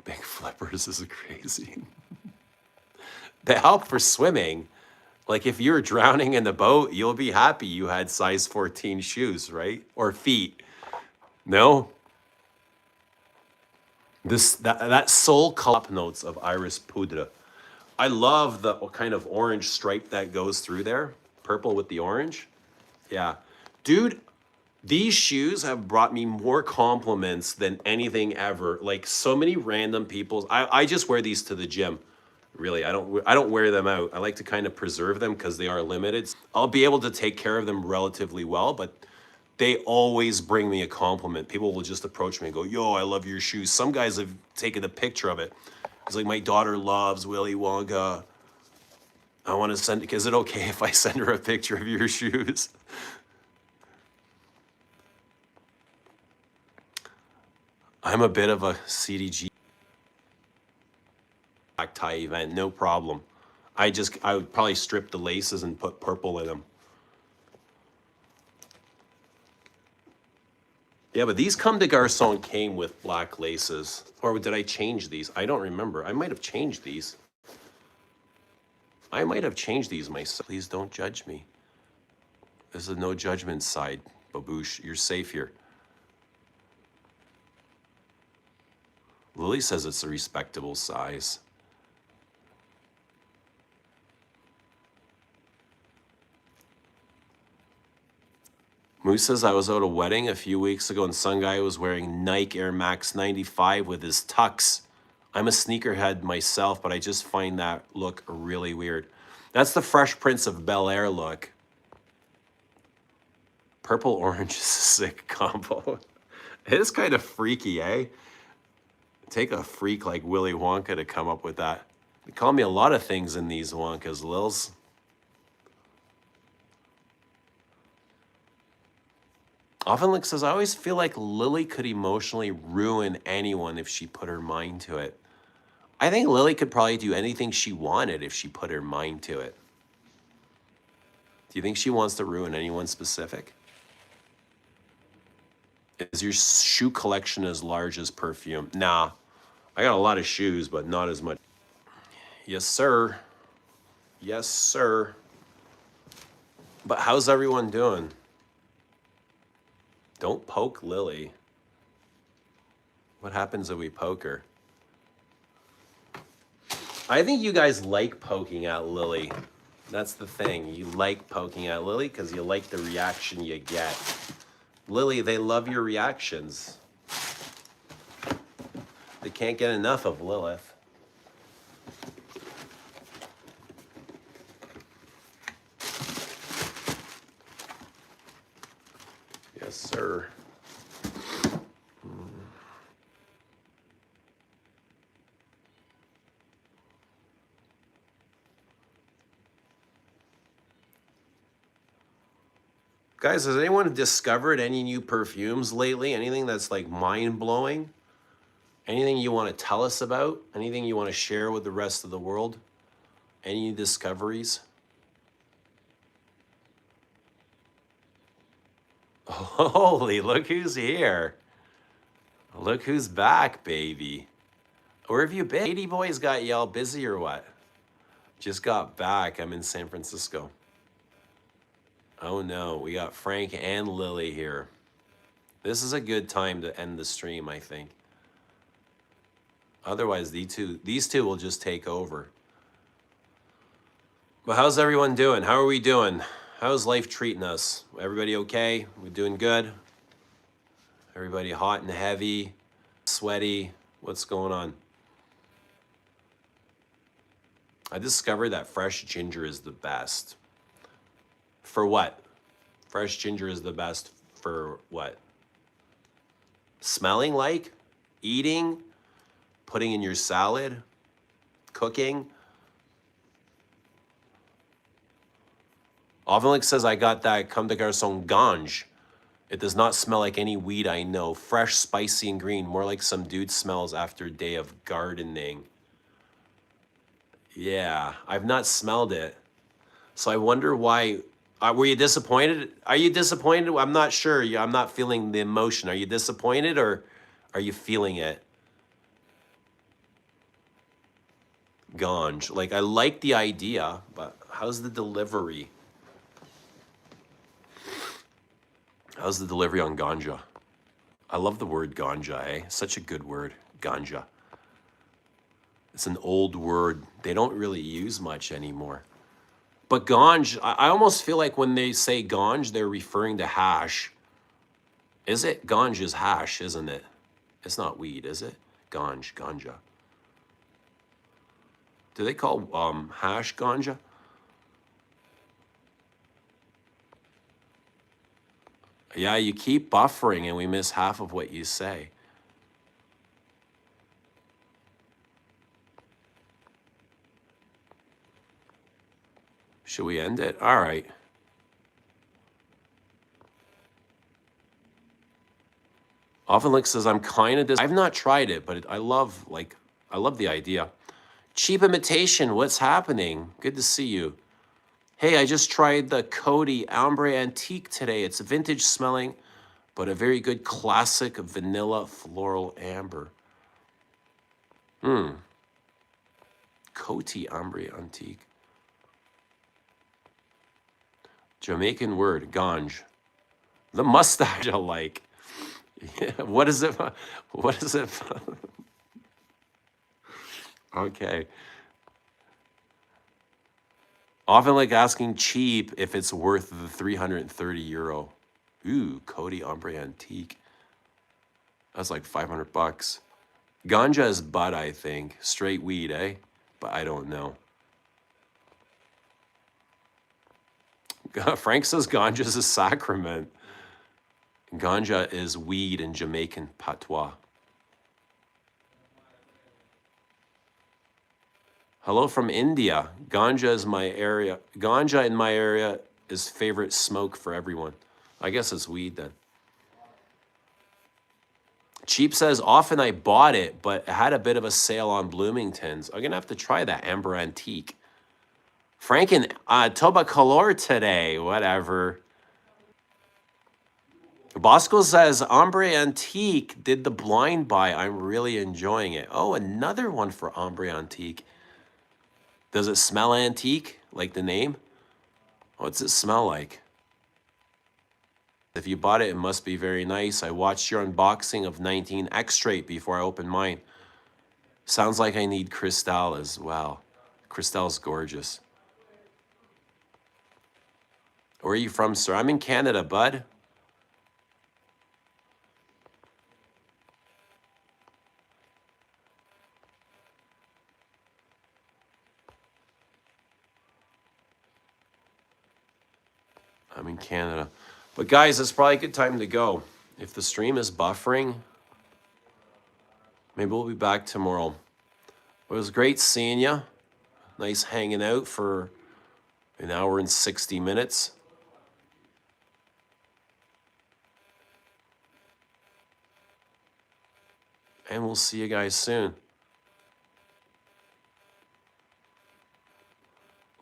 Speaker 1: Big flippers is crazy. They help for swimming. Like if you're drowning in the boat, you'll be happy you had size 14 shoes, right? Or feet. No? That soul color notes of Iris Poudre. I love the kind of orange stripe that goes through there. Purple with the orange. Yeah. Dude, these shoes have brought me more compliments than anything ever. Like so many random people. I just wear these to the gym. Really, I don't wear them out. I like to kind of preserve them because they are limited. I'll be able to take care of them relatively well, but they always bring me a compliment. People will just approach me and go, "Yo, I love your shoes." Some guys have taken a picture of it. It's like, "My daughter loves Willy Wonka. I want to send. Is it okay if I send her a picture of your shoes?" I'm a bit of a CDG black tie event, no problem. I would probably strip the laces and put purple in them. Yeah, but these Comme des Garçons came with black laces. Or did I change these? I don't remember. I might have changed these. I might have changed these myself. Please don't judge me. This is no judgment side, Babouche. You're safe here. Lily says it's a respectable size. Moose says, I was at a wedding a few weeks ago and some guy was wearing Nike Air Max 95 with his tux. I'm a sneakerhead myself, but I just find that look really weird. That's the Fresh Prince of Bel-Air look. Purple orange is a sick combo. It is kind of freaky, eh? Take a freak like Willy Wonka to come up with that. They call me a lot of things in these Wonkas, Lils. Often says, I always feel like Lily could emotionally ruin anyone if she put her mind to it. I think Lily could probably do anything she wanted if she put her mind to it. Do you think she wants to ruin anyone specific? Is your shoe collection as large as Perfume? Nah, I got a lot of shoes, but not as much. Yes, sir. Yes, sir. But how's everyone doing? Don't poke Lily. What happens if we poke her? I think you guys like poking at Lily. That's the thing. You like poking at Lily because you like the reaction you get. Lily, they love your reactions. They can't get enough of Lilith. Yes, sir. Guys, has anyone discovered any new perfumes lately? Anything that's like mind-blowing? Anything you want to tell us about? Anything you want to share with the rest of the world? Any discoveries? Holy, look who's here. Look who's back, baby. Where have you been? 80 boys got y'all busy or what? Just got back. I'm in San Francisco. Oh no, we got Frank and Lily here. This is a good time to end the stream, I think. Otherwise, these two will just take over. But how's everyone doing? How are we doing? How's life treating us? Everybody okay? We doing good? Everybody hot and heavy, sweaty? What's going on? I discovered that fresh ginger is the best. For what? Fresh ginger is the best for what? Smelling like? Eating? Putting in your salad? Cooking? Ovenlick says, I got that Comme des Garçons ganj. It does not smell like any weed I know. Fresh, spicy, and green. More like some dude smells after a day of gardening. Yeah, I've not smelled it. So I wonder why. Were you disappointed? Are you disappointed? I'm not sure. I'm not feeling the emotion. Are you disappointed or are you feeling it? Ganj. Like, I like the idea, but how's the delivery? How's the delivery on ganja? I love the word ganja, eh? Such a good word, ganja. It's an old word. They don't really use much anymore. But ganj, I almost feel like when they say ganj, they're referring to hash. Is it? Ganj is hash, isn't it? It's not weed, is it? Ganj, ganja. Do they call hash ganja? Yeah, you keep buffering and we miss half of what you say. Should we end it? All right. Oftenlick says, I'm kind of I've not tried it, but I love the idea. Cheap imitation, what's happening? Good to see you. Hey, I just tried the Coty Ambre Antique today. It's vintage smelling, but a very good classic vanilla floral amber. Coty Ambre Antique. Jamaican word, ganj. The mustache I like. Yeah, what is it? What is it? Okay. Often like asking cheap if it's worth the 330 euro. Ooh, Coty Ombre Antique. That's like 500 bucks. Ganja is bud, I think. Straight weed, eh? But I don't know. Frank says ganja is a sacrament. Ganja is weed in Jamaican patois. Hello from India. Ganja is my area. Ganja in my area is favorite smoke for everyone. I guess it's weed then. Cheap says, often I bought it, but it had a bit of a sale on Bloomington's. I'm going to have to try that Amber Antique. Franken, Toba Color today, whatever. Bosco says, Ombre Antique did the blind buy. I'm really enjoying it. Oh, another one for Ombre Antique. Does it smell antique, like the name? What's it smell like? If you bought it, it must be very nice. I watched your unboxing of 19 Extrait before I opened mine. Sounds like I need Cristal as well. Cristal's gorgeous. Where are you from, sir? I'm in Canada, bud. I'm in Canada. But guys, it's probably a good time to go. If the stream is buffering, maybe we'll be back tomorrow. It was great seeing you. Nice hanging out for an hour and 60 minutes. And we'll see you guys soon.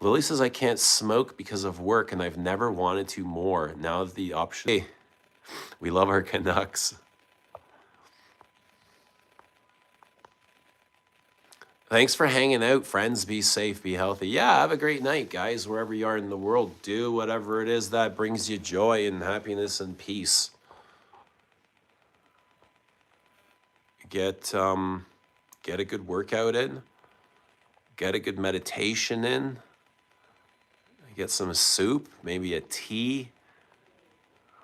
Speaker 1: Lily says, I can't smoke because of work and I've never wanted to more. Now the option. Hey, we love our Canucks. Thanks for hanging out, friends. Be safe, be healthy. Yeah, have a great night, guys. Wherever you are in the world, do whatever it is that brings you joy and happiness and peace. Get a good workout in. Get a good meditation in. Get some soup, maybe a tea.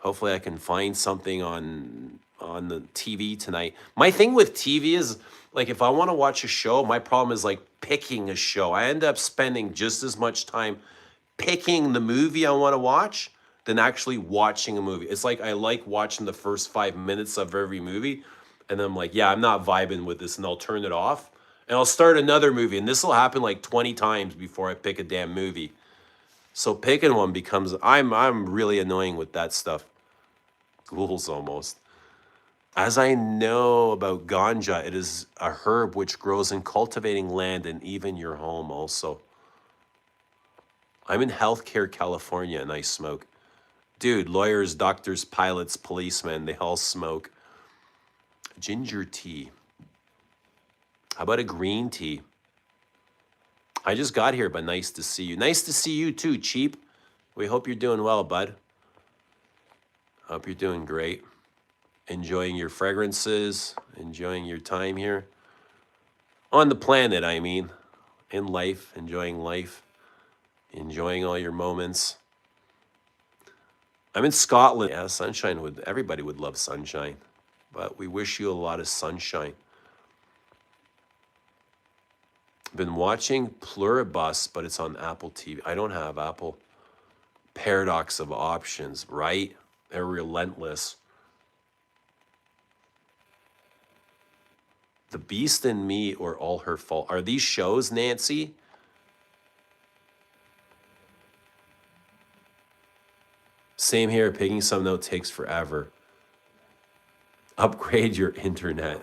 Speaker 1: Hopefully I can find something on the TV tonight. My thing with TV is, like, if I want to watch a show, my problem is, like, picking a show. I end up spending just as much time picking the movie I want to watch than actually watching a movie. It's like I like watching the first 5 minutes of every movie, and then I'm like, yeah, I'm not vibing with this, and I'll turn it off, and I'll start another movie, and this will happen like 20 times before I pick a damn movie. So picking one becomes I'm really annoying with that stuff. Ghouls almost. As I know about ganja, it is a herb which grows in cultivating land and even your home also. I'm in healthcare California and I smoke. Dude, lawyers, doctors, pilots, policemen, they all smoke. Ginger tea. How about a green tea? I just got here, but nice to see you. Nice to see you too, Cheap. We hope you're doing well, bud. Hope you're doing great. Enjoying your fragrances, enjoying your time here. On the planet, I mean. In life, enjoying all your moments. I'm in Scotland. Yeah, sunshine everybody would love sunshine. But we wish you a lot of sunshine. Been watching Pluribus, but it's on Apple TV. I don't have Apple. Paradox of options, right? They're relentless. The Beast in Me or All Her Fault. Are these shows, Nancy? Same here. Picking some note takes forever. Upgrade your internet.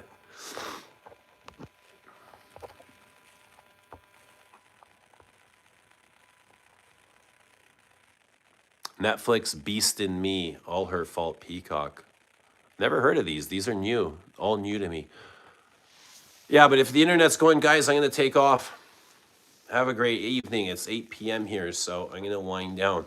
Speaker 1: Netflix, Beast in Me, All Her Fault, Peacock. Never heard of these. These are new. All new to me. Yeah, but if the internet's going, guys, I'm going to take off. Have a great evening. It's 8 p.m. here, so I'm going to wind down.